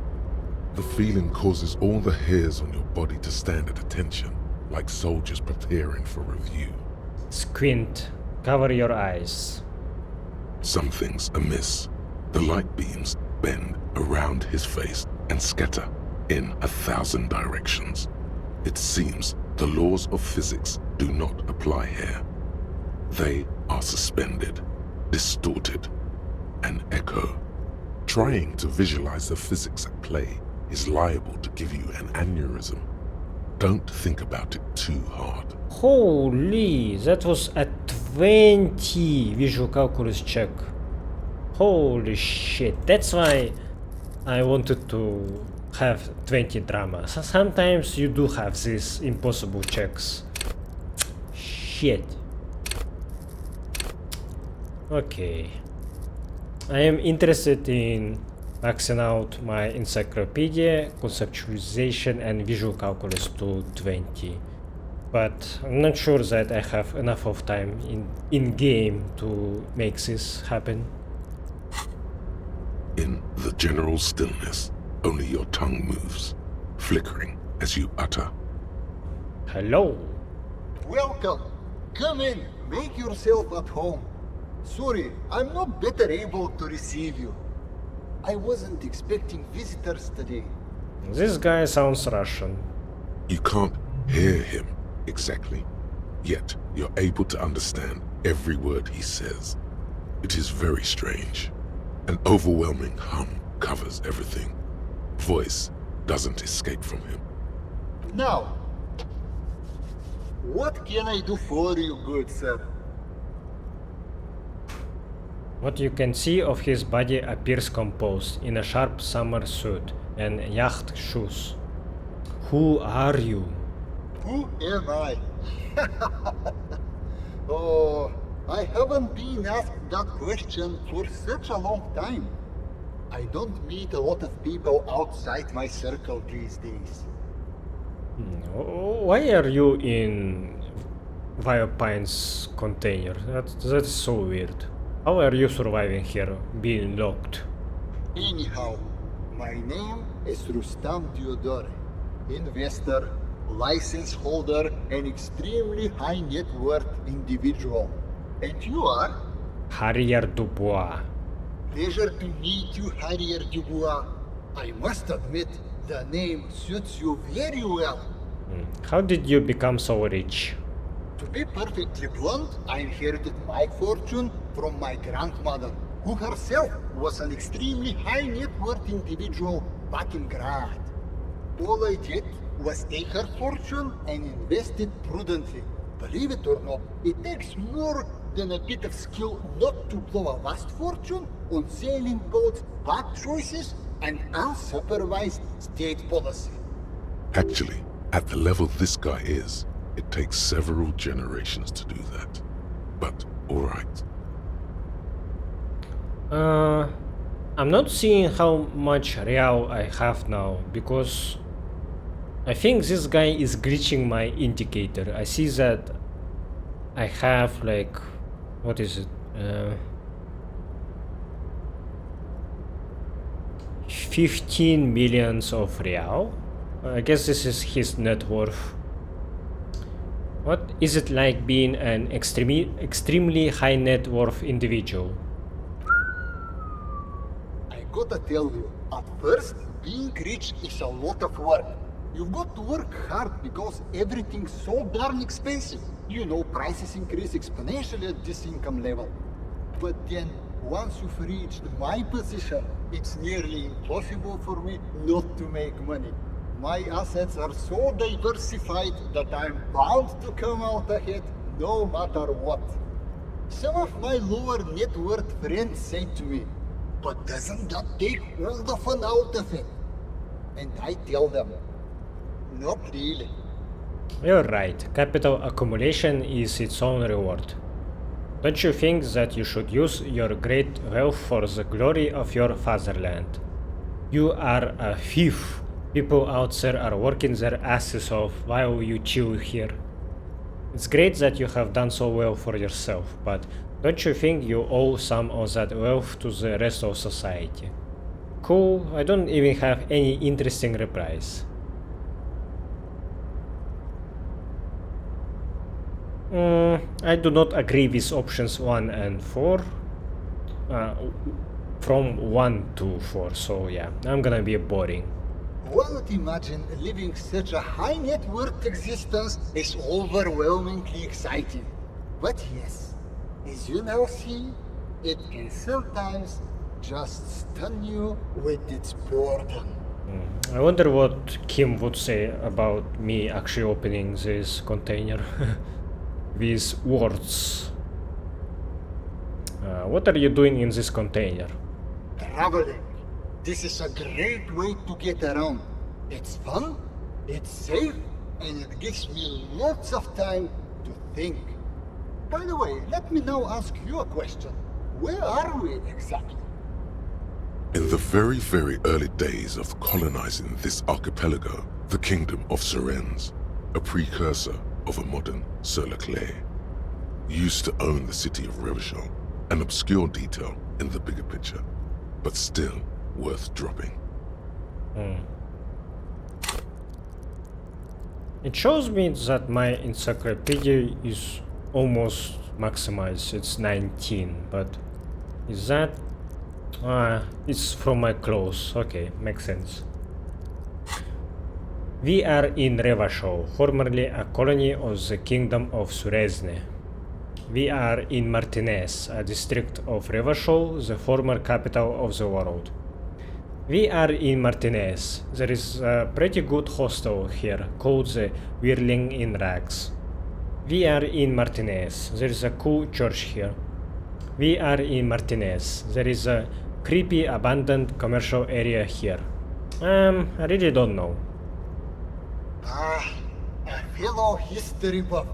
The feeling causes all the hairs on your body to stand at attention, like soldiers preparing for review. Squint. Cover your eyes. Something's amiss. The light beams bend around his face and scatter in 1,000 directions. It seems the laws of physics do not apply here. They are suspended, distorted, and echo. Trying to visualize the physics at play is liable to give you an aneurysm. Don't think about it too hard. Holy, that was a 20 visual calculus check. Holy shit, that's why I wanted to have 20 drama. So sometimes you do have these impossible checks. Shit. Okay. I am interested in maxing out my encyclopedia, conceptualization and visual calculus to 20. But I'm not sure that I have enough of time in game to make this happen. In the general stillness, only your tongue moves, flickering as you utter. Hello. Welcome. Come in. Make yourself at home. Sorry, I'm not better able to receive you. I wasn't expecting visitors today. This guy sounds Russian. You can't hear him exactly, yet you're able to understand every word he says. It is very strange. An overwhelming hum covers everything. Voice doesn't escape from him. Now, what can I do for you, good sir? What you can see of his body appears composed in a sharp summer suit and yacht shoes. Who are you? Who am I? Oh, I haven't been asked that question for such a long time. I don't meet a lot of people outside my circle these days. Why are you in Viopine's container? That's so weird. How are you surviving here, being locked? Anyhow, my name is Rustam Theodore, investor, license holder, and extremely high net worth individual. And you are? Harrier Dubois. Pleasure to meet you, Harrier Dubois. I must admit, the name suits you very well. How did you become so rich? To be perfectly blunt, I inherited my fortune from my grandmother, who herself was an extremely high net worth individual back in Grad. All I did was take her fortune and invest it prudently. Believe it or not, it takes more than a bit of skill not to blow a vast fortune on sailing boats, bad choices, and unsupervised state policy. Actually, at the level this guy is, it takes several generations to do that. But, alright. I'm not seeing how much real I have now, because I think this guy is glitching my indicator. I see that I have like, what is it? 15 millions of real. I guess this is his net worth. What is it like being an extremely high net worth individual? I gotta tell you, at first, being rich is a lot of work. You've got to work hard because everything's so darn expensive. You know, prices increase exponentially at this income level. But then, once you've reached my position, it's nearly impossible for me not to make money. My assets are so diversified that I'm bound to come out ahead no matter what. Some of my lower net worth friends say to me, but doesn't that take all the fun out of it? And I tell them, not really. You're right, capital accumulation is its own reward. Don't you think that you should use your great wealth for the glory of your fatherland? You are a thief. People out there are working their asses off while you chill here. It's great that you have done so well for yourself, but don't you think you owe some of that wealth to the rest of society? Cool, I don't even have any interesting replies. I do not agree with options 1 and 4. From 1 to 4, so yeah, I'm gonna be boring. One would imagine living such a high net worth existence is overwhelmingly exciting. But yes, as you now see, it can sometimes just stun you with its boredom. I wonder what Kim would say about me actually opening this container with words. What are you doing in this container? Traveling. This is a great way to get around. It's fun, it's safe, and it gives me lots of time to think. By the way, let me now ask you a question. Where are we exactly? In the very, very early days of colonizing this archipelago, the kingdom of Sirens, a precursor of a modern Sur-la-Clay, used to own the city of Revachol, an obscure detail in the bigger picture, but still worth dropping. It shows me that my encyclopedia is almost maximized. It's 19, but is that... it's from my clothes. Okay, makes sense. We are in Revachol, formerly a colony of the Kingdom of Suresne. We are in Martinez, a district of Revachol, the former capital of the world. We are in Martinez. There is a pretty good hostel here, called the Whirling in Rags. We are in Martinez. There is a cool church here. We are in Martinez. There is a creepy abandoned commercial area here. I really don't know. A fellow history buff.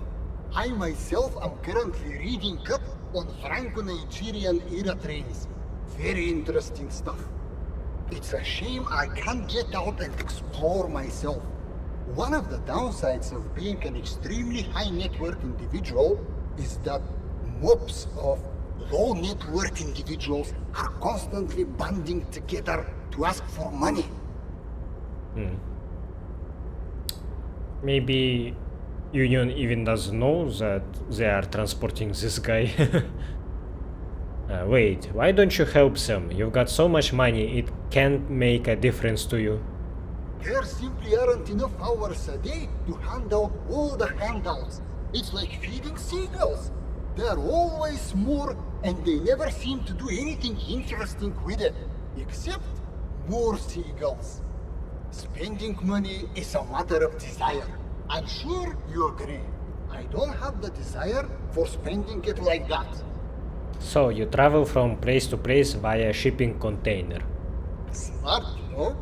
I myself am currently reading up on Franco-Nigerian era trains. Very interesting stuff. It's a shame I can't get out and explore myself. One of the downsides of being an extremely high net worth individual is that mobs of low net worth individuals are constantly banding together to ask for money. Maybe Union even doesn't know that they are transporting this guy. Wait, why don't you help them? You've got so much money, it can't make a difference to you. There simply aren't enough hours a day to hand out all the handouts. It's like feeding seagulls. There are always more, and they never seem to do anything interesting with it, except more seagulls. Spending money is a matter of desire. I'm sure you agree. I don't have the desire for spending it like that. So you travel from place to place via shipping container. Smart, no?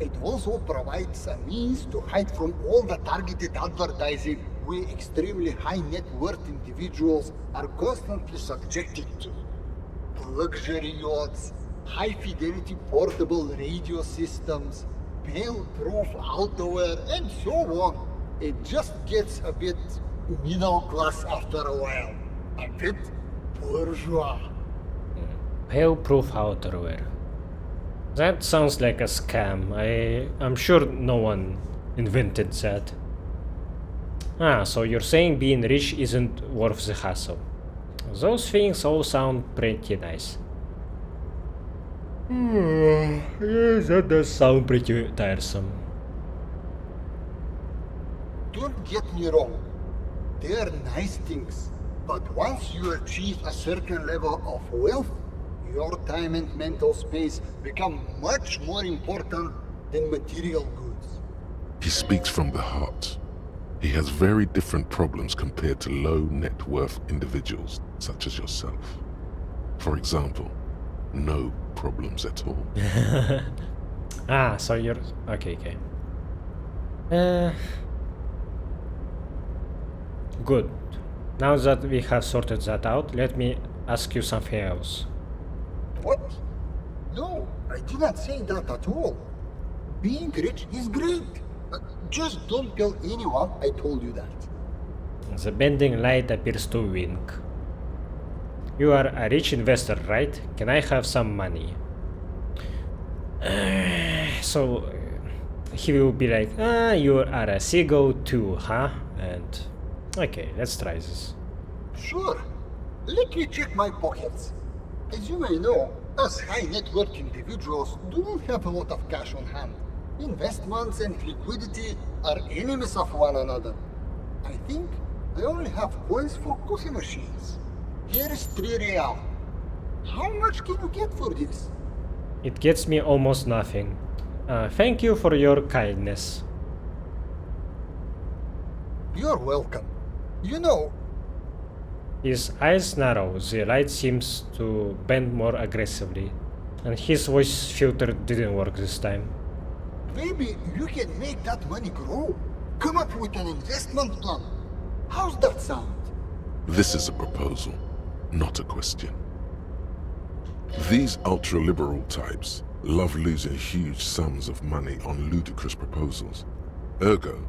It also provides a means to hide from all the targeted advertising we extremely high net worth individuals are constantly subjected to. Luxury yachts, high fidelity portable radio systems, fail-proof outerwear, and so on. It just gets a bit middle class after a while. A bit bourgeois. Fail-proof outerwear. That sounds like a scam. I'm sure no one invented that. Ah, so you're saying being rich isn't worth the hassle. Those things all sound pretty nice. Yes, that does sound pretty tiresome. Don't get me wrong. They are nice things. But once you achieve a certain level of wealth, your time and mental space become much more important than material goods. He speaks from the heart. He has very different problems compared to low net worth individuals such as yourself. For example, no problems at all. Ah, so you're... Okay. Good. Now that we have sorted that out, let me ask you something else. What? No, I did not say that at all. Being rich is great. Just don't tell anyone I told you that. The bending light appears to wink. You are a rich investor, right? Can I have some money? So he will be like, you are a seagull too, huh? And okay, let's try this. Sure. Let me check my pockets. As you may know, us high net worth individuals do not have a lot of cash on hand. Investments and liquidity are enemies of one another. I think I only have coins for coffee machines. Here is 3 real. How much can you get for this? It gets me almost nothing. Thank you for your kindness. You're welcome. You know... His eyes narrow, the light seems to bend more aggressively, and his voice filter didn't work this time. Maybe you can make that money grow. Come up with an investment plan. How's that sound? This is a proposal, not a question. These ultra-liberal types love losing huge sums of money on ludicrous proposals. Ergo,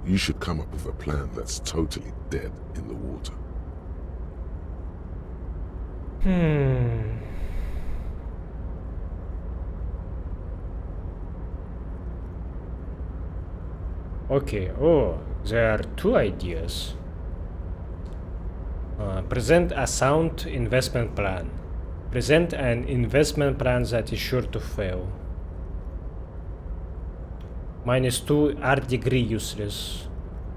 you should come up with a plan that's totally dead in the water. Okay, there are 2 ideas. Present a sound investment plan. Present an investment plan that is sure to fail. -2 are degree useless.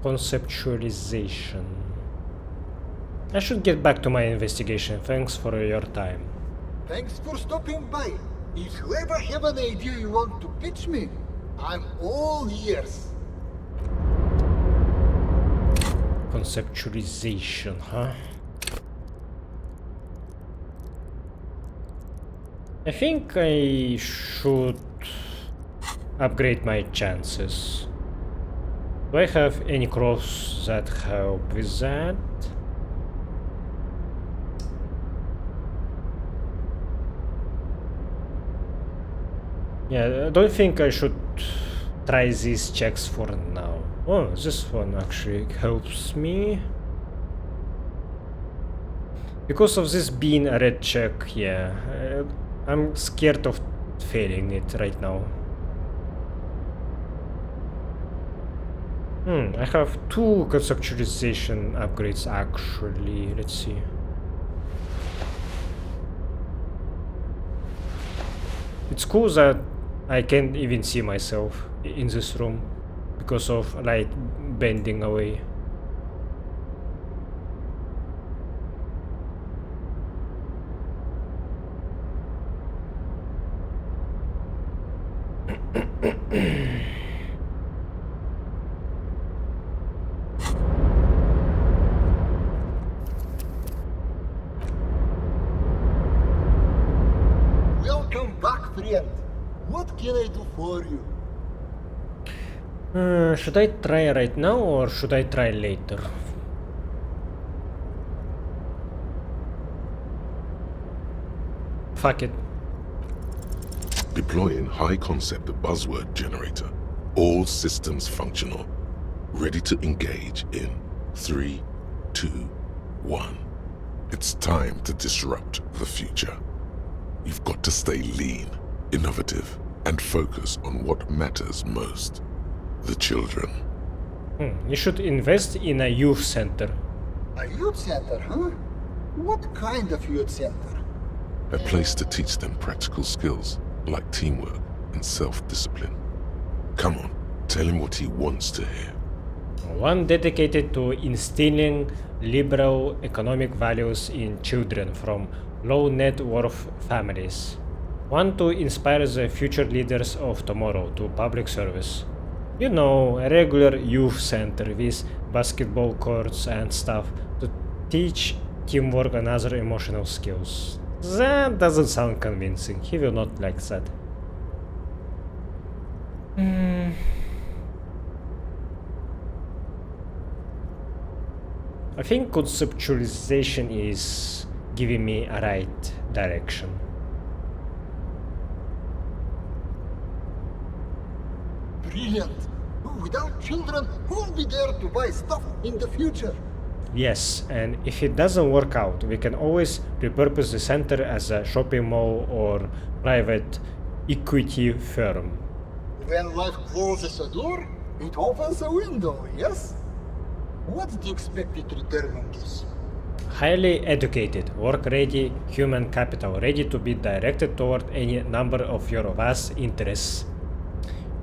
Conceptualization. I should get back to my investigation. Thanks for your time. Thanks for stopping by. If you ever have an idea you want to pitch me, I'm all ears. Conceptualization, huh? I think I should upgrade my chances. Do I have any crops that help with that? Yeah, I don't think I should try these checks for now. Oh, this one actually helps me. Because of this being a red check, yeah, I'm scared of failing it right now. I have 2 conceptualization upgrades actually. Let's see. It's cool that I can't even see myself in this room because of light bending away. Welcome back, friend. What can I do for you? Should I try right now or should I try later? Fuck it. Deploying high concept buzzword generator. All systems functional. Ready to engage in 3, 2, 1. It's time to disrupt the future. You've got to stay lean, innovative, and focus on what matters most. The children. You should invest in a youth center. A youth center, huh? What kind of youth center? A place to teach them practical skills like teamwork and self-discipline. Come on, tell him what he wants to hear. One dedicated to instilling liberal economic values in children from low net worth families. One to inspire the future leaders of tomorrow to public service. You know, a regular youth center with basketball courts and stuff to teach teamwork and other emotional skills. That doesn't sound convincing. He will not like that. I think conceptualization is giving me a right direction. Brilliant! Without children, who'll be there to buy stuff in the future? Yes, and if it doesn't work out, we can always repurpose the center as a shopping mall or private equity firm. When life closes a door, it opens a window, yes? What's the expected return on this? Highly educated, work-ready human capital ready to be directed toward any number of your vast interests.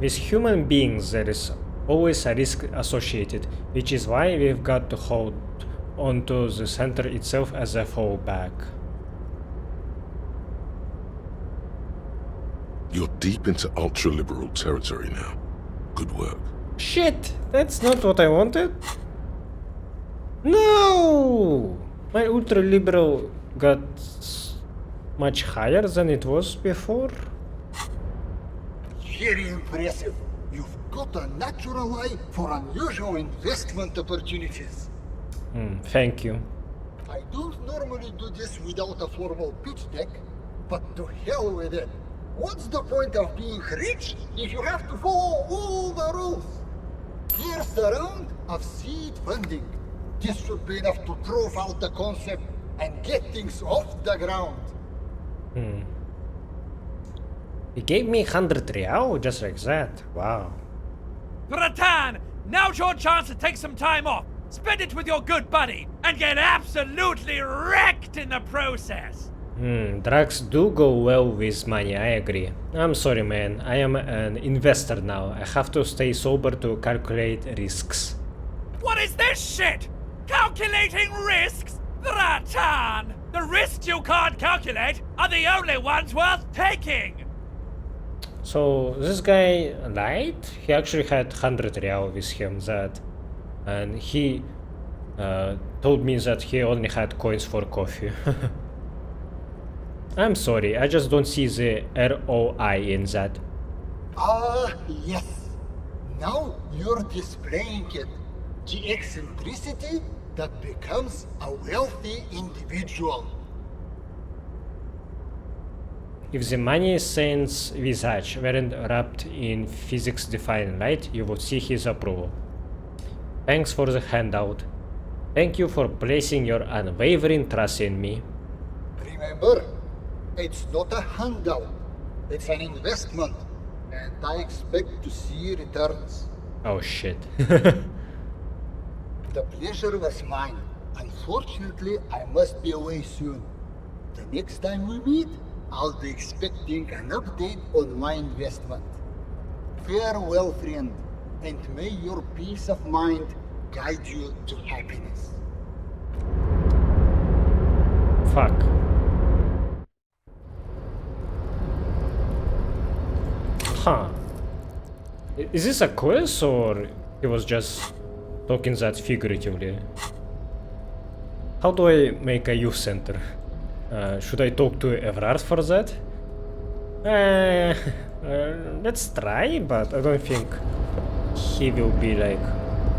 With human beings, there is always a risk associated, which is why we've got to hold onto the center itself as a fallback. You're deep into ultra-liberal territory now. Good work. Shit! That's not what I wanted. No! My ultra-liberal got much higher than it was before. Very impressive. You've got a natural eye for unusual investment opportunities. Thank you. I don't normally do this without a formal pitch deck, but to hell with it. What's the point of being rich if you have to follow all the rules? Here's a round of seed funding. This should be enough to prove out the concept and get things off the ground. He gave me 100 real just like that. Wow. Bratan, now's your chance to take some time off. Spend it with your good buddy and get absolutely wrecked in the process. Drugs do go well with money, I agree. I'm sorry, man. I am an investor now. I have to stay sober to calculate risks. What is this shit? Calculating risks? Bratan! The risks you can't calculate are the only ones worth taking! So this guy lied? He actually had 100 real with him and he told me that he only had coins for coffee. I'm sorry, I just don't see the ROI in that. Yes. Now you're displaying it. The eccentricity that becomes a wealthy individual. If the money saint's visage weren't wrapped in physics-defying light, you would see his approval. Thanks for the handout. Thank you for placing your unwavering trust in me. Remember, it's not a handout. It's an investment. And I expect to see returns. Oh shit. The pleasure was mine. Unfortunately, I must be away soon. The next time we meet, I'll be expecting an update on my investment. Farewell, friend, and may your peace of mind guide you to happiness. Fuck. Huh. Is this a quiz or he was just talking that figuratively? How do I make a youth center? Should I talk to Evrart for that? Let's try, but I don't think he will be like,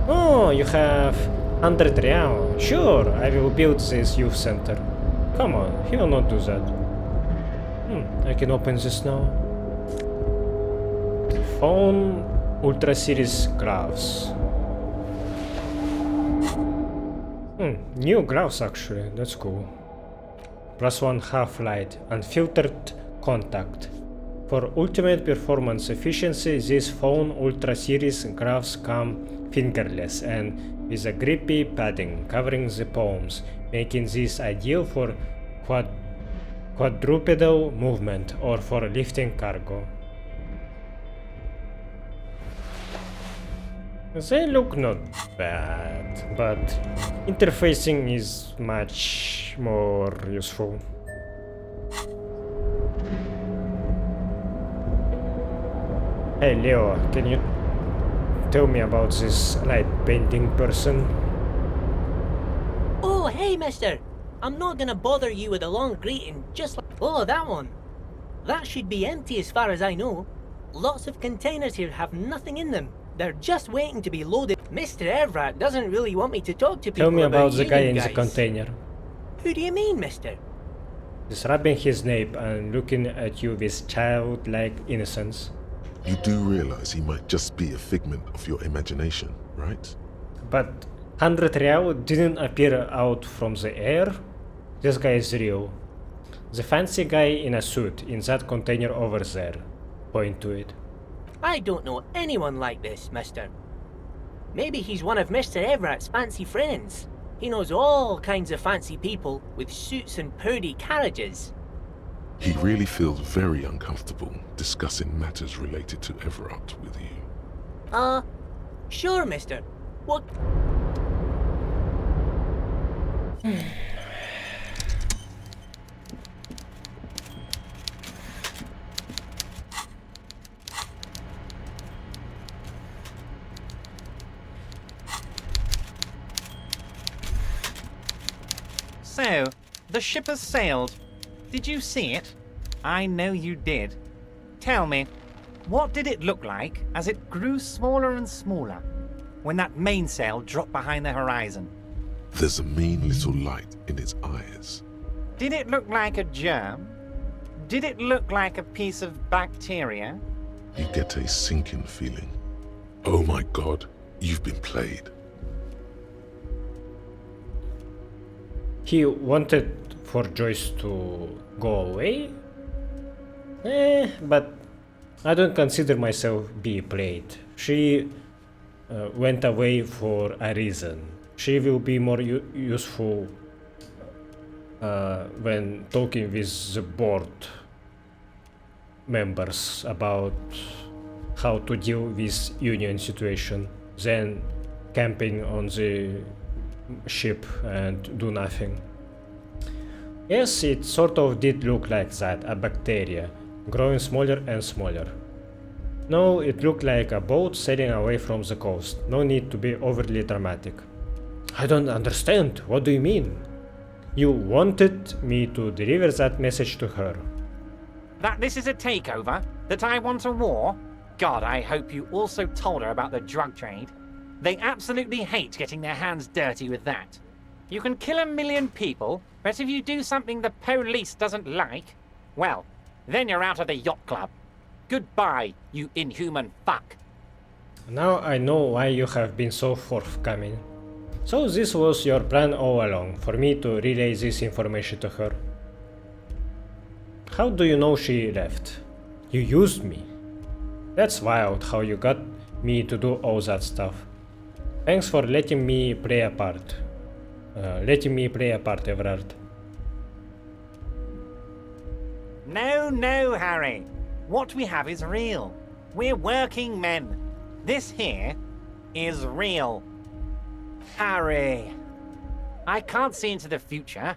oh, you have 100 real. Sure, I will build this youth center. Come on, he will not do that. I can open this now. Phone Ultra Series gloves. New gloves actually, that's cool. +1 half light, unfiltered contact. For ultimate performance efficiency, this phone Ultra Series graphs come fingerless and with a grippy padding covering the palms, making this ideal for quadrupedal movement or for lifting cargo. They look not bad, but interfacing is much more useful. Hey Leo, can you tell me about this light painting person? Oh, hey, mister. I'm not gonna bother you with a long greeting, just like... Oh, that one. That should be empty as far as I know. Lots of containers here have nothing in them. They're just waiting to be loaded. Mr. Evrart doesn't really want me to talk to people Tell me about the guy union in the guys. container. Who do you mean, mister? He's rubbing his nape and looking at you with childlike innocence. You do realize he might just be a figment of your imagination, right? But 100 real didn't appear out from the air. This guy is real. The fancy guy in a suit in that container over there. Point to it. I don't know anyone like this, mister. Maybe he's one of Mr. Evrat's fancy friends. He knows all kinds of fancy people with suits and purdy carriages. He really feels very uncomfortable discussing matters related to Evrart with you. Sure, mister. What? So, the ship has sailed. Did you see it? I know you did. Tell me, what did it look like as it grew smaller and smaller when that mainsail dropped behind the horizon? There's a mean little light in its eyes. Did it look like a germ? Did it look like a piece of bacteria? You get a sinking feeling. Oh my god, you've been played. He wanted for Joyce to go away? But I don't consider myself being played. She went away for a reason. She will be more useful when talking with the board members about how to deal with union situation than camping on the ship and do nothing. Yes, it sort of did look like that, a bacteria, growing smaller and smaller. No, it looked like a boat sailing away from the coast. No need to be overly dramatic. I don't understand. What do you mean? You wanted me to deliver that message to her. That this is a takeover? That I want a war? God, I hope you also told her about the drug trade. They absolutely hate getting their hands dirty with that. You can kill 1 million people, but if you do something the police doesn't like, well, then you're out of the yacht club. Goodbye, you inhuman fuck. Now I know why you have been so forthcoming. So this was your plan all along, for me to relay this information to her. How do you know she left? You used me. That's wild how you got me to do all that stuff. Thanks for letting me play a part. Evrart. No, Harry. What we have is real. We're working men. This here is real. Harry. I can't see into the future.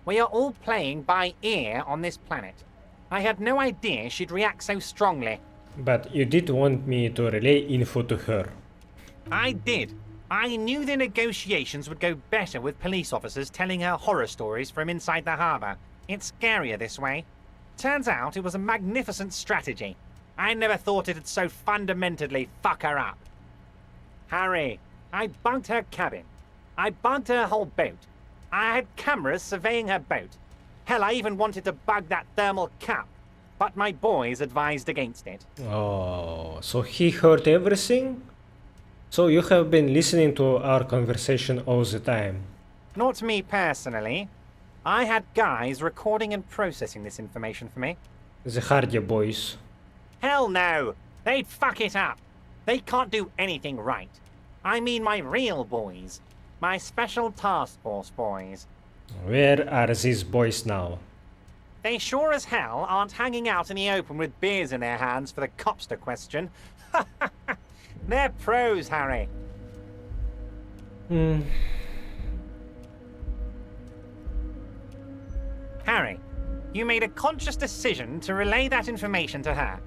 We are all playing by ear on this planet. I had no idea she'd react so strongly. But you did want me to relay info to her. I did. I knew the negotiations would go better with police officers telling her horror stories from inside the harbour. It's scarier this way. Turns out it was a magnificent strategy. I never thought it'd so fundamentally fuck her up. Harry, I bugged her cabin. I bugged her whole boat. I had cameras surveying her boat. Hell, I even wanted to bug that thermal cap. But my boys advised against it. Oh, so he heard everything? So you have been listening to our conversation all the time? Not me personally. I had guys recording and processing this information for me. The Hardy boys. Hell no! They'd fuck it up. They can't do anything right. I mean my real boys. My special task force boys. Where are these boys now? They sure as hell aren't hanging out in the open with beers in their hands for the cops to question. They're pros, Harry. Harry, you made a conscious decision to relay that information to her.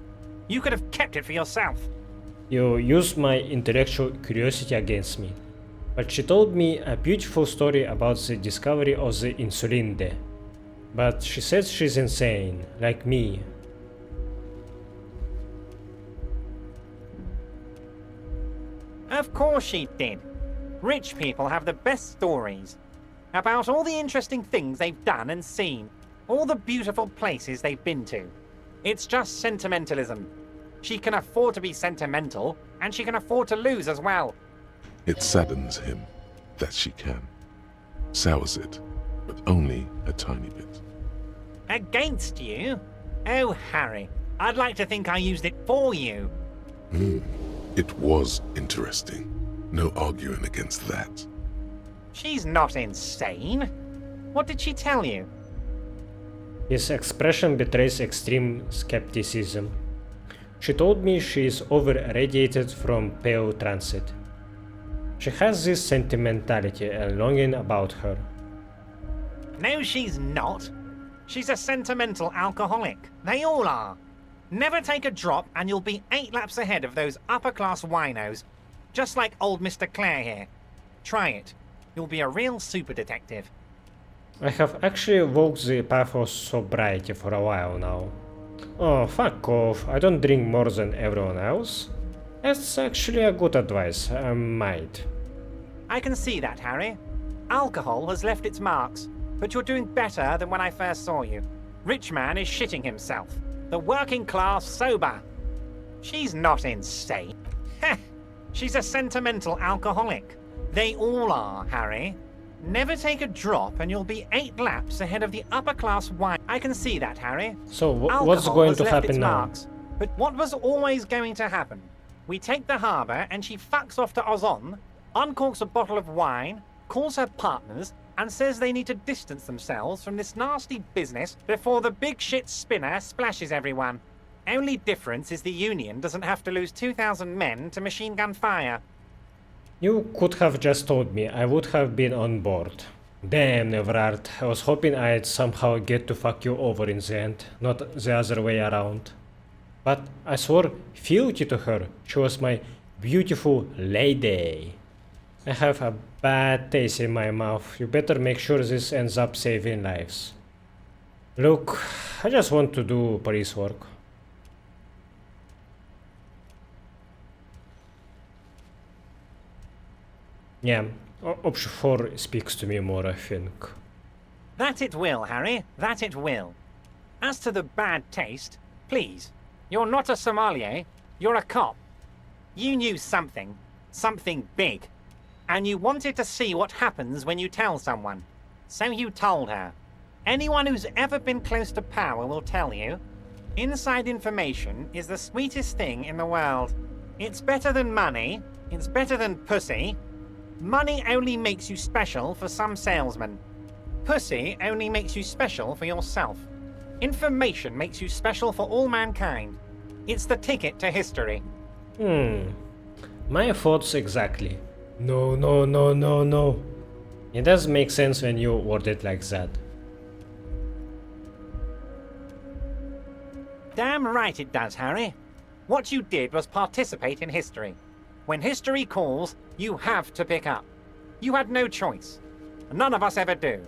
You could have kept it for yourself. You used my intellectual curiosity against me. But she told me a beautiful story about the discovery of the insulinde. But she says she's insane, like me. Of course she did. Rich people have the best stories about all the interesting things they've done and seen, all the beautiful places they've been to. It's just sentimentalism. She can afford to be sentimental, and she can afford to lose as well. It saddens him that she can. Sours it, but only a tiny bit. Against you? Oh, Harry, I'd like to think I used it for you. It was interesting. No arguing against that. She's not insane. What did she tell you? His expression betrays extreme skepticism. She told me she is over-radiated from pale transit. She has this sentimentality and longing about her. No, she's not. She's a sentimental alcoholic. They all are. Never take a drop and you'll be 8 laps ahead of those upper-class winos. Just like old Mr. Clare here. Try it. You'll be a real super detective. I have actually walked the path of sobriety for a while now. Oh, fuck off. I don't drink more than everyone else. That's actually a good advice. I might. I can see that, Harry. Alcohol has left its marks, but you're doing better than when I first saw you. Rich man is shitting himself. The working class sober. She's not insane. Heh. She's a sentimental alcoholic. They all are, Harry. Never take a drop and you'll be 8 laps ahead of the upper-class wine. I can see that, Harry. So what's going to happen now? Marks, but what was always going to happen? We take the harbour and she fucks off to Ozon, uncorks a bottle of wine, calls her partners, and says they need to distance themselves from this nasty business before the big shit spinner splashes everyone. Only difference is the Union doesn't have to lose 2,000 men to machine gun fire. You could have just told me. I would have been on board. Damn, Evrart. I was hoping I'd somehow get to fuck you over in the end, not the other way around. But I swore fealty to her. She was my beautiful lady. I have a bad taste in my mouth. You better make sure this ends up saving lives. Look, I just want to do police work. Yeah, option 4 speaks to me more, I think. That it will, Harry. That it will. As to the bad taste, please, you're not a sommelier. You're a cop. You knew something. Something big. And you wanted to see what happens when you tell someone. So you told her. Anyone who's ever been close to power will tell you. Inside information is the sweetest thing in the world. It's better than money. It's better than pussy. Money only makes you special for some salesmen. Pussy only makes you special for yourself. Information makes you special for all mankind. It's the ticket to history. My thoughts exactly. No, no, no, no, no. It does make sense when you word it like that. Damn right it does, Harry. What you did was participate in history. When history calls, you have to pick up. You had no choice. None of us ever do.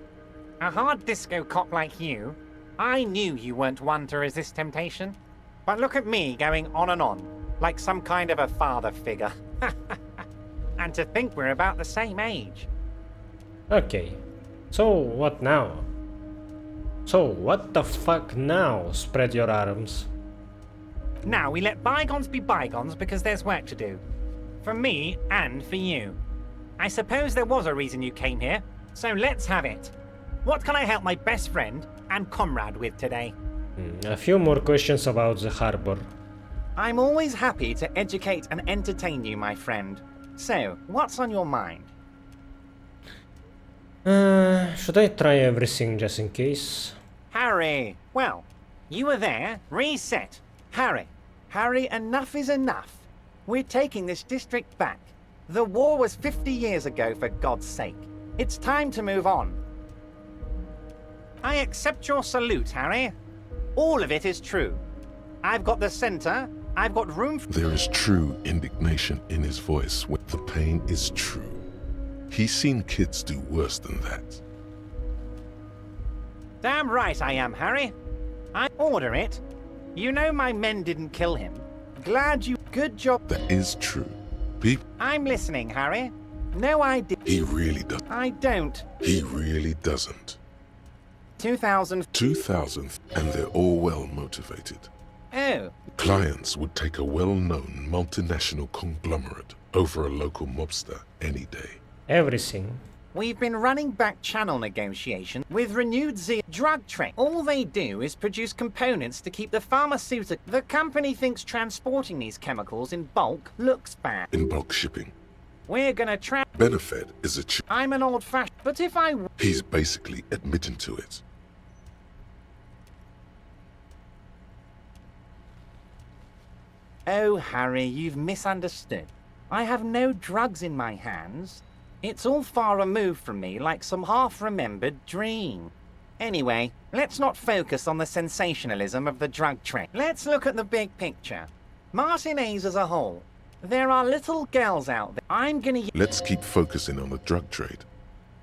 A hard disco cop like you, I knew you weren't one to resist temptation. But look at me going on, like some kind of a father figure. And to think we're about the same age. Okay, so what now? So what the fuck now? Spread your arms. Now we let bygones be bygones because there's work to do. For me and for you. I suppose there was a reason you came here, so let's have it. What can I help my best friend and comrade with today? A few more questions about the harbor. I'm always happy to educate and entertain you, my friend. So, what's on your mind? Should I try everything just in case? Harry! Well, you were there. Reset. Harry. Harry, enough is enough. We're taking this district back. The war was 50 years ago, for God's sake. It's time to move on. I accept your salute, Harry. All of it is true. I've got the center. I've got room for... There is true indignation in his voice when the pain is true. He's seen kids do worse than that. Damn right I am, Harry. I order it. You know my men didn't kill him. Glad you... Good job. That is true. People... I'm listening, Harry. No, I did. He really does. I don't. He really doesn't. 2000. 2000, and they're all well motivated. Oh. Clients would take a well-known multinational conglomerate over a local mobster any day. Everything. We've been running back channel negotiations with renewed zeal. Drug trade. All they do is produce components to keep the pharmaceutical... The company thinks transporting these chemicals in bulk looks bad. In bulk shipping. We're gonna Benefit is a I'm an old-fashioned... But if I... He's basically admitting to it. Oh, Harry, you've misunderstood. I have no drugs in my hands. It's all far removed from me, like some half-remembered dream. Anyway, let's not focus on the sensationalism of the drug trade. Let's look at the big picture. Martinez as a whole. There are little girls out there. I'm gonna... Let's keep focusing on the drug trade.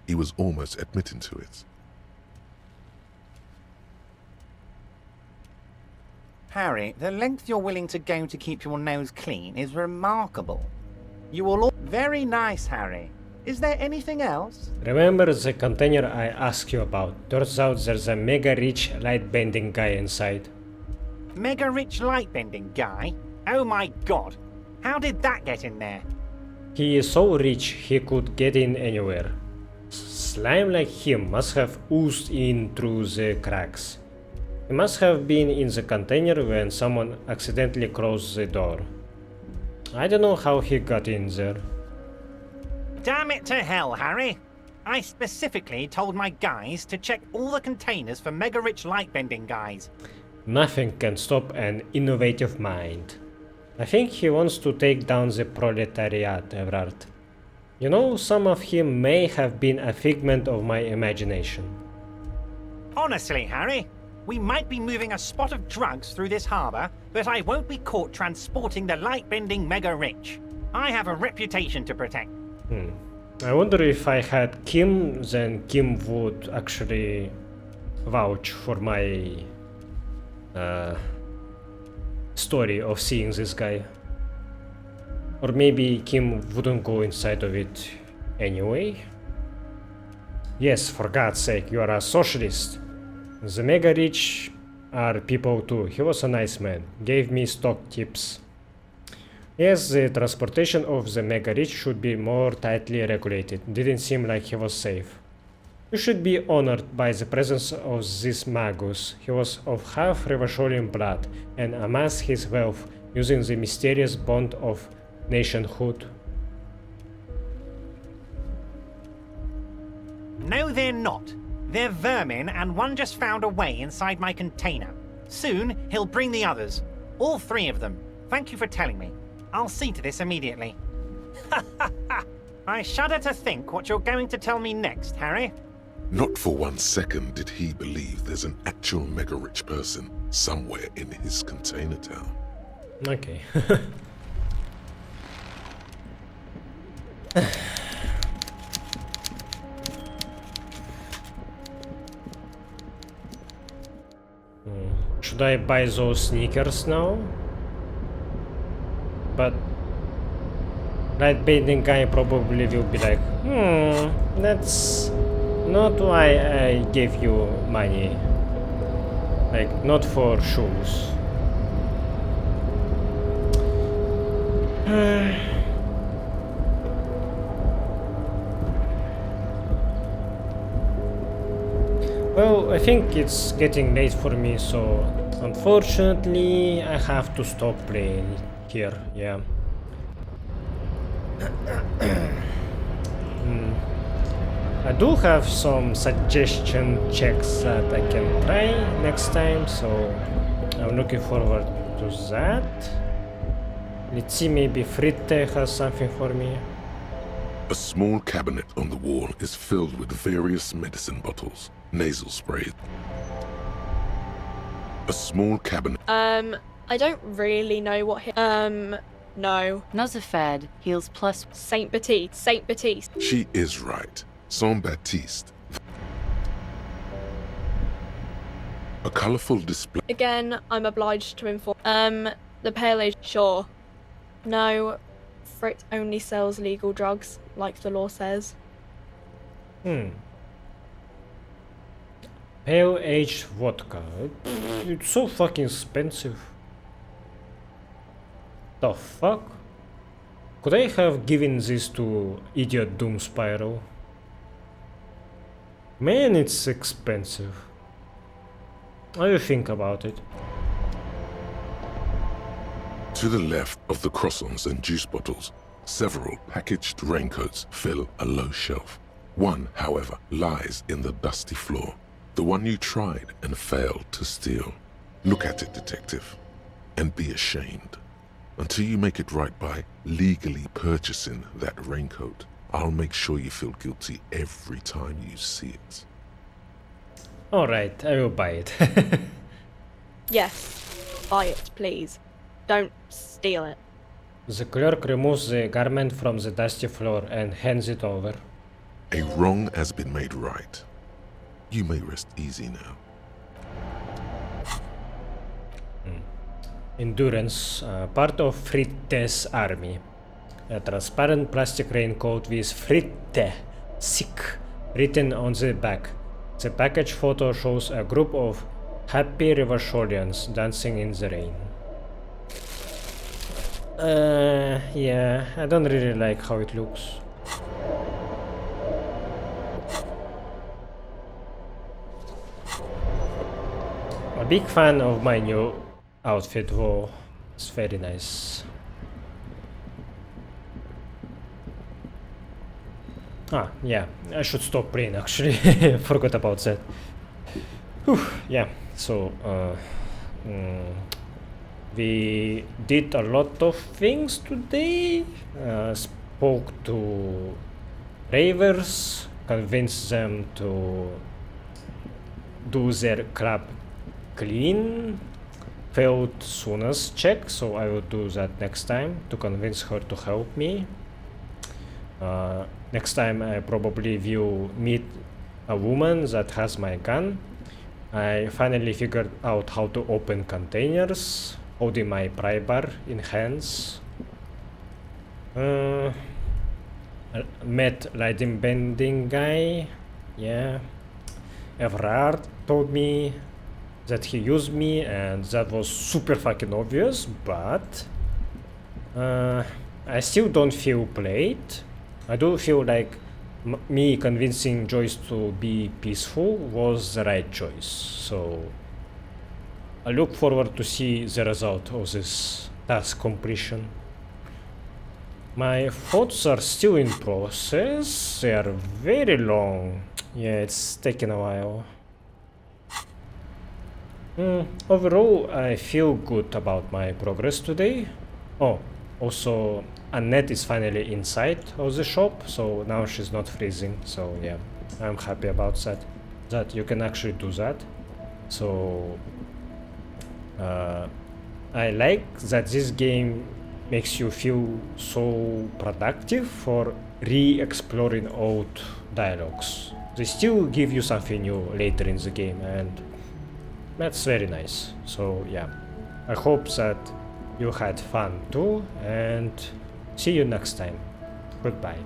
He was almost admitting to it. Harry, the length you're willing to go to keep your nose clean is remarkable. You will all... Very nice, Harry. Is there anything else? Remember the container I asked you about? Turns out there's a mega rich light bending guy inside. Mega rich light bending guy? Oh my god. How did that get in there? He is so rich he could get in anywhere. Slime like him must have oozed in through the cracks. He must have been in the container when someone accidentally closed the door. I don't know how he got in there. Damn it to hell, Harry! I specifically told my guys to check all the containers for mega-rich light-bending guys. Nothing can stop an innovative mind. I think he wants to take down the proletariat, Evrart. You know, some of him may have been a figment of my imagination. Honestly, Harry, we might be moving a spot of drugs through this harbor, but I won't be caught transporting the light-bending mega-rich. I have a reputation to protect. I wonder if I had Kim, then Kim would actually vouch for my story of seeing this guy. Or maybe Kim wouldn't go inside of it anyway. Yes, for God's sake, you are a socialist. The mega rich are people too. He was a nice man, gave me stock tips. Yes, the transportation of the mega rich should be more tightly regulated. Didn't seem like he was safe. You should be honored by the presence of this magus. He was of half Revacholian blood and amassed his wealth using the mysterious bond of nationhood. No, they're not. They're vermin, and one just found a way inside my container. Soon, he'll bring the others. All three of them. Thank you for telling me. I'll see to this immediately. I shudder to think what you're going to tell me next, Harry. Not for 1 second did he believe there's an actual mega-rich person somewhere in his container town. Okay. Should I buy those sneakers now? But light bending guy probably will be like, that's not why I gave you money. Like, not for shoes. Well, I think it's getting late for me, so Unfortunately, I have to stop playing here, yeah. I do have some suggestion checks that I can try next time, so I'm looking forward to that. Let's see, maybe Fritte has something for me. A small cabinet on the wall is filled with various medicine bottles, nasal spray. A small cabinet. I don't really know what no. Nozafed heals plus Saint Baptiste. She is right. Saint Baptiste. A colorful display. Again, I'm obliged to inform. The Pale Age, sure. No, Frit only sells legal drugs, like the law says. Pale aged vodka. It's so fucking expensive. The fuck? Could I have given this to Idiot Doom Spiral? Man, it's expensive. What do you think about it? To the left of the croissants and juice bottles, several packaged raincoats fill a low shelf. One, however, lies in the dusty floor. The one you tried and failed to steal. Look at it, detective, and be ashamed. Until you make it right by legally purchasing that raincoat, I'll make sure you feel guilty every time you see it. Alright, I will buy it. Yes, buy it, please. Don't steal it. The clerk removes the garment from the dusty floor and hands it over. A wrong has been made right. You may rest easy now. Endurance, part of Fritte's army. A transparent plastic raincoat with Fritte, sick, written on the back. The package photo shows a group of happy Rivershorians dancing in the rain. Yeah, I don't really like how it looks. A big fan of my new outfit, though. It's very nice. Ah, yeah, I should stop playing actually. Forgot about that. Whew, yeah, so we did a lot of things today. Spoke to Ravers, convinced them to do their crap clean. Failed Soona's check, so I will do that next time to convince her to help me. Next time I probably will meet a woman that has my gun. I finally figured out how to open containers, holding my pry bar in hands. Met lighting bending guy, yeah. Evrart told me that he used me, and that was super fucking obvious, but I still don't feel played. I do feel like me convincing Joyce to be peaceful was the right choice, so I look forward to see the result of this task completion. My thoughts are still in process. They are very long. Yeah, it's taking a while. Overall, I feel good about my progress today. Oh, also, Annette is finally inside of the shop, so now she's not freezing, so yeah, I'm happy about that. That you can actually do that. So, I like that this game makes you feel so productive for re-exploring old dialogues. They still give you something new later in the game, and that's very nice. So yeah, I hope that you had fun too, and see you next time. Goodbye.